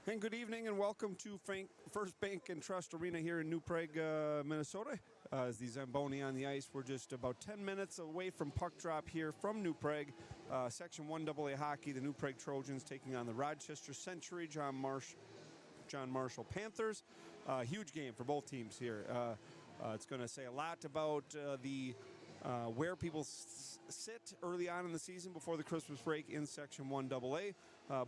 And good evening and welcome to First Bank and Trust Arena here in New Prague, Minnesota. As the Zamboni on the ice, we're just about 10 minutes away from puck drop here from New Prague. Section 1AA hockey, the New Prague Trojans taking on the Rochester Century John Marshall Panthers. Huge game for both teams here. It's going to say a lot about where people sit early on in the season before the Christmas break in Section 1AA.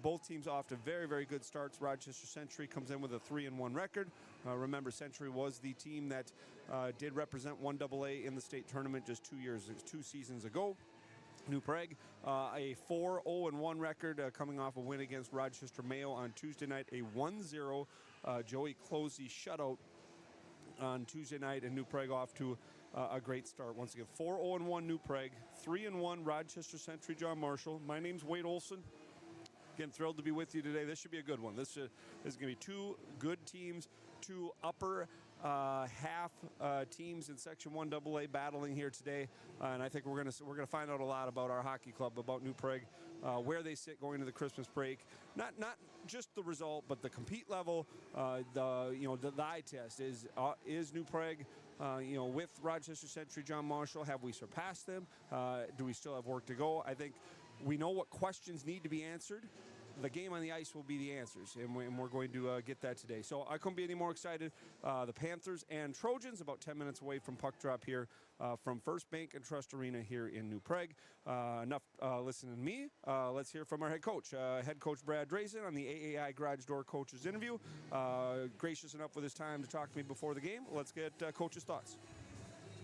Both teams off to very, very good starts. Rochester Century comes in with a 3-1 record. Remember, Century was the team that did represent 1AA in the state tournament just 2 seasons ago. New Prague, a 4-0-1 record coming off a win against Rochester Mayo on Tuesday night, a 1-0 Joey Closey shutout on Tuesday night, and New Prague off to a great start. Once again, 4-0-1 New Prague, 3-1 Rochester Century John Marshall. My name's Wade Olson. Again, thrilled to be with you today. This should be a good one. This is going to be two good teams, two upper half teams in Section 1AA battling here today, and I think we're gonna find out a lot about our hockey club, about New Prague, where they sit going into the Christmas break. Not just the result, but the compete level. The eye test is New Prague. With Rochester Century John Marshall, have we surpassed them? Do we still have work to go? I think we know what questions need to be answered. The game on the ice will be the answers, and we're going to get that today. So I couldn't be any more excited. The Panthers and Trojans about 10 minutes away from puck drop here from First Bank and Trust Arena here in New Prague. Enough listening to me. Let's hear from our head coach. Head coach Brad Drazen on the AAI Garage Door Coaches interview. Gracious enough with his time to talk to me before the game. Let's get Coach's thoughts.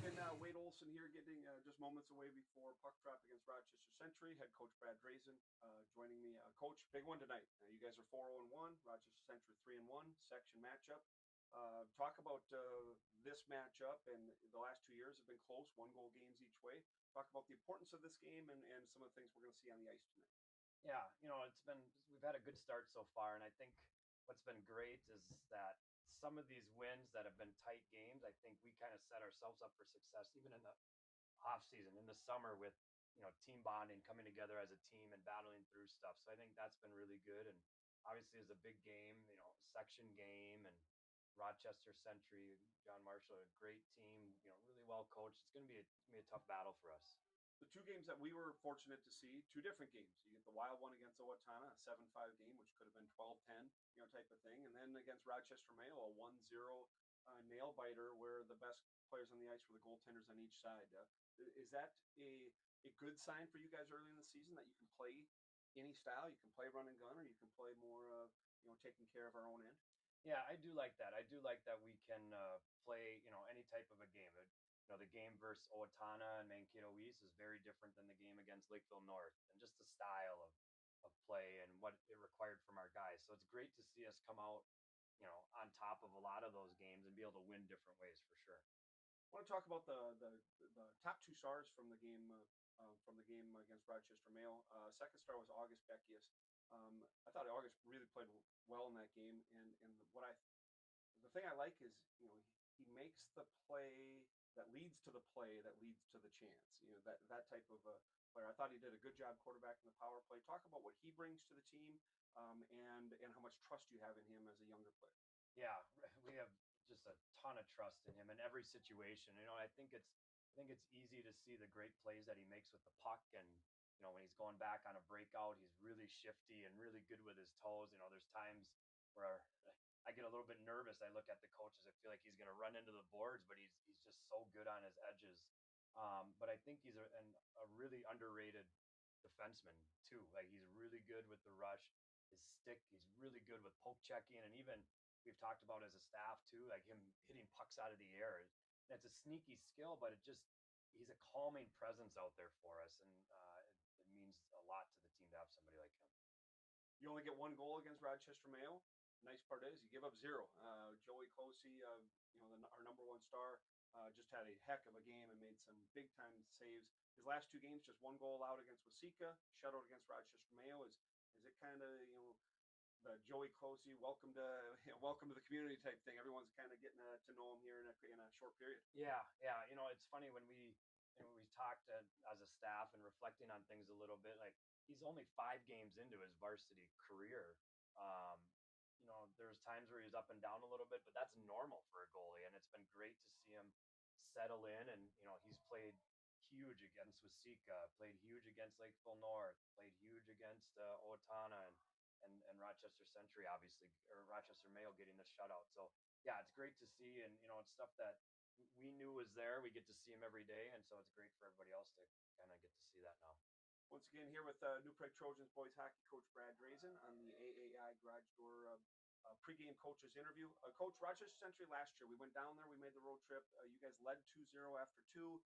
And Wade Olson here getting just moments away before puck drop against Rochester Century. Head coach Brad Drazen joining me. Coach, big one tonight. You guys are 4-0-1. Rochester Century 3-1 section matchup. Talk about this matchup, and the last 2 years have been close, 1-goal games each way. Talk about the importance of this game and some of the things we're going to see on the ice tonight. Yeah, we've had a good start so far, and I think what's been great is that some of these wins that have been tight games, I think we kind of set ourselves up for success even in the off season, in the summer, with team bonding, coming together as a team and battling through stuff. So I think that's been really good. And obviously, it's a big game, section game, and Rochester Century, John Marshall, a great team, really well coached. It's going to be a tough battle for us. The two games that we were fortunate to see, two different games. You get the wild one against Owatonna, a 7-5 game, which could have been 12-10, type of thing. And then against Rochester Mayo, a 1-0 nail biter where the best players on the ice were the goaltenders on each side. Is that a good sign for you guys early in the season, that you can play any style? You can play run and gun, or you can play more, taking care of our own end? Yeah, I do like that. I do like that we can play, any type of a game. The game versus Owatonna and Mankato East is very different than the game against Lakeville North, and just the style of play and what it required from our guys. So it's great to see us come out, on top of a lot of those games and be able to win different ways for sure. I want to talk about the top two stars from the game against Rochester Mayo. Second star was August Beckius. I thought August really played well in that game, and the thing I like is he makes the play that leads to the play that leads to the chance. That type of a player. I thought he did a good job quarterbacking the power play. Talk about what he brings to the team, and how much trust you have in him as a younger player. Yeah, we have just a ton of trust in him in every situation. I think it's easy to see the great plays that he makes with the puck, and when he's going back on a breakout, he's really shifty and really good with his toes. There's times where I get a little bit nervous. I look at the coaches, I feel like he's going to run into the boards, but he's just so good on his edges. But I think he's a really underrated defenseman too. Like, he's really good with the rush, his stick. He's really good with poke checking, and even we've talked about as a staff too, like him hitting pucks out of the air. That's a sneaky skill, but he's a calming presence out there for us, and it means a lot to the team to have somebody like him. You only get one goal against Rochester Mayo. Nice part is you give up 0. Joey Closey, our number one star, just had a heck of a game and made some big time saves. His last 2 games, just 1 goal out against Waseca, shutout against Rochester Mayo. Is it kind of the Joey Closey welcome to the community type thing? Everyone's kind of getting to know him here in a short period. Yeah. It's funny when we talked as a staff and reflecting on things a little bit. Like, he's only 5 games into his varsity career. times where he's up and down a little bit, but that's normal for a goalie. And it's been great to see him settle in. And, he's played huge against Wasika, played huge against Lakeville North, played huge against Owatonna and Rochester Century, obviously, or Rochester Mayo getting the shutout. So, yeah, it's great to see. And, it's stuff that we knew was there. We get to see him every day. And so it's great for everybody else to kind of get to see that now. Once again, here with New Prague Trojans boys hockey coach Brad Drazen on the AAI Garage Door pregame coaches interview. Coach, Rochester Century last year, we went down there, we made the road trip. You guys led 2-0 after two.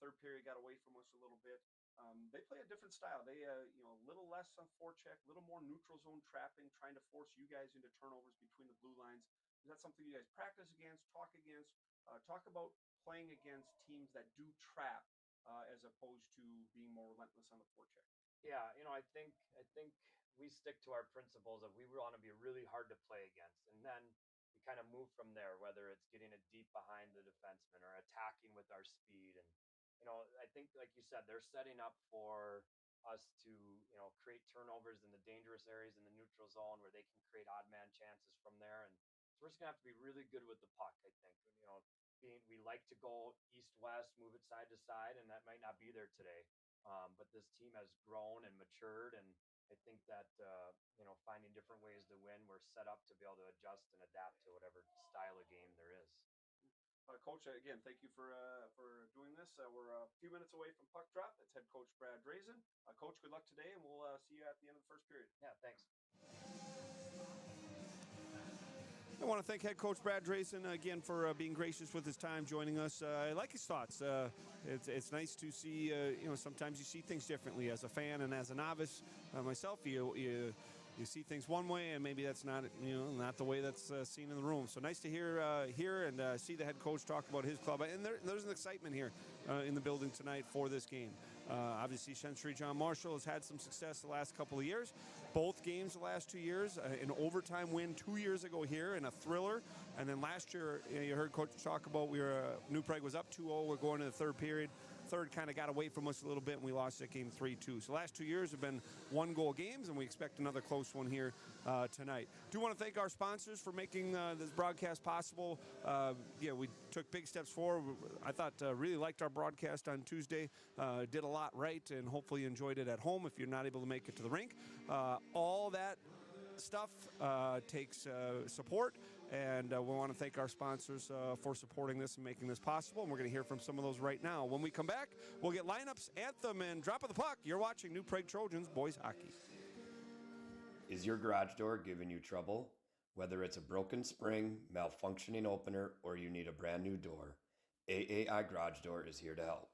Third period got away from us a little bit. They play a different style. They, a little less on forecheck, a little more neutral zone trapping, trying to force you guys into turnovers between the blue lines. Is that something you guys practice against, talk against? Talk about playing against teams that do trap as opposed to being more relentless on the forecheck. Yeah, I think we stick to our principles of we want to be really hard to play against, and then we kind of move from there. Whether it's getting it deep behind the defenseman or attacking with our speed, and I think like you said, they're setting up for us to create turnovers in the dangerous areas in the neutral zone where they can create odd man chances from there, and so we're just gonna have to be really good with the puck. I think we like to go east west, move it side to side, and that might not be there today. But this team has grown and matured, and I think that finding different ways to win, we're set up to be able to adjust and adapt to whatever style of game there is. Coach, again, thank you for doing this. We're a few minutes away from puck drop. That's head coach Brad Drazen. Coach, good luck today, and we'll see you at the end of the first period. Yeah, thanks. I want to thank head coach Brad Drazen again for being gracious with his time, joining us. I like his thoughts. It's nice to see, sometimes you see things differently as a fan and as a novice. Myself, you see things one way, and maybe that's not the way that's seen in the room. So nice to hear and see the head coach talk about his club. And there's an excitement here in the building tonight for this game. Obviously, Century John Marshall has had some success the last couple of years. Both games the last 2 years, an overtime win 2 years ago here and a thriller. And then last year, you heard Coach talk about New Prague was up 2-0. We're going to the third period. Third kind of got away from us a little bit, and we lost that game 3-2. So last 2 years have been one-goal games, and we expect another close one here tonight. Do want to thank our sponsors for making this broadcast possible. We took big steps forward. I thought really liked our broadcast on Tuesday. Did a lot right, and hopefully you enjoyed it at home if you're not able to make it to the rink. All that stuff takes support. And we want to thank our sponsors for supporting this and making this possible. And we're going to hear from some of those right now. When we come back, we'll get lineups, anthem, and drop of the puck. You're watching New Prague Trojans boys hockey. Is your garage door giving you trouble? Whether it's a broken spring, malfunctioning opener, or you need a brand new door, AAI Garage Door is here to help.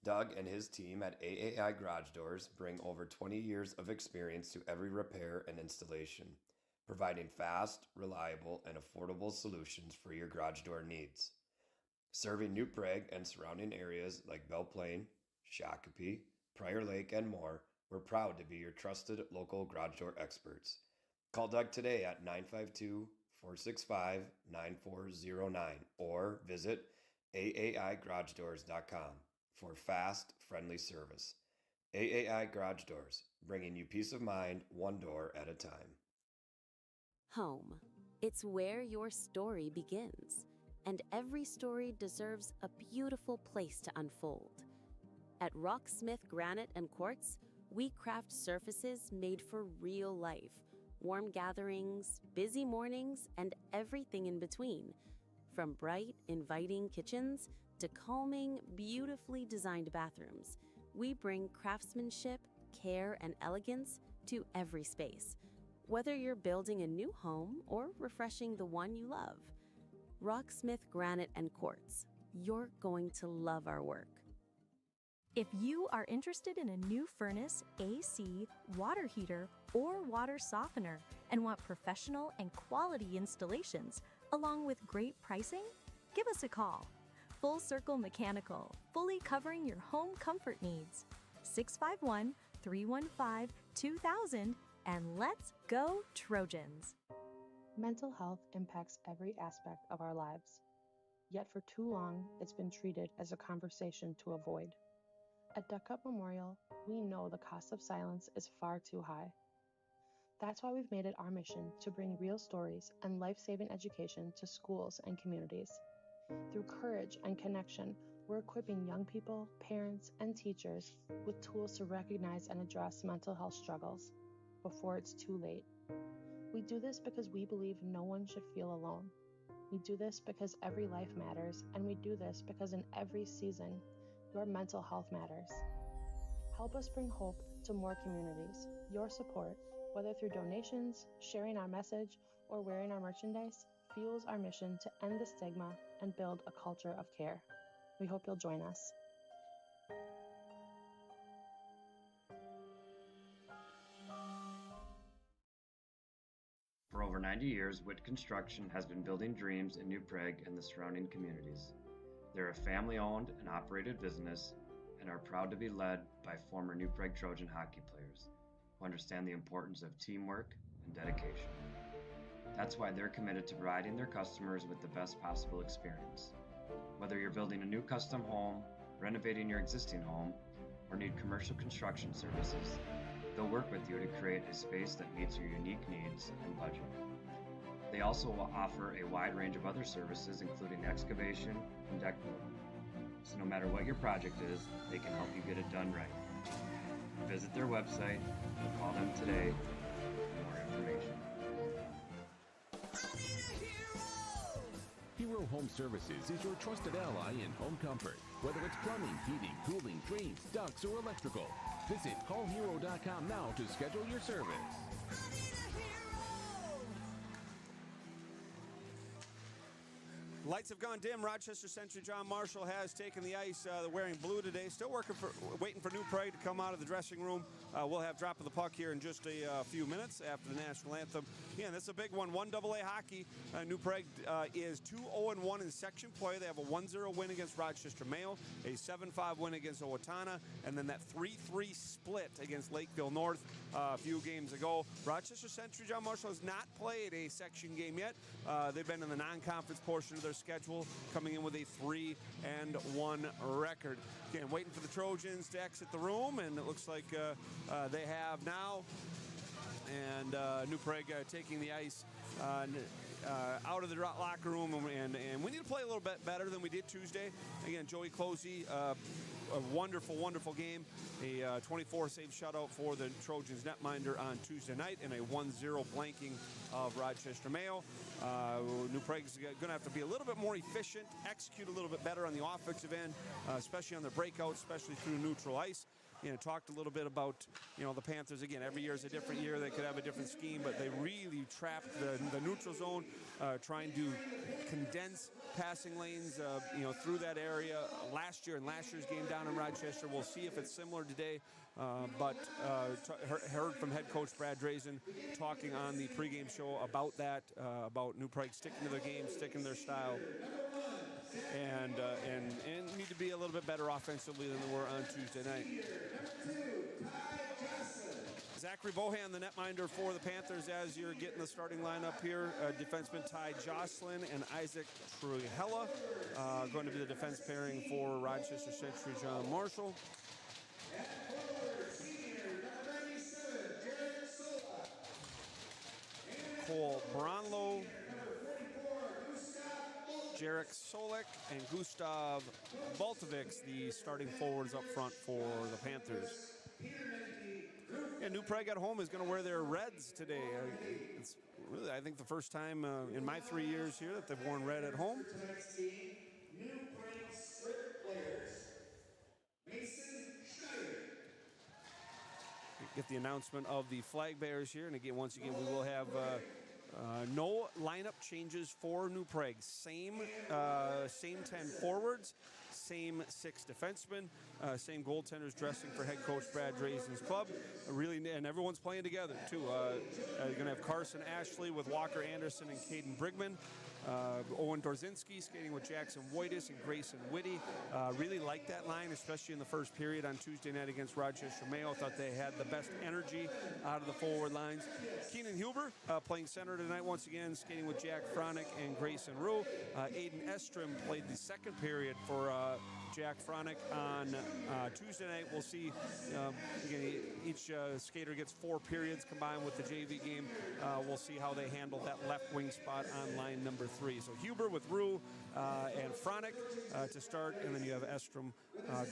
Doug and his team at AAI Garage Doors bring over 20 years of experience to every repair and installation, providing fast, reliable, and affordable solutions for your garage door needs. Serving New Prague and surrounding areas like Belle Plaine, Shakopee, Prior Lake, and more, we're proud to be your trusted local garage door experts. Call Doug today at 952-465-9409 or visit AAIGarageDoors.com for fast, friendly service. AAI Garage Doors, bringing you peace of mind one door at a time. Home. It's where your story begins, and every story deserves a beautiful place to unfold. At Rocksmith Granite and Quartz, we craft surfaces made for real life, warm gatherings, busy mornings, and everything in between. From bright, inviting kitchens to calming, beautifully designed bathrooms, we bring craftsmanship, care, and elegance to every space. Whether you're building a new home or refreshing the one you love, Rocksmith Granite and Quartz, you're going to love our work. If you are interested in a new furnace, AC, water heater, or water softener and want professional and quality installations along with great pricing, give us a call. Full Circle Mechanical, fully covering your home comfort needs. 651-315-2000, and let's go Trojans! Mental health impacts every aspect of our lives. Yet for too long, it's been treated as a conversation to avoid. At Duck Cup Memorial, we know the cost of silence is far too high. That's why we've made it our mission to bring real stories and life-saving education to schools and communities. Through courage and connection, we're equipping young people, parents, and teachers with tools to recognize and address mental health struggles before it's too late. We do this because we believe no one should feel alone. We do this because every life matters, and we do this because in every season, your mental health matters. Help us bring hope to more communities. Your support, whether through donations, sharing our message, or wearing our merchandise, fuels our mission to end the stigma and build a culture of care. We hope you'll join us. For over 90 years, Witt Construction has been building dreams in New Prague and the surrounding communities. They're a family-owned and operated business and are proud to be led by former New Prague Trojan hockey players who understand the importance of teamwork and dedication. That's why they're committed to providing their customers with the best possible experience. Whether you're building a new custom home, renovating your existing home, or need commercial construction services, they'll work with you to create a space that meets your unique needs and budget. They also offer a wide range of other services, including excavation and deck building. So no matter what your project is, they can help you get it done right. Visit their website or call them today for more information. Hero Home Services is your trusted ally in home comfort. Whether it's plumbing, heating, cooling, drains, ducts, or electrical, visit callhero.com now to schedule your service. Lights have gone dim. Rochester Century John Marshall has taken the ice. They're wearing blue today. Still waiting for New Prague to come out of the dressing room. We'll have drop of the puck here in just a few minutes after the national anthem. Yeah, this is a big one. 1AA hockey. New Prague is 2-0-1 in section play. They have a 1-0 win against Rochester Mayo, a 7-5 win against Owatonna, and then that 3-3 split against Lakeville North a few games ago. Rochester Century John Marshall has not played a section game yet. They've been in the non-conference portion of their schedule, coming in with a 3-1 record. Again, waiting for the Trojans to exit the room, and it looks like they have now. And New Prague taking the ice out of the locker room, and we need to play a little bit better than we did Tuesday. Again, Joey Closey, a wonderful, wonderful game. A 24-save shutout for the Trojans netminder on Tuesday night, and a 1-0 blanking of Rochester Mayo. New Prague's going to have to be a little bit more efficient, execute a little bit better on the offensive end, especially on the breakouts, especially through neutral ice. Talked a little bit about, the Panthers. Again, every year is a different year. They could have a different scheme, but they really trapped the neutral zone, trying to condense passing lanes, through that area last year in last year's game down in Rochester. We'll see if it's similar today, but heard from head coach Brad Drazen talking on the pregame show about that, about New Prague sticking to their game, sticking to their style. And need to be a little bit better offensively than they were on Tuesday night. Zachary Bohan, the netminder for the Panthers, as you're getting the starting lineup here. Defenseman Ty Jocelyn and Isaac Trujella going to be the defense pairing for Rochester Century John Marshall. Cole Bronlow, Jarek Solik, and Gustav Baltovics, the starting forwards up front for the Panthers. Yeah, New Prague at home is going to wear their reds today. It's really, I think, the first time in my 3 years here that they've worn red at home. Get the announcement of the flag bearers here, and again, once again, we will have no lineup changes for New Prague. Same 10 forwards, same 6 defensemen, same goaltenders dressing for head coach Brad Drazen's club. Really, and everyone's playing together too. You're going to have Carson Ashley with Walker Anderson and Caden Breeggeman. Owen Dorzinski skating with Jackson Witty and Grayson Witty. Really liked that line, especially in the first period on Tuesday night against Rochester Mayo. Thought they had the best energy out of the forward lines. Keenan Huber playing center tonight once again, skating with Jack Fronick and Grayson Rue. Aiden Estrom played the second period for Jack Fronick on Tuesday night. We'll see. Again, each skater gets 4 periods combined with the JV game. We'll see how they handle that left wing spot on line number 3. So Huber with Rue and Fronick to start, and then you have Estrom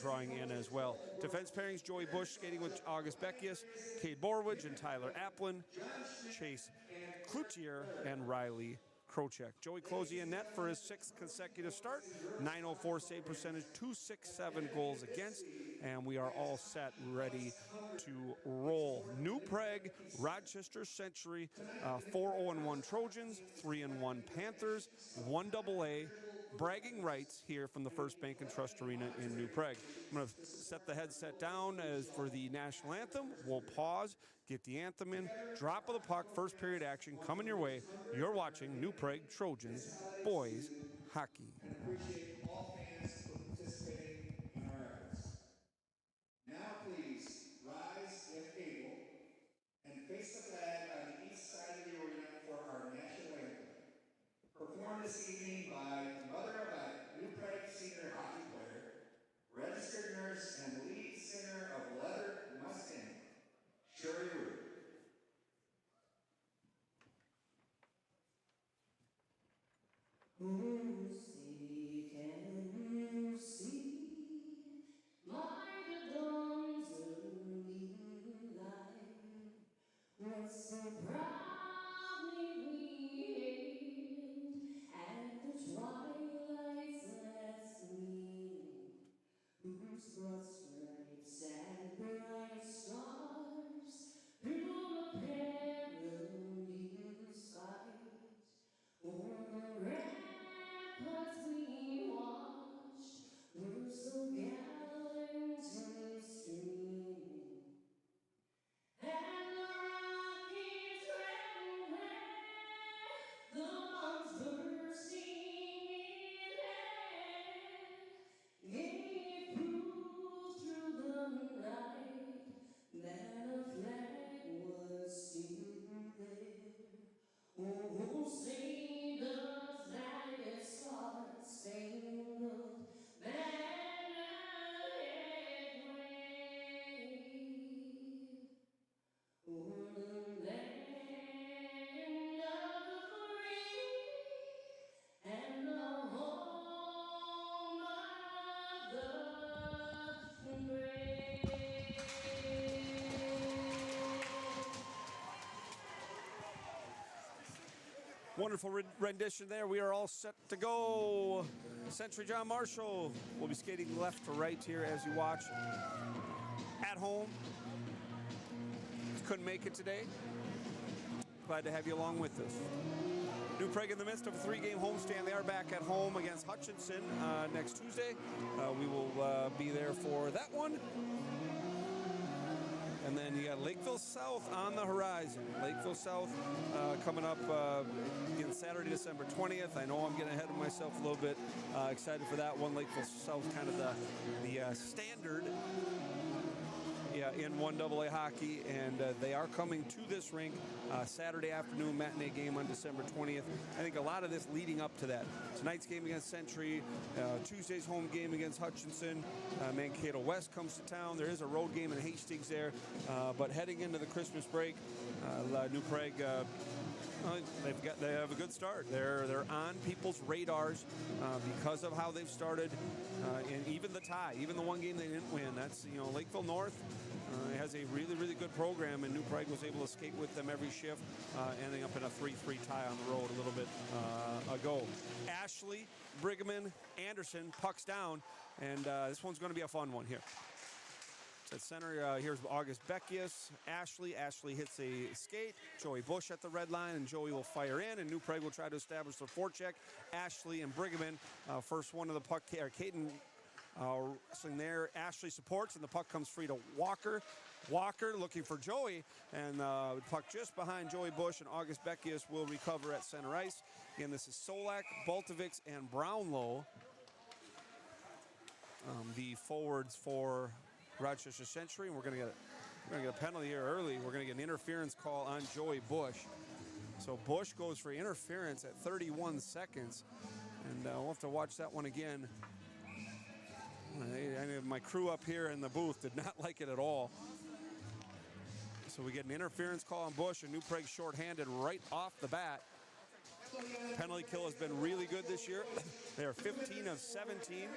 drawing in as well. Defense pairings: Joey Busch skating with August Beckius, Cade Borwege and Tyler Applin, Chase Cloutier and Riley Krochek. Joey Closey in net for his 6th consecutive start. 904 save percentage, 267 goals against, and we are all set, ready to roll. New Prague, Rochester Century, 4-0-1 Trojans, 3-1 Panthers, 1 AA. Bragging rights here from the First Bank and Trust Arena in New Prague. I'm going to set the headset down as for the national anthem. We'll pause, get the anthem in, drop of the puck, first period action coming your way. You're watching New Prague Trojans boys hockey. Appreciate all fans for participating in our efforts. Now please rise if able and face the flag on the east side of the arena for our national anthem. Performed this evening by the mother of a New Prague senior hockey player, registered nurse and lead singer of Leather Mustang, Sherry Root. See, can you see my dawn's early light? What's so proudly waved at the twilight's last gleaming? Whose broad stripes and bright stars through the perilous fight o'er the ramparts we watched were so gallantly streaming, and the rockets red and the bombs bursting in air gave proof through the night that a flag was still there. Oh, say does that star-spangled banner yet wave o'er the land of the free and the home of the brave. Wonderful rendition there. We are all set to go. Century John Marshall will be skating left to right here as you watch. At home. Couldn't make it today. Glad to have you along with us. New Prague in the midst of a 3-game homestand. They are back at home against Hutchinson next Tuesday. We will be there for that one. And then you got Lakeville South on the horizon. Lakeville South coming up again Saturday, December 20th. I know I'm getting ahead of myself a little bit. Excited for that one. Lakeville South, kind of the standard in 1AA hockey, and they are coming to this rink Saturday afternoon matinee game on December 20th. I think a lot of this leading up to that. Tonight's game against Century, Tuesday's home game against Hutchinson, Mankato West comes to town. There is a road game in Hastings there, but heading into the Christmas break, New Prague they have a good start. They're on people's radars because of how they've started, and even the tie, even the one game they didn't win. That's Lakeville North has a really, really good program, and New Prague was able to skate with them every shift, ending up in a 3-3 tie on the road a little bit ago. Ashley, Breeggeman, Anderson, pucks down, and this one's going to be a fun one here. At center, here's August Beckius. Ashley hits a skate. Joey Busch at the red line, and Joey will fire in, and New Prague will try to establish the forecheck. Ashley and Breeggeman, first one of the puck, Caden wrestling there. Ashley supports, and the puck comes free to Walker. Walker looking for Joey, and puck just behind Joey Busch, and August Beckius will recover at center ice. Again, this is Solak, Baltovics, and Brownlow. The forwards for Rochester Century, and we're gonna get a penalty here early. We're gonna get an interference call on Joey Busch. So Busch goes for interference at 31 seconds, and we'll have to watch that one again. My crew up here in the booth did not like it at all. So we get an interference call on Busch, and New Prague shorthanded right off the bat. Penalty kill has been really good this year. They are 15 of 17.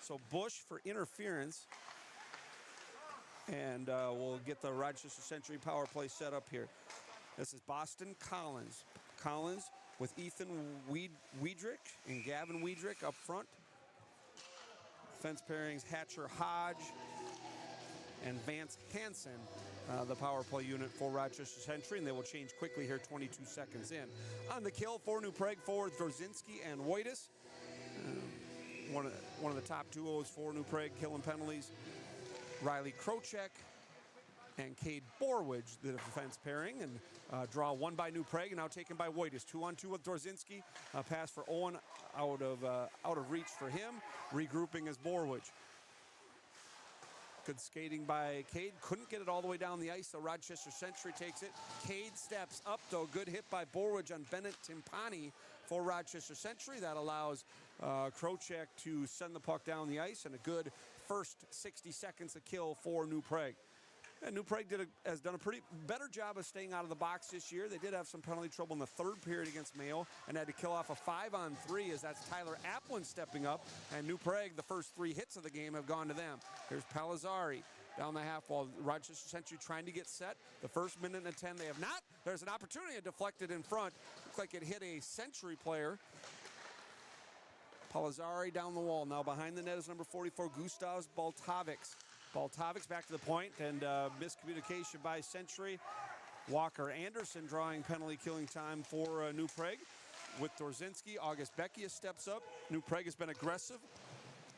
So Busch for interference. And we'll get the Rochester Century power play set up here. This is Boston Collins. Collins with Ethan Wiedrich and Gavin Wiedrich up front. Defense pairings Hatcher Hodge and Vance Hansen, the power play unit for Rochester Century, and they will change quickly here, 22 seconds in. On the kill for New Prague, forwards Dorzinski and Witty. One of the top duos for New Prague killing penalties. Riley Krocek and Cade Borwege, the defense pairing, and draw one by New Prague, and now taken by Witty. 2-on-2 with Dorzinski. Pass for Owen out of reach for him. Regrouping as Borwege. Good skating by Cade. Couldn't get it all the way down the ice, so Rochester Century takes it. Cade steps up, though. Good hit by Borwege on Bennett Timpani for Rochester Century. That allows Krocek to send the puck down the ice, and a good first 60 seconds of kill for New Prague. And New Prague has done a pretty better job of staying out of the box this year. They did have some penalty trouble in the third period against Mayo and had to kill off a 5-on-3, as that's Tyler Applin stepping up. And New Prague, the first 3 hits of the game have gone to them. Here's Palazzari down the half wall. Rochester Century trying to get set. The first minute and 10 they have not. There's an opportunity, deflected in front. Looked like it hit a Century player. Palazzari down the wall. Now behind the net is number 44, Gustavs Baltovics. Baltovics back to the point, and miscommunication by Century. Walker Anderson drawing penalty killing time for New Prague. With Dorzinski, August Beckius steps up. New Prague has been aggressive.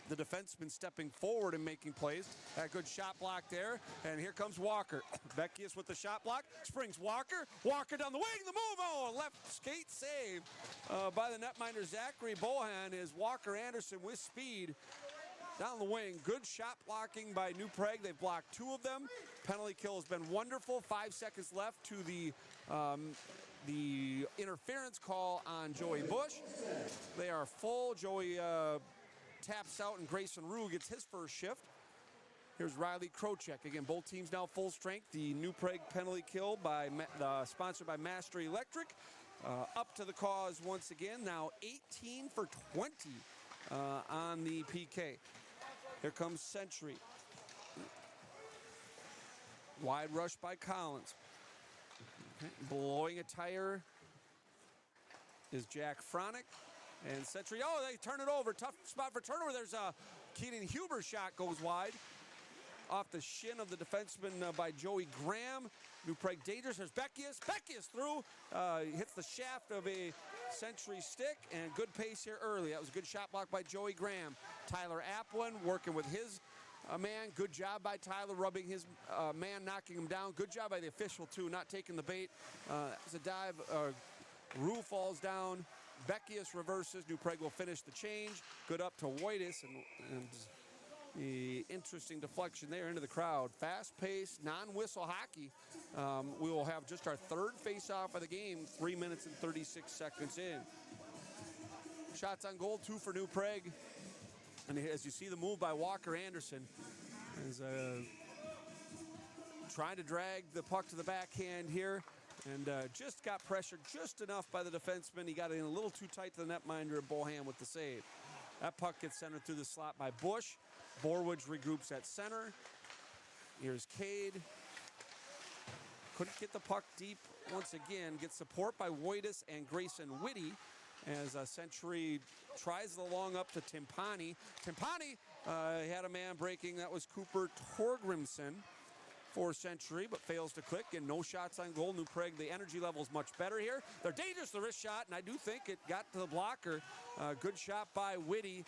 The defenseman stepping forward and making plays. That good shot block there, and here comes Walker. Beckius with the shot block, springs Walker. Walker down the wing, the move, oh, left skate save by the netminder Zachary Bohan. Is Walker Anderson with speed down the wing. Good shot blocking by New Prague. They've blocked 2 of them. Penalty kill has been wonderful. 5 seconds left to the interference call on Joey Busch. They are full. Joey taps out, and Grayson Rue gets his first shift. Here's Riley Krocek. Again, both teams now full strength. The New Prague penalty kill sponsored by Master Electric. Up to the cause once again. Now 18 for 20 on the PK. Here comes Century. Wide rush by Collins. Okay. Blowing a tire is Jack Fronick. And Century, oh, they turn it over. Tough spot for turnover. There's a Keenan Huber shot, goes wide. Off the shin of the defenseman by Joey Graham. New Prague dangerous. There's Beckius. Beckius through. Hits the shaft of a Century stick, and good pace here early. That was a good shot block by Joey Graham. Tyler Applin working with his man. Good job by Tyler, rubbing his man, knocking him down. Good job by the official, too, not taking the bait. That was a dive. Rue falls down. Beckius reverses. New Prague will finish the change. Good up to Wittis, and the interesting deflection there into the crowd. Fast-paced, non-whistle hockey. We will have just our third face-off of the game, 3 minutes and 36 seconds in. Shots on goal, 2 for New Prague. And as you see the move by Walker Anderson, is trying to drag the puck to the backhand here, and just got pressured just enough by the defenseman. He got in a little too tight to the netminder, and Bohan with the save. That puck gets centered through the slot by Busch. Borwege regroups at center. Here's Cade. Couldn't get the puck deep once again. Gets support by Wittis and Grayson Witty as Century tries the long up to Timpani. Timpani had a man breaking. That was Cooper Torgrimson for Century, but fails to click, and no shots on goal. New Prague, the energy level is much better here. They're dangerous, the wrist shot, and I do think it got to the blocker. Good shot by Witty,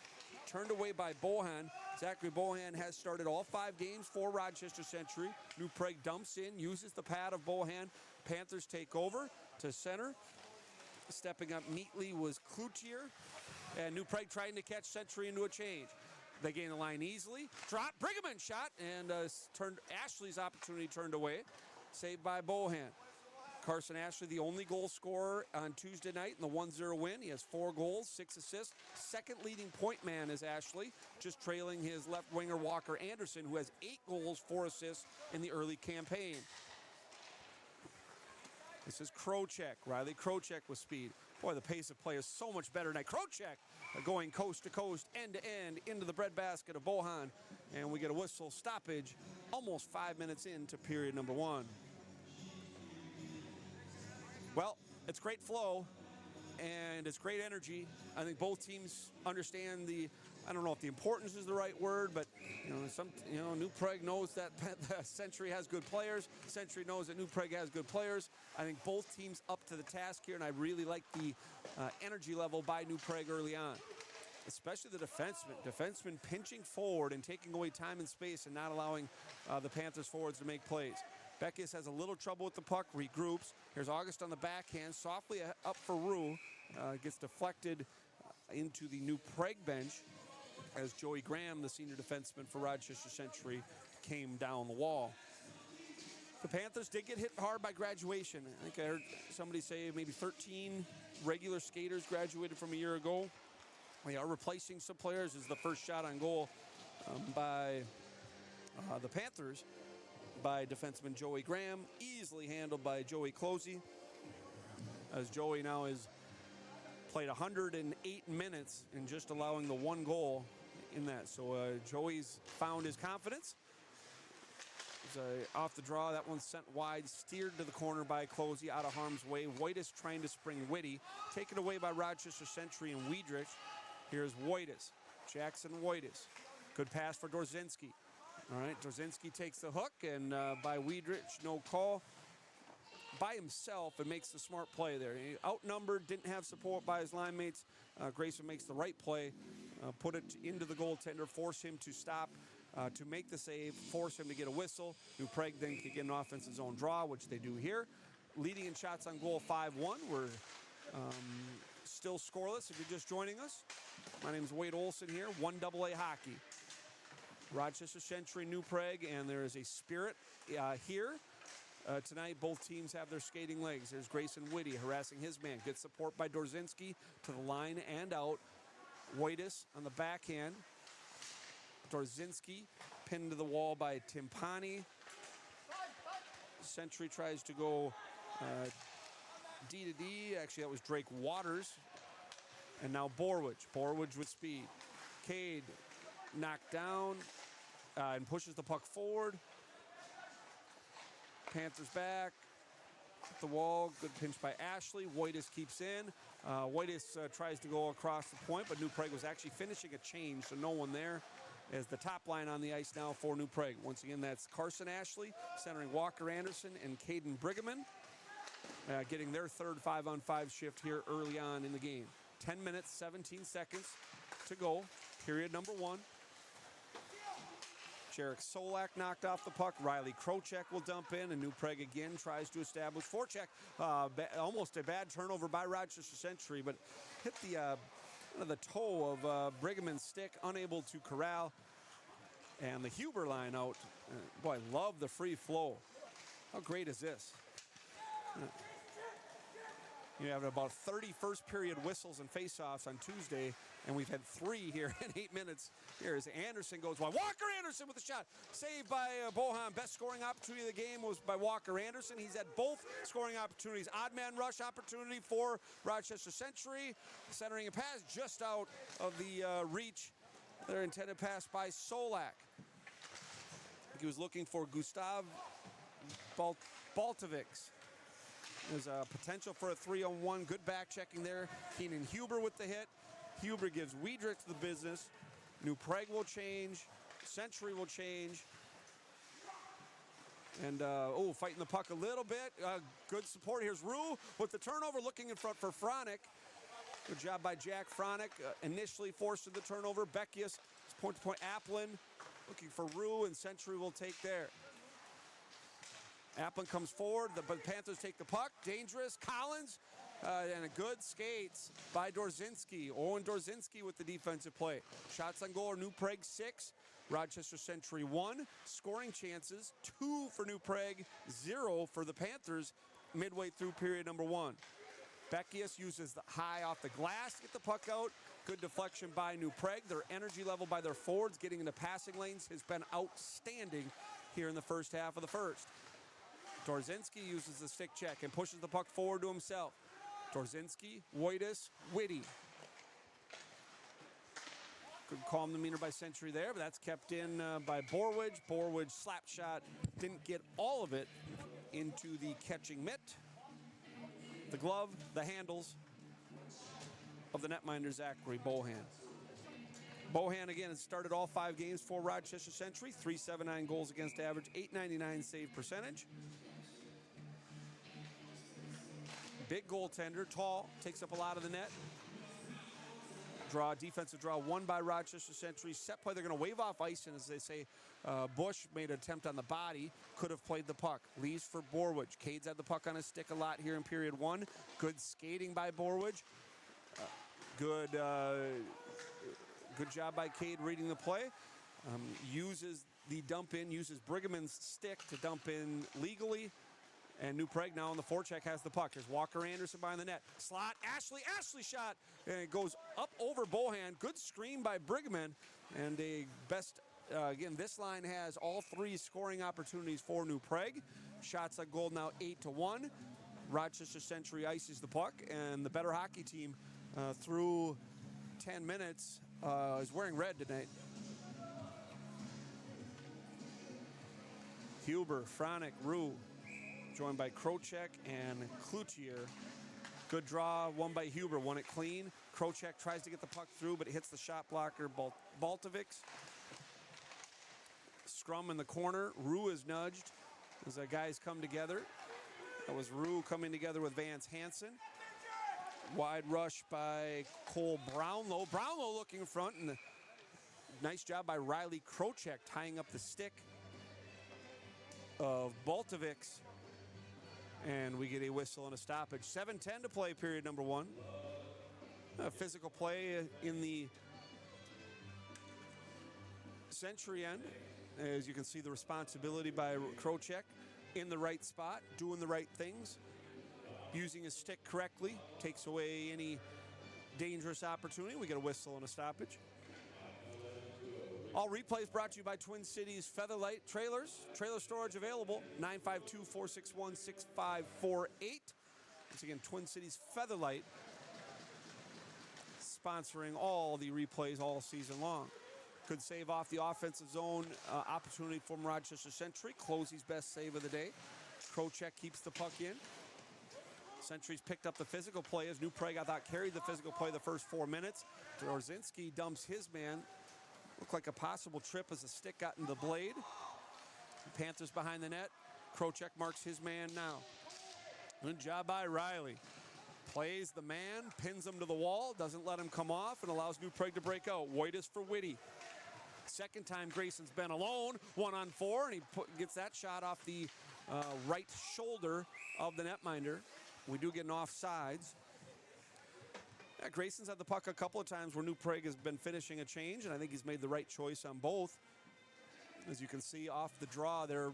turned away by Bohan. Zachary Bohan has started all 5 games for Rochester Century. New Prague dumps in, uses the pad of Bohan. Panthers take over to center. Stepping up neatly was Cloutier. And New Prague trying to catch Century into a change. They gain the line easily. Drop, Breeggeman shot, and Ashley's opportunity turned away. Saved by Bohan. Carson Ashley, the only goal scorer on Tuesday night in the 1-0 win. He has 4 goals, 6 assists. Second leading point man is Ashley, just trailing his left winger Walker Anderson, who has 8 goals, 4 assists in the early campaign. This is Krocek, Riley Krocek with speed. Boy, the pace of play is so much better tonight. Krocek going coast to coast, end to end, into the breadbasket of Bohan. And we get a whistle stoppage almost 5 minutes into period number 1. Well, it's great flow, and it's great energy. I think both teams understand I don't know if the importance is the right word, but New Prague knows that Century has good players. Century knows that New Prague has good players. I think both teams up to the task here, and I really like the energy level by New Prague early on, especially the defensemen pinching forward and taking away time and space and not allowing the Panthers forwards to make plays. Beckius has a little trouble with the puck, regroups. Here's August on the backhand, softly up for Rue. Gets deflected into the New Prague bench as Joey Graham, the senior defenseman for Rochester Century, came down the wall. The Panthers did get hit hard by graduation. I think I heard somebody say maybe 13 regular skaters graduated from a year ago. They are replacing some players. This is the first shot on goal by the Panthers by defenseman Joey Graham, easily handled by Joey Closey, as Joey now has played 108 minutes and just allowing the 1 goal in that. So Joey's found his confidence. Off the draw, that one's sent wide, steered to the corner by Closey, out of harm's way. Wojtis trying to spring Witty, taken away by Rochester Century and Wiedrich. Here's Wojtis, Jackson Wojtis. Good pass for Dorzinski. All right, Dorzinski takes the hook, and by Wiedrich, no call. By himself and makes the smart play there. He outnumbered, didn't have support by his line mates. Grayson makes the right play, put it into the goaltender, force him to stop, to make the save, force him to get a whistle. New Prague then can get an offensive zone draw, which they do here. Leading in shots on goal 5-1. We're still scoreless if you're just joining us. My name is Wade Olson here, 1AA hockey. Rochester Century, New Prague, and there is a spirit here. Tonight, both teams have their skating legs. There's Grayson Witty harassing his man. Good support by Dorzinski to the line and out. Wojtis on the backhand. Dorzinski pinned to the wall by Timpani. Century tries to go D to D. Actually, that was Drake Waters. And now Borwege. Borwege with speed. Cade knocked down and pushes the puck forward. Panthers back. At the wall. Good pinch by Ashley. Wojtis keeps in. Wojtis tries to go across the point, but New Prague was actually finishing a change, so no one there. As the top line on the ice now for New Prague. Once again, that's Carson Ashley, centering Walker Anderson and Caden Breeggeman, getting their third 5-on-5 shift here early on in the game. 10 minutes, 17 seconds to go. Period number 1. Jarek Solak knocked off the puck. Riley Krocek will dump in, and New Prague again tries to establish forecheck. Almost a bad turnover by Rochester Century, but hit the toe of Breeggeman's stick, unable to corral. And the Huber line out. Boy, I love the free flow. How great is this? You have about 30 first period whistles and faceoffs on Tuesday, and we've had 3 here in 8 minutes. Here as Anderson goes wide. Walker Anderson with a shot. Saved by Bohan. Best scoring opportunity of the game was by Walker Anderson. He's had both scoring opportunities. Odd man rush opportunity for Rochester Century. Centering a pass just out of the reach. Their intended pass by Solak. He was looking for Gustav Baltovics. There's a potential for a 3-on-1. Good back checking there. Keenan Huber with the hit. Huber gives Wiedrich the business. New Prague will change. Century will change. And, fighting the puck a little bit. Good support. Here's Rue with the turnover, looking in front for Fronick. Good job by Jack Fronick. Initially forced the turnover. Beckius Point-to-point, Applin looking for Rue, and Century will take there. Applin comes forward, but the Panthers take the puck. Dangerous, Collins, and a good skates by Dorzinski. Owen Dorzinski with the defensive play. Shots on goal are New Prague 6, Rochester Century 1. Scoring chances, 2 for New Prague, 0 for the Panthers midway through period number 1. Beckius uses the high off the glass to get the puck out. Good deflection by New Prague. Their energy level by their forwards getting into passing lanes has been outstanding here in the first half of the first. Dorzinski uses the stick check and pushes the puck forward to himself. Dorzinski, Witty, Witty. Good calm demeanor by Century there, but that's kept in by Borwege. Borwege slap shot, didn't get all of it into the catching mitt. The glove, the handles of the netminder Zachary Bohan. Bohan again has started all 5 games for Rochester Century. 379 goals against average, 899 save percentage. Big goaltender, tall, takes up a lot of the net. Defensive draw won by Rochester Century. Set play, they're going to wave off ice, and as they say, Busch made an attempt on the body, could have played the puck. Leaves for Borwege. Cade's had the puck on his stick a lot here in period 1. Good skating by Borwege. Good job by Cade reading the play. Uses the dump in, uses Breeggeman's stick to dump in legally. And New Prague now on the forecheck has the puck. There's Walker Anderson behind the net. Slot, Ashley shot. And it goes up over Bohan. Good screen by Breeggeman. And a best, again, this line has all 3 scoring opportunities for New Prague. Shots on goal now 8-1. Rochester Century ices the puck. And the better hockey team through 10 minutes is wearing red tonight. Huber, Fronick, Rue. Joined by Krocek and Cloutier. Good draw, won by Huber, won it clean. Krocek tries to get the puck through, but it hits the shot blocker, Baltovics. Scrum in the corner. Rue is nudged as the guys come together. That was Rue coming together with Vance Hansen. Wide rush by Cole Brownlow. Brownlow looking in front, and nice job by Riley Krocek tying up the stick of Baltovics. And we get a whistle and a stoppage. 7:10 to play period number 1. Physical play in the Century end. As you can see, the responsibility by Krocek in the right spot, doing the right things, using his stick correctly, takes away any dangerous opportunity. We get a whistle and a stoppage. All replays brought to you by Twin Cities Featherlight Trailers. Trailer storage available, 952-461-6548. Once again, Twin Cities Featherlight sponsoring all the replays all season long. Good save off the offensive zone opportunity from Rochester Century. Closey's best save of the day. Krocek keeps the puck in. Century's picked up the physical play as New Prague, I thought, carried the physical play the first 4 minutes. Dorzinski dumps his man. Looked like a possible trip as the stick got in the blade. Panthers behind the net. Krocek marks his man now. Good job by Riley. Plays the man, pins him to the wall, doesn't let him come off, and allows New Prague to break out. Witty for Witty. Second time Grayson's been alone, 1-on-4, and he gets that shot off the right shoulder of the netminder. We do get an offsides. Yeah, Grayson's had the puck a couple of times where New Prague has been finishing a change, and I think he's made the right choice on both. As you can see off the draw there,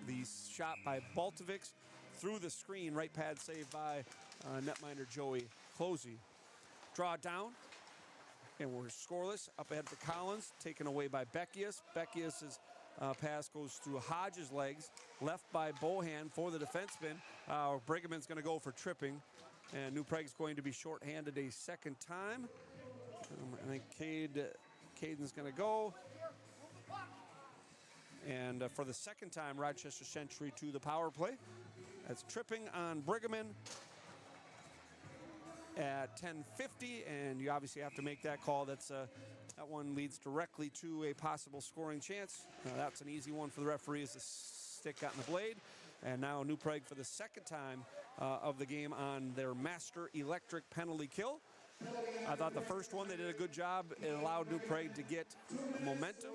the shot by Baltovics through the screen, right pad save by netminder Joey Closey. Draw down, and we're scoreless. Up ahead for Collins, taken away by Beckius. Beckius' pass goes through Hodges' legs, left by Bohan for the defenseman. Breeggeman's going to go for tripping. And New Prague's going to be shorthanded a second time. I think Caden's going to go. And for the second time, Rochester Century to the power play. That's tripping on Breeggeman at 10:50, and you obviously have to make that call. That one leads directly to a possible scoring chance. That's an easy one for the referee as the stick got in the blade. And now New Prague for the second time of the game on their master electric penalty kill. I thought the first one, they did a good job. It allowed New Prague to get momentum.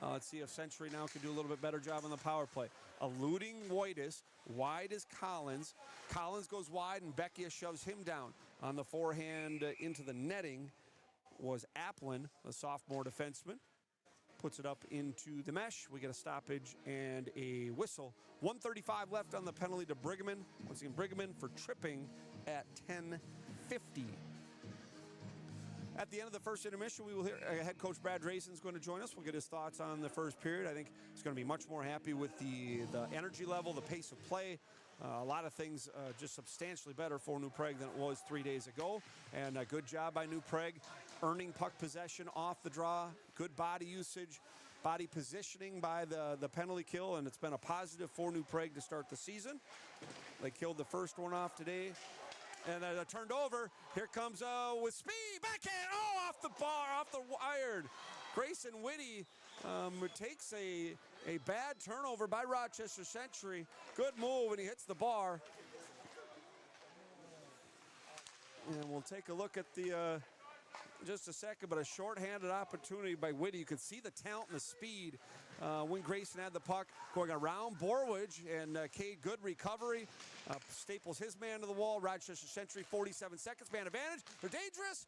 Let's see if Century now can do a little bit better job on the power play. Eluding Witty, wide is Collins. Collins goes wide, and Beckia shoves him down. On the forehand into the netting was Applin, a sophomore defenseman. Puts it up into the mesh. We get a stoppage and a whistle. 1:35 left on the penalty to Breeggeman. Once again, Breeggeman for tripping at 10:50. At the end of the first intermission, we will hear head coach Brad Drayson is going to join us. We'll get his thoughts on the first period. I think he's going to be much more happy with the energy level, the pace of play. A lot of things just substantially better for New Prague than it was 3 days ago. And a good job by New Prague, earning puck possession off the draw, good body usage, body positioning by the penalty kill, and it's been a positive for New Prague to start the season. They killed the first one off today. And they're turned over. Here comes with speed, backhand, off the bar, off the wired. Grayson Witty takes a bad turnover by Rochester Century. Good move, and he hits the bar. And we'll take a look at the just a second, but a shorthanded opportunity by Witty. You could see the talent and the speed when Grayson had the puck going around Borwege, and Cade, good recovery. Staples his man to the wall. Rochester Century, 47 seconds, man advantage. They're dangerous.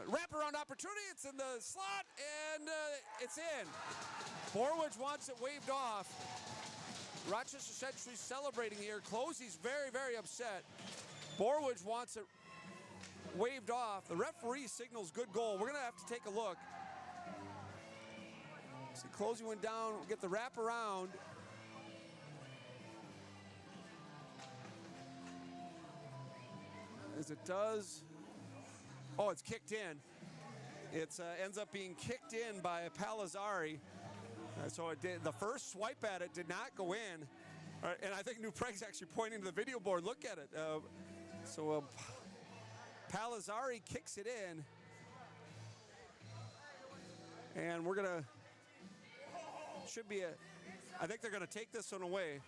Wraparound opportunity. It's in the slot, and it's in. Borwege wants it waved off. Rochester Century celebrating here. Closey's very, very upset. Borwege wants it waved off. The referee signals good goal. We're going to have to take a look. See, Closey went down, get the wraparound. As it does. Oh, it's kicked in. It ends up being kicked in by Palazzari. So it did, the first swipe at it did not go in. And I think New Prague's actually pointing to the video board. Look at it. Palazzari kicks it in. And we're going to, should be I think they're going to take this one away.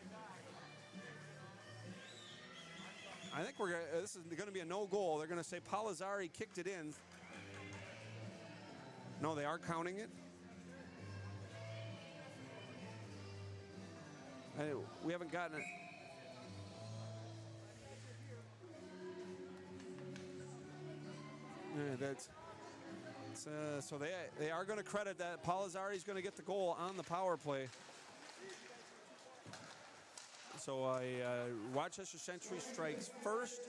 I think this is going to be a no goal. They're going to say Palazzari kicked it in. No, they are counting it. We haven't gotten it. So they are going to credit that. Palazzari is going to get the goal on the power play. So Rochester Century strikes first.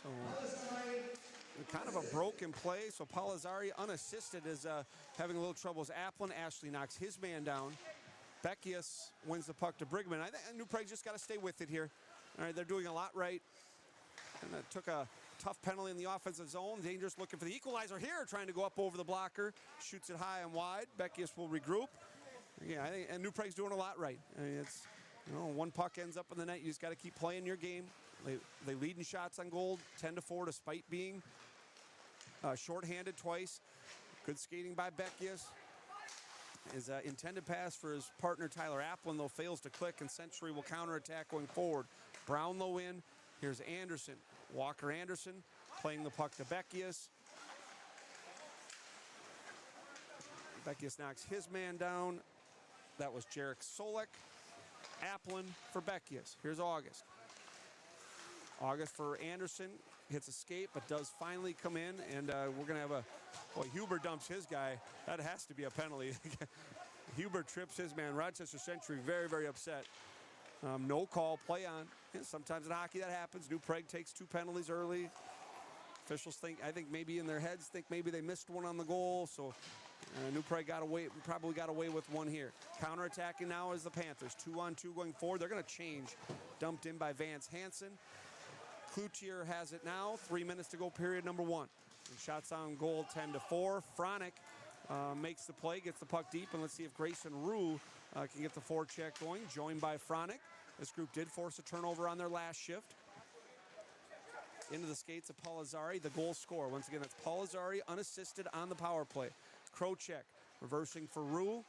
So kind of a broken play. So Palazzari, unassisted, is having a little trouble as Applin. Ashley knocks his man down. Beckius wins the puck to Breeggeman. I think New Prague just got to stay with it here. All right, they're doing a lot right. And that took a tough penalty in the offensive zone. Dangerous looking for the equalizer here, trying to go up over the blocker. Shoots it high and wide. Beckius will regroup. Yeah, I think and New Prague's doing a lot right. I mean, it's, you know, one puck ends up in the net. You just got to keep playing your game. They lead in shots on goal, 10-4, despite being shorthanded twice. Good skating by Beckius. His intended pass for his partner Tyler Applin, though, fails to click, and Century will counterattack going forward. Brownlow in. Here's Anderson. Walker Anderson playing the puck to Beckius. Beckius knocks his man down. That was Jarek Solek. Applin for Beckius. Here's August. August for Anderson. Hits a skate, but does finally come in, and we're going to have Huber dumps his guy. That has to be a penalty. Huber trips his man. Rochester Century very, very upset. No call, play on. Yeah, sometimes in hockey that happens. New Prague takes 2 penalties early. Officials I think maybe in their heads, think maybe they missed one on the goal, so New Prague probably got away with one here. Counterattacking now is the Panthers. 2-on-2 going forward. They're going to change. Dumped in by Vance Hansen. Cloutier has it now. 3 minutes to go, period number 1. And shots on goal, 10-4. Fronick makes the play, gets the puck deep, and let's see if Grayson Rue can get the forecheck going. Joined by Fronick. This group did force a turnover on their last shift. Into the skates of Palazzari, the goal scorer. Once again, that's Palazzari, unassisted on the power play. Krocek reversing for Rue.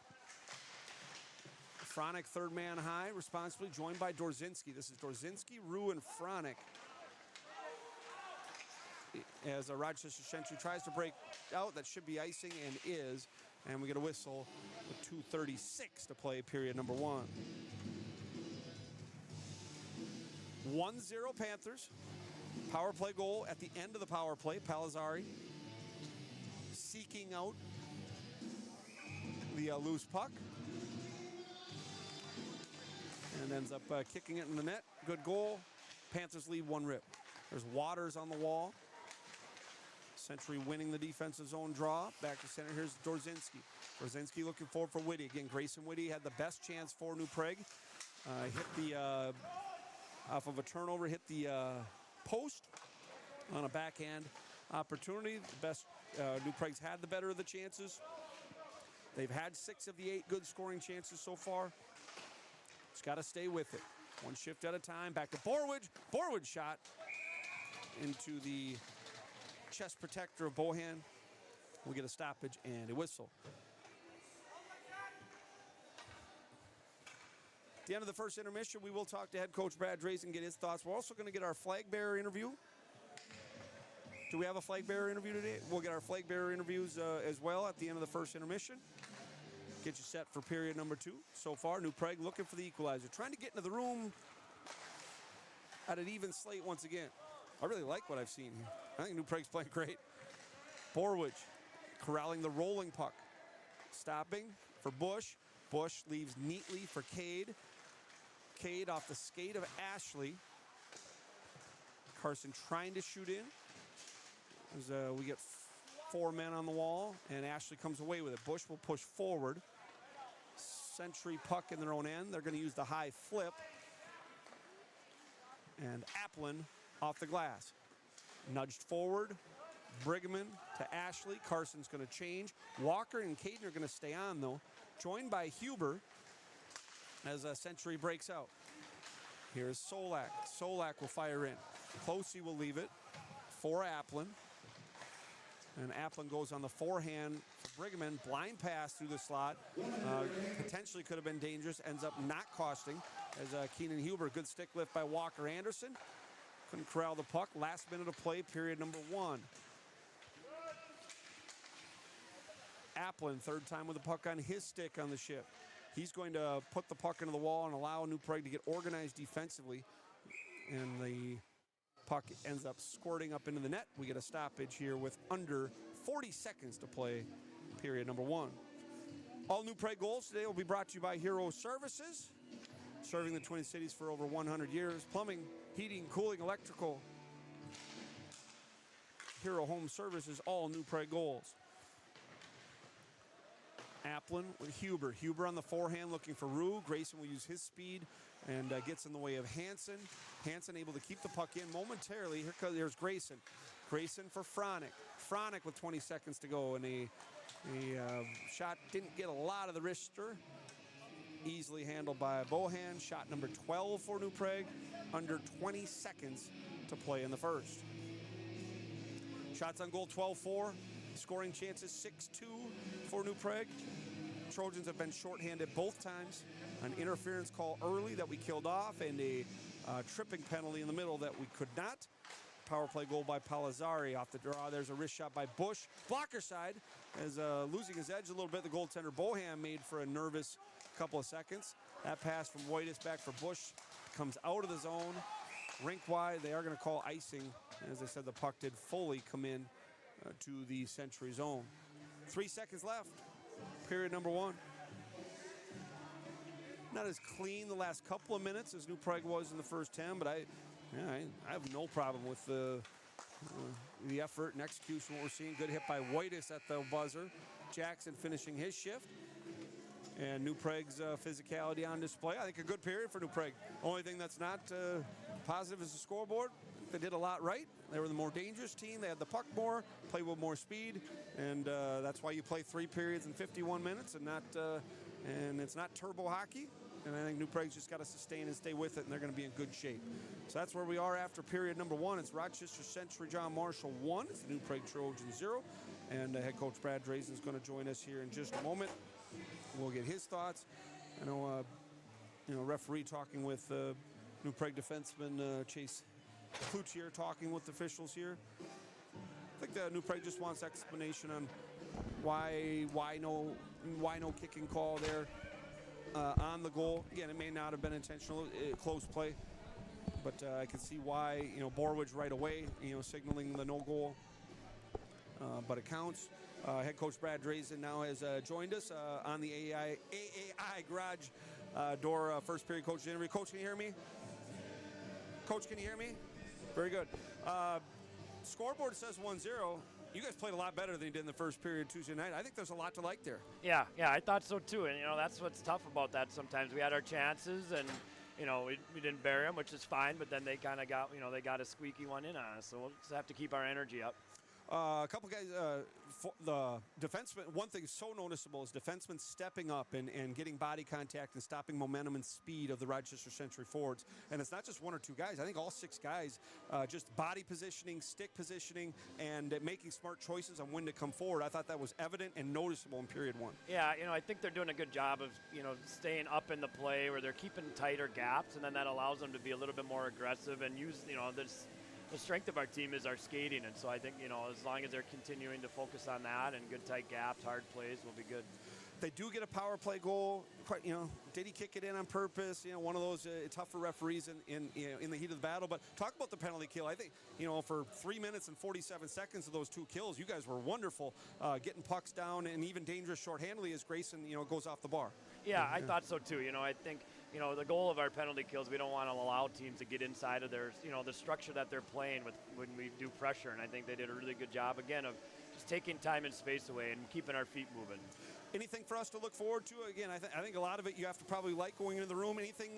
Fronick, third man high, responsibly joined by Dorzinski. This is Dorzinski, Rue, and Fronick. as Rochester Century tries to break out. That should be icing and is. And we get a whistle with 2:36 to play, period number 1. 1-0 Panthers. Power play goal at the end of the power play. Palazzari seeking out the loose puck. And ends up kicking it in the net. Good goal. Panthers lead 1-0. There's Waters on the wall. Century winning the defensive zone draw. Back to center. Here's Dorzinski. Dorzinski looking forward for Witty. Again, Grayson Witty had the best chance for New Prague. Hit the, off of a turnover, hit the post on a backhand opportunity. The best, New Prague's had the better of the chances. They've had 6 of the 8 good scoring chances so far. Just got to stay with it. One shift at a time. Back to Borwege. Borwege shot into the chest protector of Bohan. We get a stoppage and a whistle. At the end of the first intermission, we will talk to head coach Brad Drazen and get his thoughts. We're also going to get our flag bearer interview. Do we have a flag bearer interview today? We'll get our flag bearer interviews as well at the end of the first intermission. Get you set for period number 2. So far, New Prague looking for the equalizer. Trying to get into the room at an even slate once again. I really like what I've seen here. I think New Prague's playing great. Borwege corralling the rolling puck. Stopping for Busch. Busch leaves neatly for Cade. Cade off the skate of Ashley. Carson trying to shoot in. As we get 4 men on the wall, and Ashley comes away with it. Busch will push forward. Century puck in their own end. They're going to use the high flip. And Applin off the glass. Nudged forward. Breeggeman to Ashley. Carson's going to change. Walker and Caden are going to stay on, though. Joined by Huber as a Century breaks out. Here's Solak. Solak will fire in. Closey will leave it for Applin. And Applin goes on the forehand for Breeggeman. Blind pass through the slot. Potentially could have been dangerous. Ends up not costing as Keenan Huber. Good stick lift by Walker Anderson. Couldn't corral the puck. Last minute of play, period number 1. Applin, third time with the puck on his stick on the shift. He's going to put the puck into the wall and allow New Prague to get organized defensively. And the puck ends up squirting up into the net. We get a stoppage here with under 40 seconds to play, period number 1. All New Prague goals today will be brought to you by Hero Services, serving the Twin Cities for over 100 years. Plumbing, heating, cooling, electrical. Hero Home Services, all New Prague goals. Applin with Huber. Huber on the forehand looking for Rue. Grayson will use his speed and gets in the way of Hansen. Hansen able to keep the puck in momentarily. There's Grayson. Grayson for Fronick. Fronick with 20 seconds to go, and a shot didn't get a lot of the wrister. Easily handled by Bohan. Shot number 12 for New Prague. Under 20 seconds to play in the first. Shots on goal 12-4. Scoring chances 6-2 for New Prague. Trojans have been shorthanded both times. An interference call early that we killed off, and a tripping penalty in the middle that we could not. Power play goal by Palazzari off the draw. There's a wrist shot by Busch. Blocker side as losing his edge a little bit. The goaltender Bohan made for a nervous couple of seconds. That pass from Witty back for Busch comes out of the zone. Rink wide. They are going to call icing. As I said, the puck did fully come in to the Century zone. 3 seconds left. Period number 1. Not as clean the last couple of minutes as New Prague was in the first 10, but I have no problem with the effort and execution. What we're seeing, good hit by Witty at the buzzer. Jackson finishing his shift. And New Prague's physicality on display. I think a good period for New Prague. Only thing that's not positive is the scoreboard. They did a lot right. They were the more dangerous team. They had the puck more, played with more speed, and that's why you play 3 periods in 51 minutes and not and it's not turbo hockey. And I think New Prague's just got to sustain and stay with it, and they're going to be in good shape. So that's where we are after period number 1. It's Rochester Century John Marshall 1. It's the New Prague Trojans 0. And head coach Brad Drazen is going to join us here in just a moment. We'll get his thoughts. I know, referee talking with New Prague defenseman Chase Cloutier, talking with officials here. think the New Prague just wants explanation on why no kicking call there on the goal. Again, it may not have been intentional, close play, but I can see why, Borwege right away, signaling the no goal. But it counts. Head coach Brad Drazen now has joined us on the AAI garage door first period coach interview. Coach, can you hear me? Coach, can you hear me? Very good. Scoreboard says 1-0. You guys played a lot better than you did in the first period Tuesday night. I think there's a lot to like there. Yeah, I thought so too. And, that's what's tough about that sometimes. We had our chances and, we didn't bury them, which is fine. But then they kind of got, they got a squeaky one in on us. So we'll just have to keep our energy up. A couple guys, the defenseman, one thing so noticeable is defensemen stepping up and getting body contact and stopping momentum and speed of the Rochester Century forwards. And it's not just one or two guys. I think all six guys just body positioning, stick positioning, and making smart choices on when to come forward. I thought that was evident and noticeable in period one. Yeah, I think they're doing a good job of, staying up in the play where they're keeping tighter gaps, and then that allows them to be a little bit more aggressive and use, the strength of our team is our skating, and so I think, as long as they're continuing to focus on that and good tight gaps, hard plays, we'll be good. They do get a power play goal. Did he kick it in on purpose? One of those tougher referees in the heat of the battle. But talk about the penalty kill. I think, for 3 minutes and 47 seconds of those two kills, you guys were wonderful getting pucks down and even dangerous shorthandedly as Grayson, goes off the bar. Yeah, I thought so too. I think, the goal of our penalty kills, we don't want to allow teams to get inside of their, the structure that they're playing with when we do pressure. And I think they did a really good job, again, of just taking time and space away and keeping our feet moving. Anything for us to look forward to? Again, I think a lot of it you have to probably like going into the room. Anything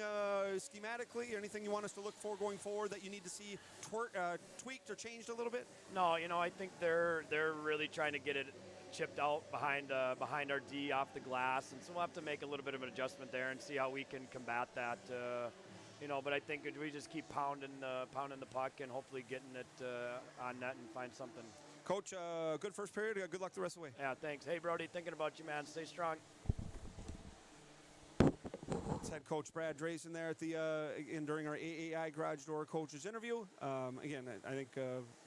schematically or anything you want us to look for going forward that you need to see tweaked or changed a little bit? No, I think they're really trying to get it chipped out behind our D off the glass, and so we'll have to make a little bit of an adjustment there and see how we can combat that. But I think we just keep pounding the puck and hopefully getting it on net and find something. Coach, good first period. Good luck the rest of the way. Yeah, thanks. Hey, Brody, thinking about you, man. Stay strong. It's head coach Brad Drazen there at during our AAI garage door coaches interview. Again, I think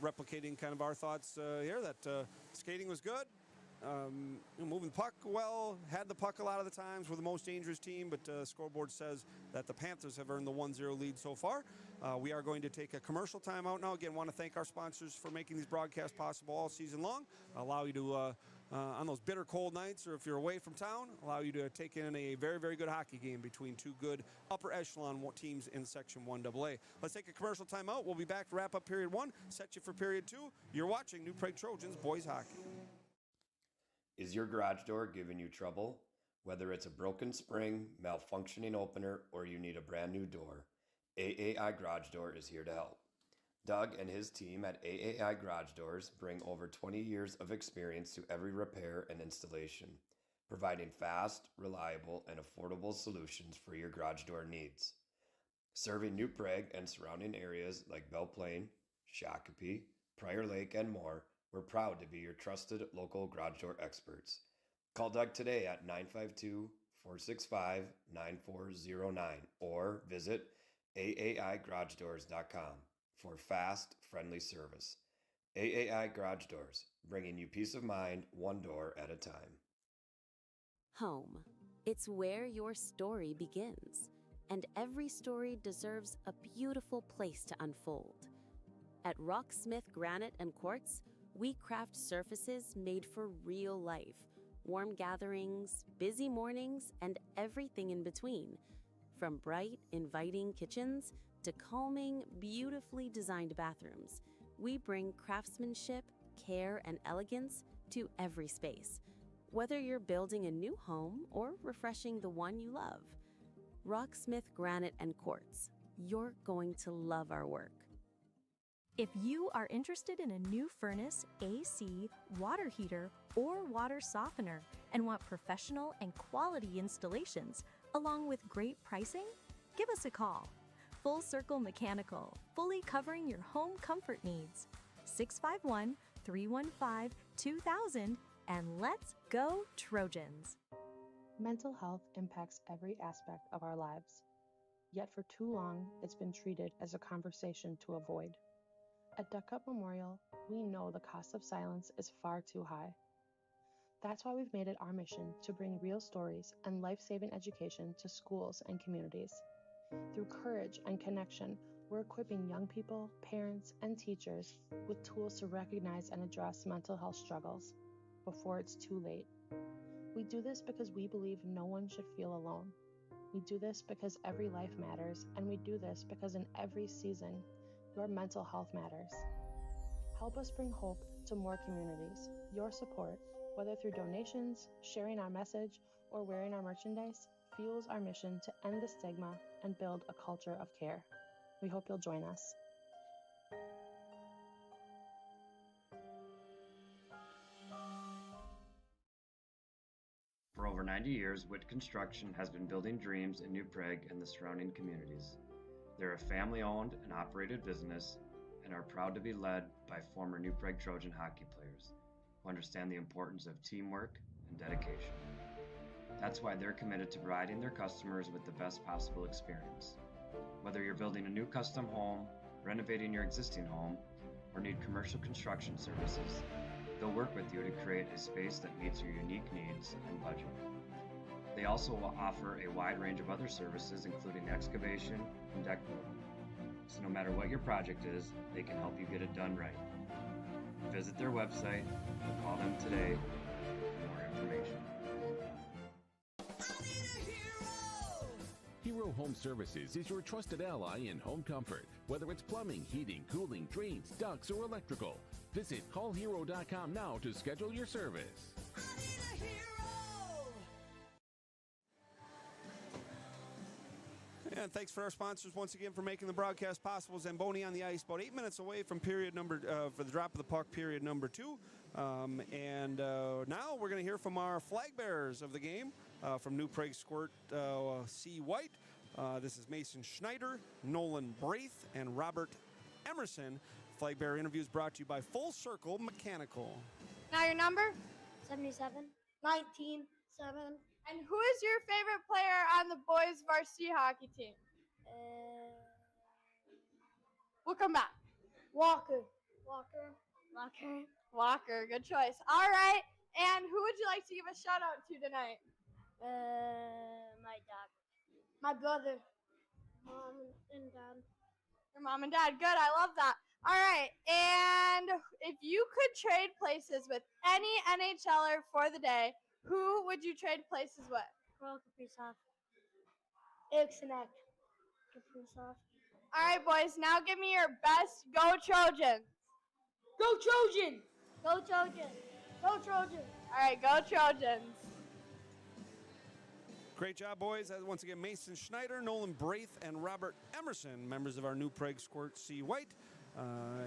replicating kind of our thoughts here that skating was good. Moving the puck well, had the puck a lot of the times, were the most dangerous team, but scoreboard says that the Panthers have earned the 1-0 lead so far. We are going to take a commercial timeout now. Again, want to thank our sponsors for making these broadcasts possible all season long. Allow you to, on those bitter cold nights or if you're away from town, allow you to take in a very, very good hockey game between two good upper echelon teams in Section 1AA. Let's take a commercial timeout. We'll be back to wrap up period one, set you for period two. You're watching New Prague Trojans boys hockey. Is your garage door giving you trouble? Whether it's a broken spring, malfunctioning opener, or you need a brand new door, AAI Garage Door is here to help. Doug and his team at AAI Garage Doors bring over 20 years of experience to every repair and installation, providing fast, reliable, and affordable solutions for your garage door needs. Serving New Prague and surrounding areas like Belle Plaine, Shakopee, Prior Lake, and more, we're proud to be your trusted local garage door experts. Call Doug today at 952-465-9409 or visit AAIGarageDoors.com for fast, friendly service. AAI Garage Doors, bringing you peace of mind one door at a time. Home. It's where your story begins, and every story deserves a beautiful place to unfold. At Rocksmith Granite and Quartz, we craft surfaces made for real life, warm gatherings, busy mornings, and everything in between. From bright, inviting kitchens to calming, beautifully designed bathrooms, we bring craftsmanship, care, and elegance to every space. Whether you're building a new home or refreshing the one you love, Rocksmith Granite and Quartz, you're going to love our work. If you are interested in a new furnace, AC, water heater, or water softener and want professional and quality installations along with great pricing, give us a call. Full Circle Mechanical, fully covering your home comfort needs. 651-315-2000, and let's go Trojans! Mental health impacts every aspect of our lives. Yet for too long, it's been treated as a conversation to avoid. At Duck Cup Memorial, we know the cost of silence is far too high. That's why we've made it our mission to bring real stories and life-saving education to schools and communities. Through courage and connection, we're equipping young people, parents, and teachers with tools to recognize and address mental health struggles before it's too late. We do this because we believe no one should feel alone. We do this because every life matters, and we do this because in every season, your mental health matters. Help us bring hope to more communities. Your support, whether through donations, sharing our message, or wearing our merchandise, fuels our mission to end the stigma and build a culture of care. We hope you'll join us. For over 90 years, Witt Construction has been building dreams in New Prague and the surrounding communities. They're a family-owned and operated business and are proud to be led by former New Prague Trojan hockey players who understand the importance of teamwork and dedication. That's why they're committed to providing their customers with the best possible experience. Whether you're building a new custom home, renovating your existing home, or need commercial construction services, they'll work with you to create a space that meets your unique needs and budget. They also offer a wide range of other services, including excavation and deck building. So no matter what your project is, they can help you get it done right. Visit their website or call them today for more information. Hero Home Services is your trusted ally in home comfort. Whether it's plumbing, heating, cooling, drains, ducts, or electrical, visit callhero.com now to schedule your service. And thanks for our sponsors once again for making the broadcast possible. Zamboni on the ice, about 8 minutes away from period number for the drop of the puck, period number 2. Now we're going to hear from our flag bearers of the game from New Prague Squirt C. White. This is Mason Schneider, Nolan Braith, and Robert Emerson. Flag bearer interviews brought to you by Full Circle Mechanical. Now your number? 77. 19. 7. And who is your favorite player on the boys varsity hockey team? We'll come back. Walker. Walker, good choice. All right. And who would you like to give a shout out to tonight? My dad. My brother. Mom and dad. Your mom and dad. Good. I love that. All right. And if you could trade places with any NHLer for the day, who would you trade places with? Carl Kaprizov. Ixonek. Kaprizov. All right, boys. Now give me your best Go Trojans. Go Trojans! Go Trojans! Go Trojans! All right, go Trojans. Great job, boys. Once again, Mason Schneider, Nolan Braith, and Robert Emerson, members of our New Prague Squirt C. White,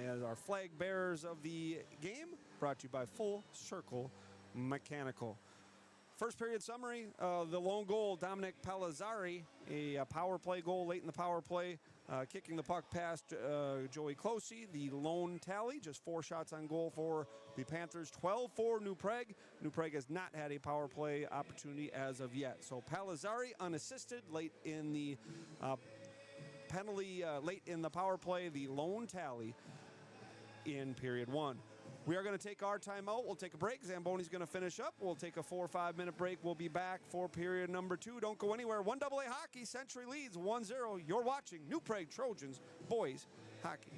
as our flag bearers of the game, brought to you by Full Circle Mechanical. First period summary, the lone goal, Dominic Palazzari, a power play goal late in the power play, kicking the puck past Joey Closey. The lone tally, just 4 shots on goal for the Panthers, 12 for New Prague. New Prague has not had a power play opportunity as of yet. So Palazzari unassisted late in the penalty, late in the power play, the lone tally in period 1. We are going to take our timeout. We'll take a break. Zamboni's going to finish up. We'll take a 4 or 5 minute break. We'll be back for period number 2. Don't go anywhere. 1AA hockey. Century leads 1-0. You're watching New Prague Trojans boys hockey.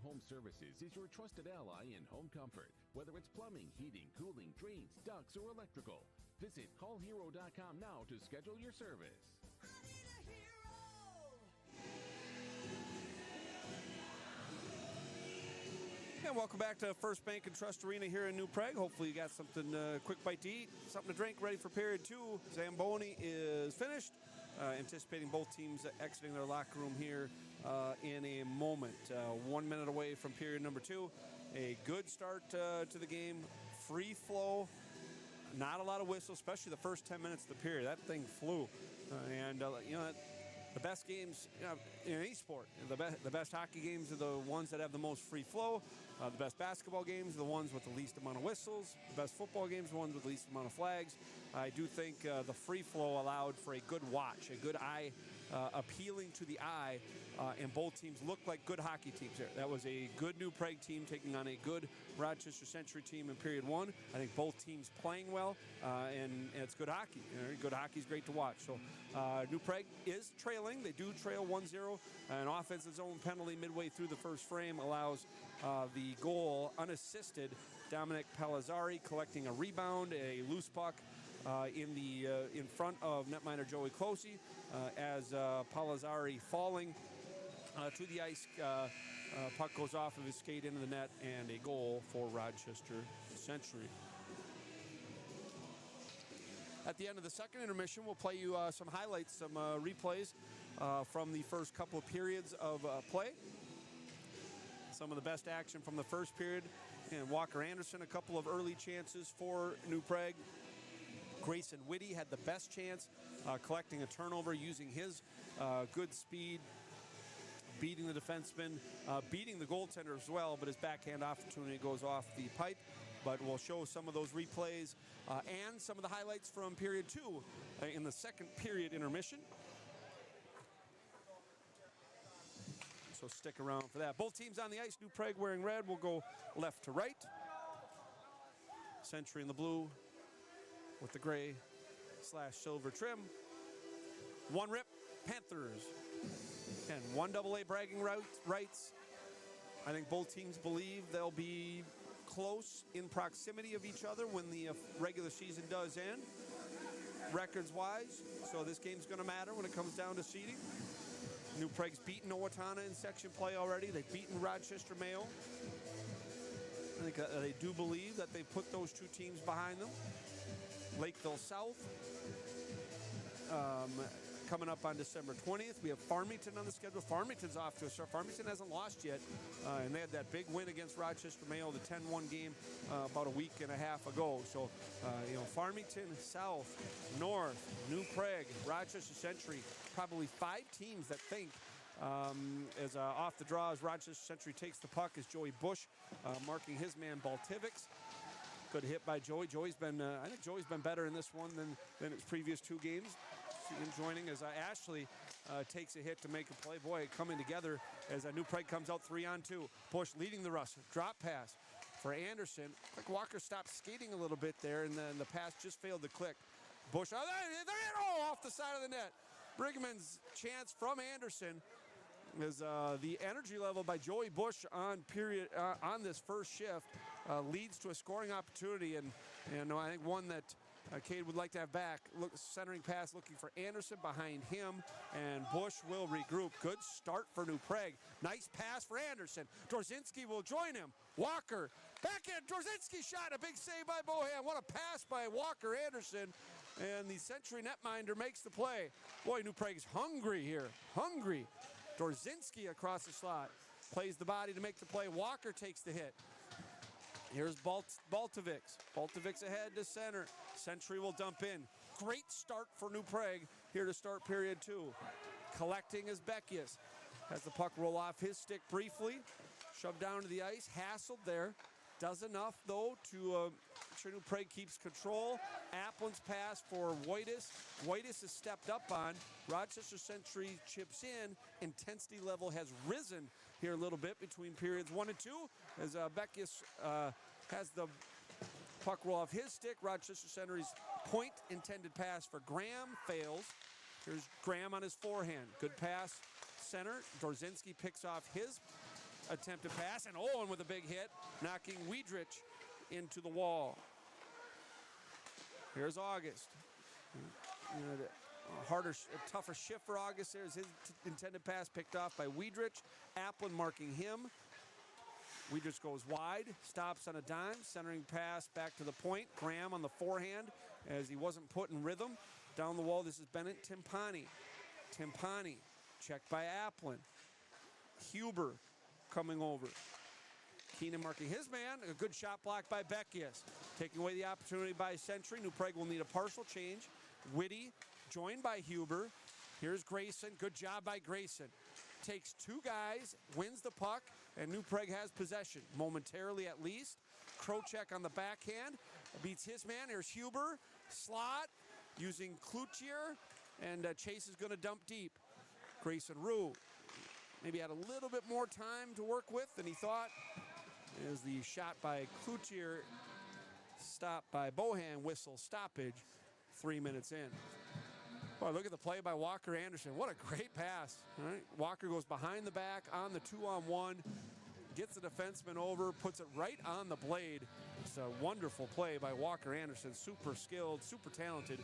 Home Services is your trusted ally in home comfort. Whether it's plumbing, heating, cooling, drains, ducts, or electrical, visit callhero.com now to schedule your service. And welcome back to First Bank and Trust Arena here in New Prague. Hopefully you got something quick bite to eat, something to drink, ready for period 2. Zamboni is finished. Anticipating both teams exiting their locker room here in a moment. 1 minute away from period number 2. A good start to the game. Free flow. Not a lot of whistles, especially the first 10 minutes of the period. That thing flew. The best games in any sport, the best hockey games are the ones that have the most free flow. The best basketball games are the ones with the least amount of whistles. The best football games are the ones with the least amount of flags. I do think the free flow allowed for a good watch, a good eye, appealing to the eye, and both teams looked like good hockey teams there. That was a good New Prague team taking on a good Rochester Century team in period 1. I think both teams playing well, and it's good hockey. Good hockey is great to watch. So New Prague is trailing. They do trail 1-0. An offensive zone penalty midway through the first frame allows the goal unassisted. Dominic Palazzari collecting a rebound, a loose puck in front of netminder Joey Closey as Palazzari falling to the ice. Puck goes off of his skate into the net, and a goal for Rochester Century. At the end of the second intermission, we'll play you some highlights, some replays from the first couple of periods of play. Some of the best action from the first period. And Walker Anderson, a couple of early chances for New Prague. Grayson Witty had the best chance, collecting a turnover using his good speed, beating the defenseman, beating the goaltender as well, but his backhand opportunity goes off the pipe. But we'll show some of those replays and some of the highlights from period 2 in the second period intermission. So stick around for that. Both teams on the ice. New Prague wearing red. We'll go left to right. Century in the blue with the gray / silver trim. One rip, Panthers. And one AA bragging rights. I think both teams believe they'll be close in proximity of each other when the regular season does end, records-wise. So this game's going to matter when it comes down to seeding. New Prague's beaten Owatonna in section play already. They've beaten Rochester Mayo. I think they do believe that they've put those two teams behind them. Lakeville South coming up on December 20th. We have Farmington on the schedule. Farmington's off to a start. Farmington hasn't lost yet, and they had that big win against Rochester Mayo, the 10-1 game about a week and a half ago. So, Farmington, South, North, New Prague, Rochester Century, probably 5 teams that think as off the draw as Rochester Century takes the puck is Joey Busch marking his man Baltivics. Good hit by Joey. I think Joey's been better in this one than his previous 2 games. See him joining as Ashley takes a hit to make a play. Boy, coming together as New Prague comes out 3-on-2. Busch leading the rush. Drop pass for Anderson. Like Walker stopped skating a little bit there, and then the pass just failed to click. Busch, off the side of the net. Breeggeman's chance from Anderson is the energy level by Joey Busch on this first shift leads to a scoring opportunity, and I think one that Cade would like to have back. Centering pass looking for Anderson behind him, and Busch will regroup. Good start for New Prague. Nice pass for Anderson. Dorzinski will join him. Walker back in. Dorzinski shot. A big save by Bohan. What a pass by Walker Anderson. And the Century netminder makes the play. Boy, New Prague's hungry here. Hungry. Dorzinski across the slot. Plays the body to make the play. Walker takes the hit. Here's Baltivics. Baltivics ahead to center. Century will dump in. Great start for New Prague here to start period 2. Collecting is Beckius. Has the puck roll off his stick briefly. Shoved down to the ice. Hassled there. Does enough, though, to make sure New Prague keeps control. Applin's pass for Wittis. Wittis has stepped up on. Rochester Century chips in. Intensity level has risen here a little bit between periods 1 and 2 as Beckius has the puck roll off his stick. Rochester Century's point intended pass for Graham fails. Here's Graham on his forehand. Good pass center. Dorzinski picks off his attempted pass, and Owen with a big hit, knocking Weidrich into the wall. Here's August. A tougher shift for August. There's his intended pass picked off by Weidrich. Applin marking him. Weidrich goes wide, stops on a dime, centering pass back to the point. Graham on the forehand as he wasn't put in rhythm. Down the wall, this is Bennett Timpani. Timpani, checked by Applin. Huber coming over. Keenan marking his man. A good shot block by Beckius. Taking away the opportunity by Century. New Prague will need a partial change. Witty, joined by Huber. Here's Grayson. Good job by Grayson. Takes two guys, wins the puck, and New Prague has possession, momentarily at least. Krocek on the backhand, beats his man. Here's Huber, slot, using Cloutier, and Chase is going to dump deep. Grayson Rue maybe had a little bit more time to work with than he thought. As the shot by Cloutier, stopped by Bohan, whistle stoppage, 3 minutes in. Boy, look at the play by Walker Anderson. What a great pass. All right. Walker goes behind the back on the 2-on-1, gets the defenseman over, puts it right on the blade. It's a wonderful play by Walker Anderson. Super skilled, super talented.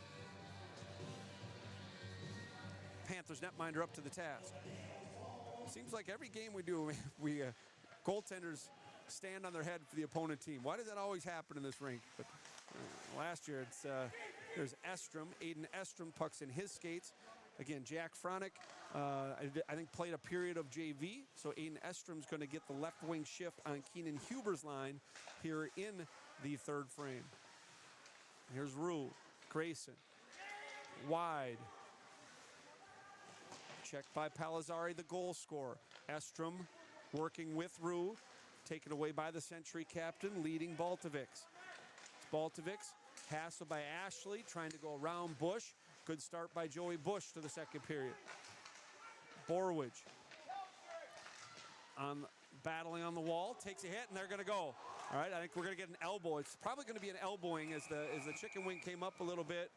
Panthers netminder up to the task. Seems like every game we do, we goaltenders stand on their head for the opponent team. Why does that always happen in this rink? But last year, there's Estrom, Aiden Estrom, pucks in his skates. Again, Jack Fronick, I think, played a period of JV, so Aiden Estrom's going to get the left wing shift on Keenan Huber's line here in the third frame. Here's Rue, Grayson, wide. Checked by Palazzari, the goal scorer. Estrom working with Rue, taken away by the Century captain, leading Baltovics. Baltovics, hassled by Ashley, trying to go around Busch. Good start by Joey Busch to the second period. Borwege battling on the wall, takes a hit, and they're going to go. All right, I think we're going to get an elbow. It's probably going to be an elbowing as the chicken wing came up a little bit.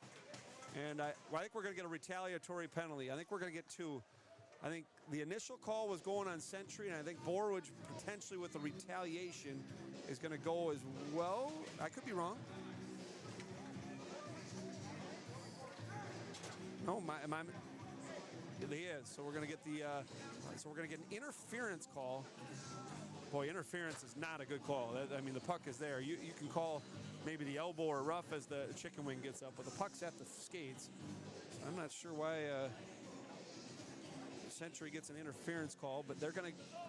And I think we're going to get a retaliatory penalty. I think we're going to get two. I think the initial call was going on Century, and I think Borwege potentially with the retaliation is going to go as well. I could be wrong. No, he is. So we're going to get an interference call. Boy, interference is not a good call. I mean, the puck is there. You can call maybe the elbow or rough as the chicken wing gets up, but the puck's at the skates. I'm not sure why Century gets an interference call, but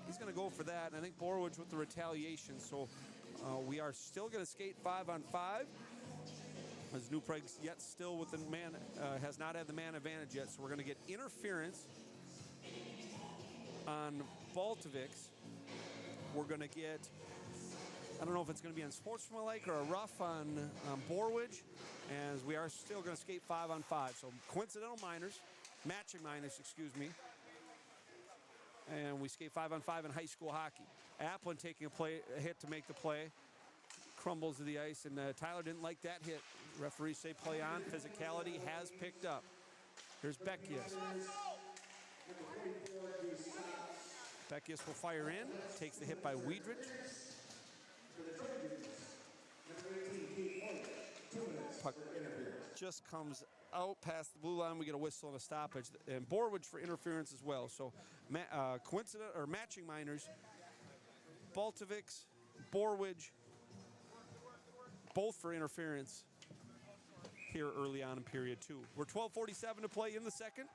he's gonna go for that. And I think Borwege with the retaliation. So we are still gonna skate 5-on-5. As New Prague's yet still with the man, has not had the man advantage yet. So we're gonna get interference on Baltovics. We're gonna get, I don't know if it's going to be on sportsmanlike or a rough on Borwege, as we are still going to skate 5-on-5. So coincidental minors, matching minors, excuse me. And we skate 5-on-5 in high school hockey. Applin taking a hit to make the play. Crumbles to the ice, and Tyler didn't like that hit. Referees say play on. Physicality has picked up. Here's Beckius. Beckius will fire in, takes the hit by Weidrich. Puck just comes out past the blue line. We get a whistle and a stoppage, and Borwege for interference as well. So coincident or matching minors, Baltovics, Borwege, both for interference here early on in period 2. We're 12:47 to play in the second.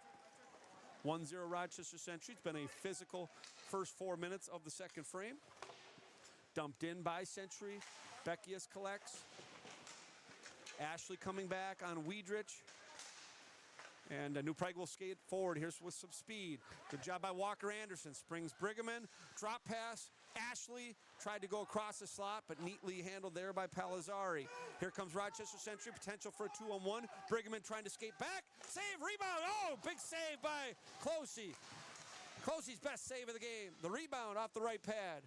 1-0 Rochester Century. It's been a physical first 4 minutes of the second frame. Dumped in by Century. Beckius collects. Ashley coming back on Weidrich. And New Prague will skate forward. Here's with some speed. Good job by Walker Anderson. Springs Breeggeman. Drop pass. Ashley tried to go across the slot, but neatly handled there by Palazzari. Here comes Rochester Century. Potential for a 2-on-1. Breeggeman trying to skate back. Save, rebound. Oh, big save by Closey. Closey's best save of the game. The rebound off the right pad.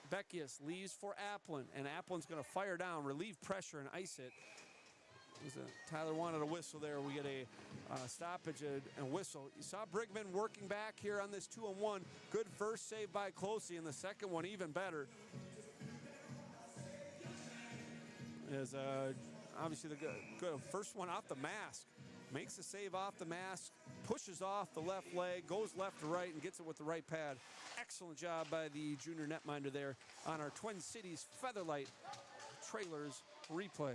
Beckius leaves for Applin, and Applin's going to fire down, relieve pressure, and ice it. It was Tyler wanted a whistle there. We get a stoppage and a whistle. You saw Breeggeman working back here on this 2-on-1. Good first save by Closey, and the second one even better. Is obviously the good first one off the mask. Makes the save off the mask, pushes off the left leg, goes left to right, and gets it with the right pad. Excellent job by the junior netminder there on our Twin Cities Featherlight Trailers replay.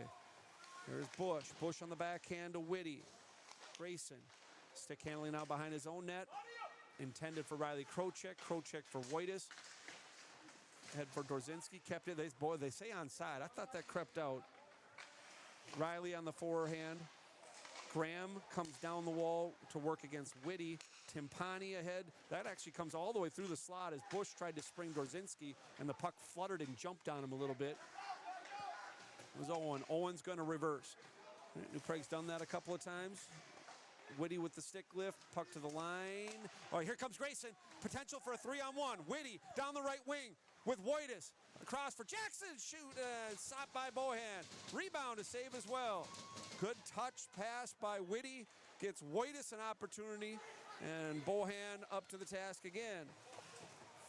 There's Busch. Busch on the backhand to Witty. Grayson. Stick handling now behind his own net. Intended for Riley Krocek. Krocek for Whitus. Head for Dorzinski. Kept it. They say onside. I thought that crept out. Riley on the forehand. Graham comes down the wall to work against Witty. Timpani ahead. That actually comes all the way through the slot as Busch tried to spring Dorzinski, and the puck fluttered and jumped on him a little bit. It was Owen. Owen's going to reverse. New Prague's done that a couple of times. Witty with the stick lift. Puck to the line. Oh, here comes Grayson. Potential for a 3-on-1. Witty down the right wing with Whitus. Across for Jackson. Shoot. Stopped by Bohan. Rebound to save as well. Good touch pass by Witty. Gets Whitus an opportunity. And Bohan up to the task again.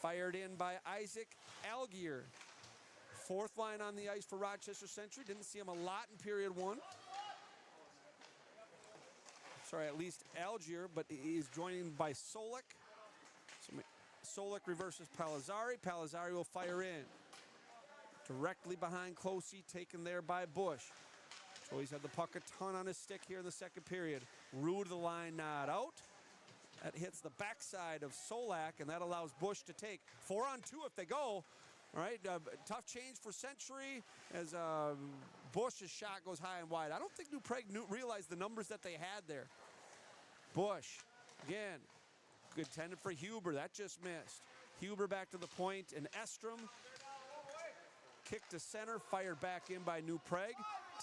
Fired in by Isaac Algier. Fourth line on the ice for Rochester Century. Didn't see him a lot in period one. Sorry, at least Algier, but he's joined by Solik. So Solik reverses Palazzari. Palazzari will fire in. Directly behind Closey, taken there by Busch. So he's had the puck a ton on his stick here in the second period. Rue to the line, not out. That hits the backside of Solak, and that allows Busch to take 4-on-2 if they go. All right, tough change for Century as Busch's shot goes high and wide. I don't think New Prague realized the numbers that they had there. Busch, again, good tended for Huber. That just missed. Huber back to the point, and Estrom kick to center, fired back in by New Prague.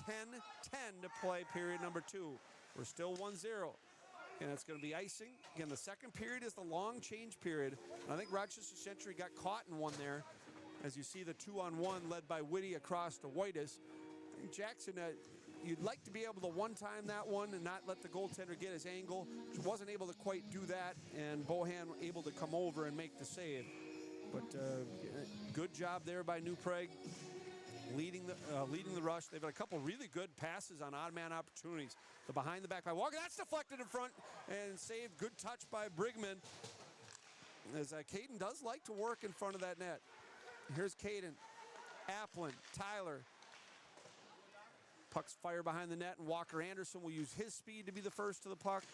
10-10 to play period number 2. We're still 1-0. And it's going to be icing. Again, the second period is the long change period. And I think Rochester Century got caught in one there. As you see the 2-on-1 led by Witty across to Whitus. Jackson, you'd like to be able to one-time that one and not let the goaltender get his angle. Wasn't able to quite do that, and Bohan able to come over and make the save. But good job there by New Prague, leading the rush. They've had a couple really good passes on odd man opportunities. The behind the back by Walker, that's deflected in front and saved. Good touch by Breeggeman. As Caden does like to work in front of that net. Here's Caden, Applin, Tyler. Puck's fire behind the net, and Walker Anderson will use his speed to be the first to the puck.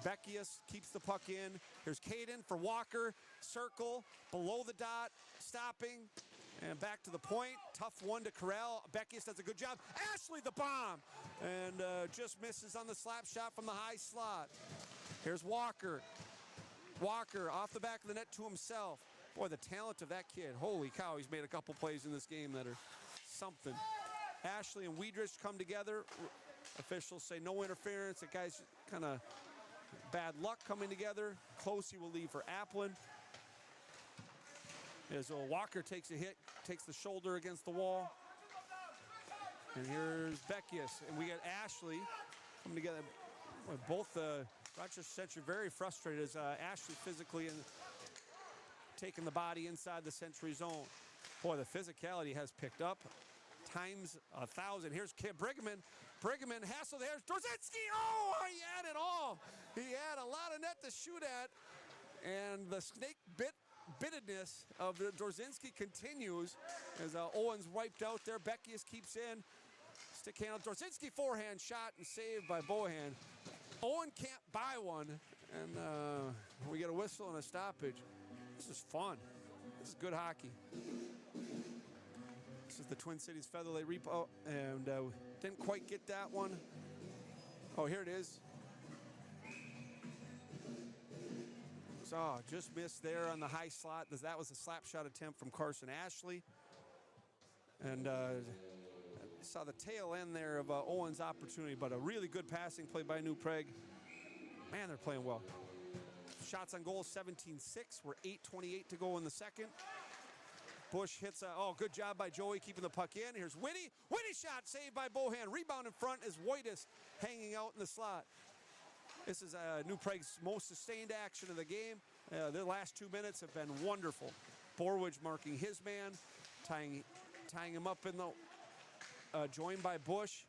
Beckius keeps the puck in. Here's Caden for Walker. Circle, below the dot, stopping, and back to the point. Tough one to Corral. Beckius does a good job. Ashley the bomb, and just misses on the slap shot from the high slot. Here's Walker. Walker off the back of the net to himself. Boy, the talent of that kid. Holy cow, he's made a couple plays in this game that are something. Ashley and Weidrich come together. Officials say no interference. The guy's kind of bad luck coming together. Closey will leave for Applin. As Walker takes a hit, takes the shoulder against the wall. And here's Beckius. And we get Ashley coming together. Both Rochester Century very frustrated as Ashley physically and taking the body inside the Century zone. Boy, the physicality has picked up. Times 1,000. Here's Breeggeman. Breeggeman, Hassel, there's Dorzinski. Oh, he had it all. He had a lot of net to shoot at. And the snake bittedness of Dorzinski continues as Owen's wiped out there. Beckius keeps in. Stick handle. Dorzinski forehand shot and saved by Bohan. Owen can't buy one. And we get a whistle and a stoppage. This is fun. This is good hockey. This is the Twin Cities Featherlight repo, and didn't quite get that one. Oh, here it is. So just missed there on the high slot. That was a slap shot attempt from Carson Ashley. And saw the tail end there of Owen's opportunity, but a really good passing play by New Prague. Man, they're playing well. Shots on goal, 17-6. We're 8:28 to go in the second. Busch hits a, oh, good job by Joey keeping the puck in. Here's Witty. Witty shot saved by Bohan. Rebound in front is Wojtis hanging out in the slot. This is New Prague's most sustained action of the game. Their last 2 minutes have been wonderful. Borwege marking his man, tying him up in the, joined by Busch.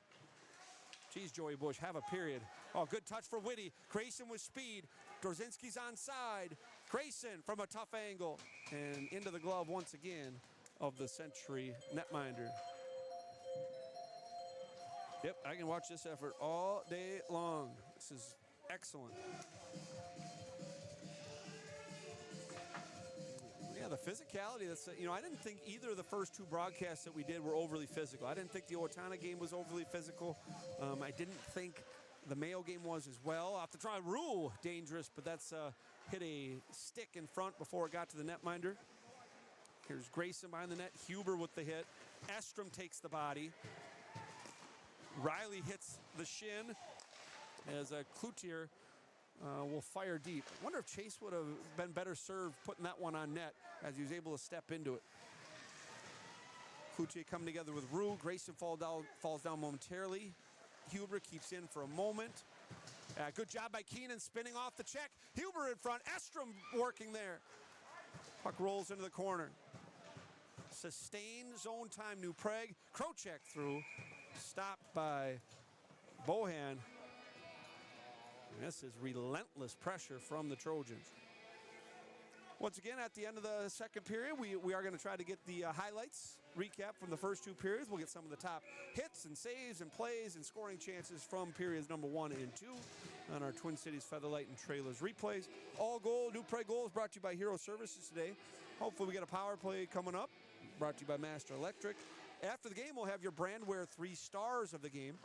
Geez, Joey Busch, have a period. Oh, good touch for Witty. Grayson with speed. Dorzinski's onside. Grayson from a tough angle. And into the glove once again of the Century netminder. Yep, I can watch this effort all day long. This is excellent. Yeah, the physicality, that's, you know, I didn't think either of the first 2 broadcasts that we did were overly physical. I didn't think the Owatonna game was overly physical. I didn't think the Mayo game was as well. Off the try, Rule, dangerous, but that's hit a stick in front before it got to the netminder. Here's Grayson behind the net, Huber with the hit. Estrom takes the body. Riley hits the shin as Cloutier will fire deep. I wonder if Chase would have been better served putting that one on net as he was able to step into it. Cloutier coming together with Rue. Grayson falls down momentarily. Huber keeps in for a moment. Good job by Keenan spinning off the check. Huber in front. Estrom working there. Puck rolls into the corner. Sustained zone time, New Prague. Krocek through. Stopped by Bohan. This is relentless pressure from the Trojans. Once again, at the end of the second period, we are going to try to get the highlights recap from the first 2 periods. We'll get some of the top hits and saves and plays and scoring chances from periods number 1 and 2 on our Twin Cities Featherlight and Trailers replays. All goal, New Prague goal is brought to you by Hero Services today. Hopefully we get a power play coming up, brought to you by Master Electric. After the game, we'll have your Brandware 3 stars of the game.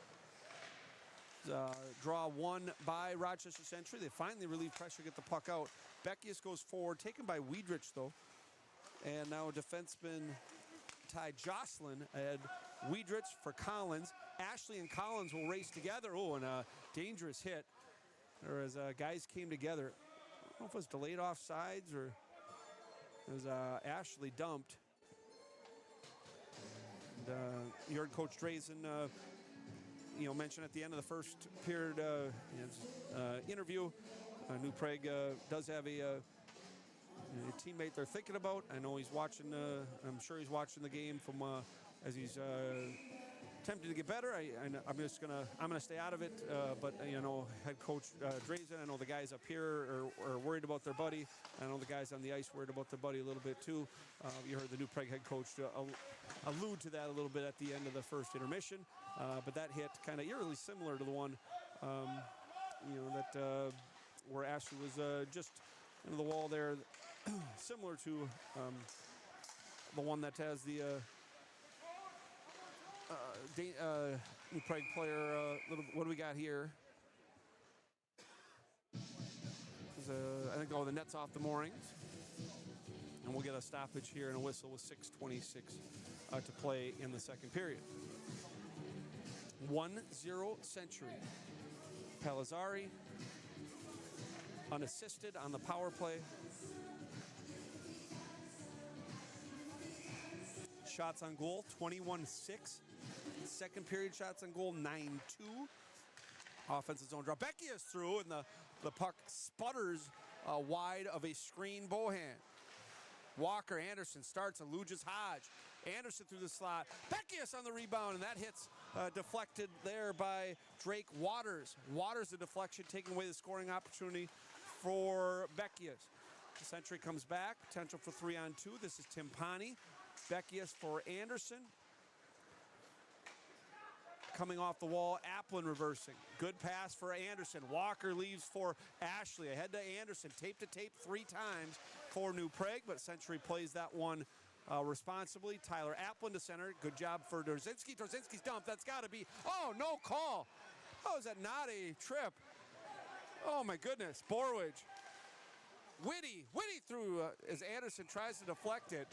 Draw 1 by Rochester Century. They finally relieve pressure, get the puck out. Beckius goes forward, taken by Wiedrich though. And now defenseman Ty Jocelyn had Wiedrich for Collins. Ashley and Collins will race together. Oh, and a dangerous hit. Or as guys came together. I don't know if it was delayed offsides or it was Ashley dumped. And, you heard Coach Drazen mention at the end of the first period interview, New Prague does have a teammate they're thinking about. I know he's watching. I'm sure he's watching the game from as he's attempting to get better. I'm gonna stay out of it. But head coach Drazen, I know the guys up here are worried about their buddy. I know the guys on the ice worried about their buddy a little bit too. You heard the New Prague head coach allude to that a little bit at the end of the first intermission. But that hit kind of eerily similar to the one, where Ashley was just into the wall there, similar to the one that has the New Prague player. What do we got here? I think the net's off the moorings, and we'll get a stoppage here and a whistle with 6:26 to play in the second period. 1-0 Century. Palazzari unassisted on the power play. Shots on goal 21-6. Second period shots on goal 9-2. Offensive zone draw. Beckius through, and the puck sputters wide of a screen. Bohan. Walker Anderson starts, eludes Hodge. Anderson through the slot. Beckius on the rebound, and that hits deflected there by Drake Waters. Waters the deflection, taking away the scoring opportunity for Beckius. The Century comes back, potential for 3-on-2. This is Timpani. Beckius for Anderson. Coming off the wall, Applin reversing. Good pass for Anderson. Walker leaves for Ashley. Ahead to Anderson. Tape to tape 3 times for New Prague, but Century plays that one responsibly. Tyler Applin to center. Good job for Dorzinski. Dorzinski's dump. That's got to be. Oh, no call. Oh, is that not a trip? Oh, my goodness. Borwege. Witty through as Anderson tries to deflect it.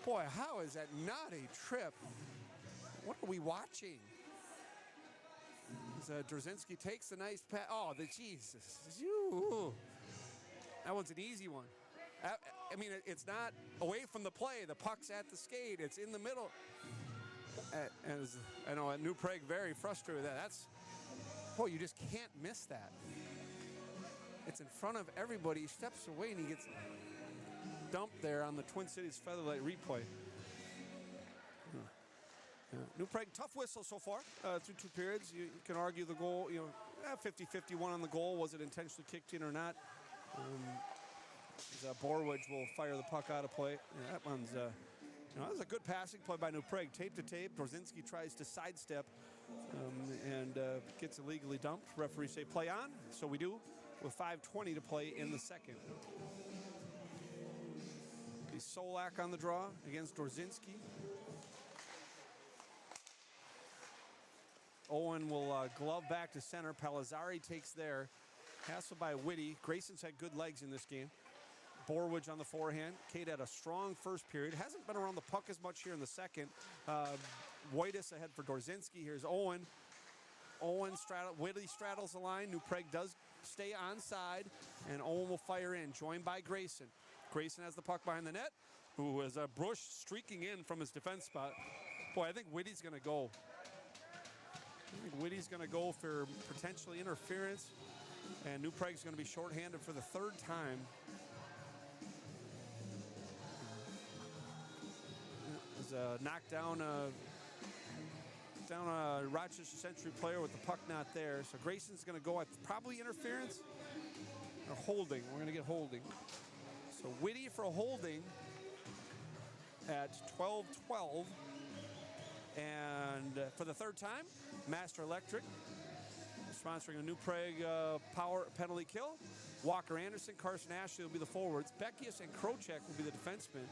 Boy, how is that not a trip? What are we watching? As Dorzinski takes the nice pass. Oh, the Jesus. That one's an easy one. I mean, it's not away from the play. The puck's at the skate. It's in the middle. As I know, at New Prague, very frustrated with that. Boy, you just can't miss that. It's in front of everybody. He steps away and he gets dumped there on the Twin Cities Featherlight replay. New Prague, tough whistle so far through 2 periods. You can argue the goal, 50-51 on the goal. Was it intentionally kicked in or not? Borwege will fire the puck out of play. Yeah, that one's, that was a good passing play by New Prague. Tape to tape. Dorzinski tries to sidestep and gets illegally dumped. Referees say play on, so we do, with 5:20 to play in the second. Solak on the draw against Dorzinski. Owen will glove back to center. Palazzari takes there. Hassled by Witty. Grayson's had good legs in this game. Borwege on the forehand. Cade had a strong first period. Hasn't been around the puck as much here in the second. Wojtas ahead for Dorzinski. Here's Owen. Witty straddles the line. New Prague does stay onside, and Owen will fire in, joined by Grayson. Grayson has the puck behind the net. Who is Busch streaking in from his defense spot. Boy, I think Witty's going to go. I think Witty's going to go for potentially interference, and New Prague's going to be shorthanded for the 3rd time. There's a knockdown a Rochester Century player with the puck not there. So Grayson's going to go at probably interference or holding. We're going to get holding. So Witty for a holding at 12-12. And for the 3rd time, Master Electric sponsoring a New Prague power penalty kill. Walker Anderson, Carson Ashley will be the forwards. Beckius and Krocek will be the defensemen.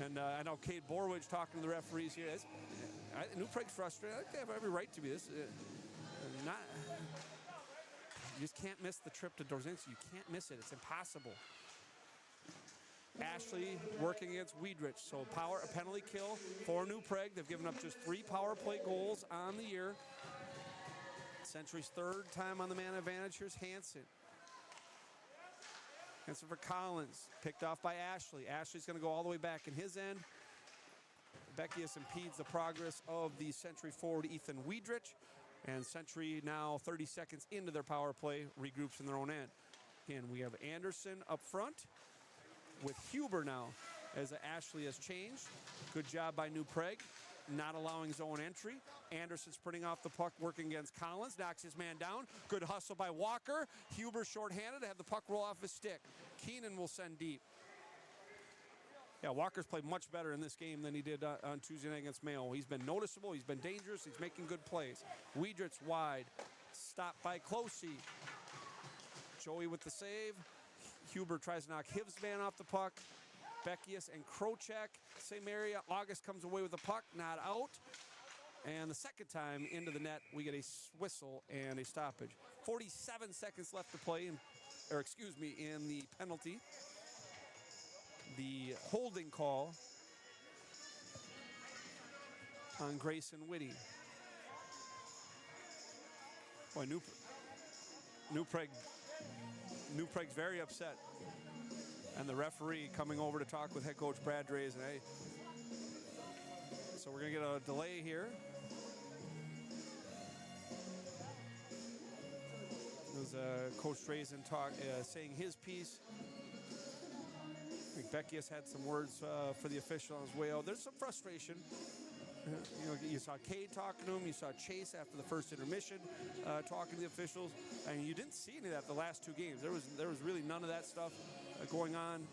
And I know Cade Borwege talking to the referees here. New Prague's frustrated. I think they have every right to be this. You just can't miss the trip to Dorzinski. You can't miss it. It's impossible. Ashley working against Wiedrich. So a penalty kill for New Prague. They've given up just 3 power play goals on the year. Century's 3rd time on the man advantage. Here's Hansen. Hansen for Collins. Picked off by Ashley. Ashley's going to go all the way back in his end. Beckius impedes the progress of the Century forward Ethan Wiedrich. And Century now 30 seconds into their power play regroups in their own end. Again, we have Anderson up front with Huber now as Ashley has changed. Good job by New Prague, not allowing zone entry. Anderson sprinting off the puck, working against Collins, knocks his man down. Good hustle by Walker. Huber shorthanded to have the puck roll off his stick. Keenan will send deep. Yeah, Walker's played much better in this game than he did on Tuesday night against Mayo. He's been noticeable, he's been dangerous, he's making good plays. Wiedrich's wide, stopped by Closey. Joey with the save. Huber tries to knock his man off the puck. Beckius and Krocek, same area. August comes away with the puck, not out. And the second time into the net, we get a whistle and a stoppage. 47 seconds left to play, in the penalty. The holding call on Grayson Witty. Boy, New Prague's very upset. And the referee coming over to talk with head coach Brad Drazen. Hey, so we're going to get a delay here. There's Coach Drazen saying his piece. I think Beckius had some words for the official on his way out. There's some frustration. You saw Cade talking to him. You saw Chase after the first intermission talking to the officials. And you didn't see any of that the last 2 games. There was really none of that stuff going on.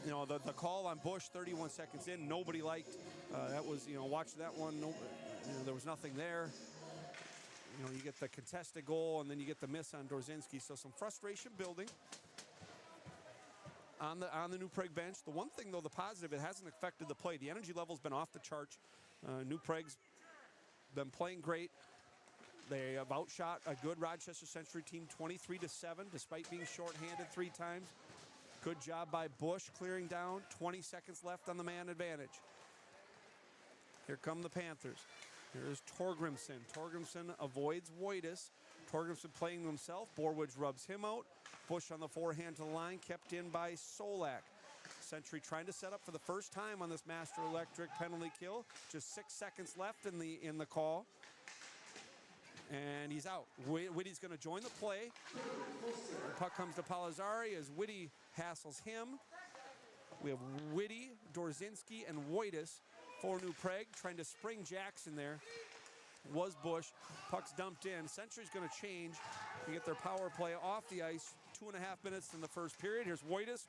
The call on Busch 31 seconds in, nobody liked. That was, watch that one. There was nothing there. You get the contested goal, and then you get the miss on Dorzinski. So some frustration building on the New Prague bench. The one thing, though, the positive, it hasn't affected the play. The energy level's been off the charts. New Prague's been playing great. They have outshot a good Rochester Century team 23-7, despite being shorthanded 3 times. Good job by Busch clearing down. 20 seconds left on the man advantage. Here come the Panthers. Here's Torgrimson. Torgrimson avoids Wojtas. Torgerson playing himself. Borwege rubs him out. Busch on the forehand to the line, kept in by Solak. Century trying to set up for the first time on this Master Electric penalty kill. Just 6 seconds left in the call. And he's out. Witty's going to join the play. The puck comes to Palazzari as Witty hassles him. We have Witty, Dorzinski, and Wojtas for New Prague trying to spring Jackson there. Was Busch. Puck's dumped in. Century's going to change to get their power play off the ice. 2.5 minutes in the first period. Here's Wojtas.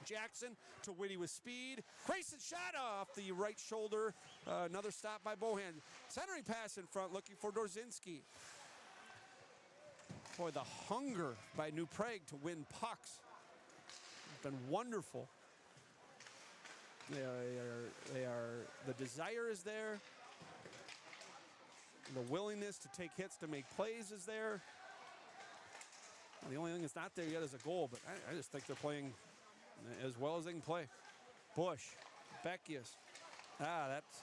Jackson to Witty with speed. Grayson shot off the right shoulder. Another stop by Bohan. Centering pass in front, looking for Dorzinski. Boy, the hunger by New Prague to win pucks. It's been wonderful. The desire is there. The willingness to take hits to make plays is there. The only thing that's not there yet is a goal, but I just think they're playing as well as they can play. Busch, Beckius. That's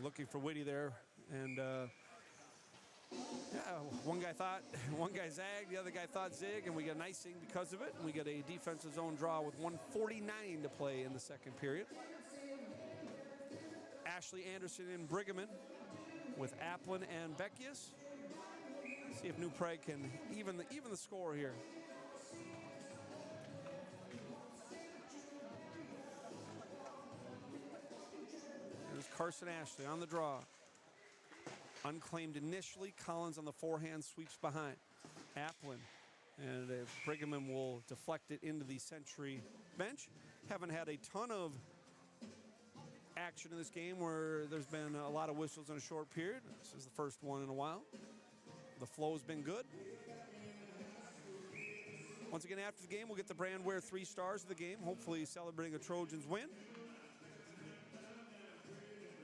looking for Witty there. And one guy zagged, the other guy thought zig, and we got an icing because of it. And we get a defensive zone draw with 1:49 to play in the second period. Ashley Anderson and Breeggeman with Applin and Beckius. See if New Prague can even the score here. There's Carson Ashley on the draw. Unclaimed initially. Collins on the forehand sweeps behind. Applin. And Breeggeman will deflect it into the Century bench. Haven't had a ton of action in this game where there's been a lot of whistles in a short period. This is the first one in a while. The flow's been good. Once again, after the game, we'll get the Brandware 3 stars of the game, hopefully celebrating a Trojans win.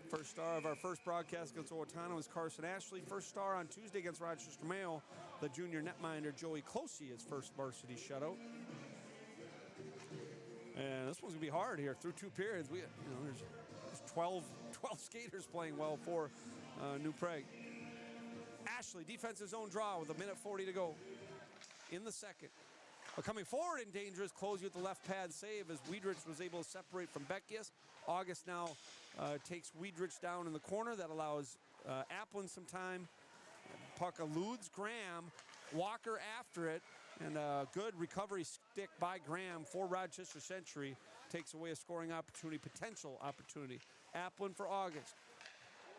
First star of our first broadcast against Owatonna was Carson Ashley. First star on Tuesday against Rochester Mayo, the junior netminder Joey Closey, his first varsity shutout. And this one's gonna be hard here through 2 periods. There's 12 skaters playing well for New Prague. Ashley, defensive zone draw with 1:40 to go in the second. But coming forward in dangerous, Closey with the left pad save as Wiedrich was able to separate from Beckius. August now takes Wiedrich down in the corner. That allows Applin some time. Puck eludes Graham. Walker after it. And a good recovery stick by Graham for Rochester Century. Takes away a scoring opportunity, potential opportunity. Applin for August.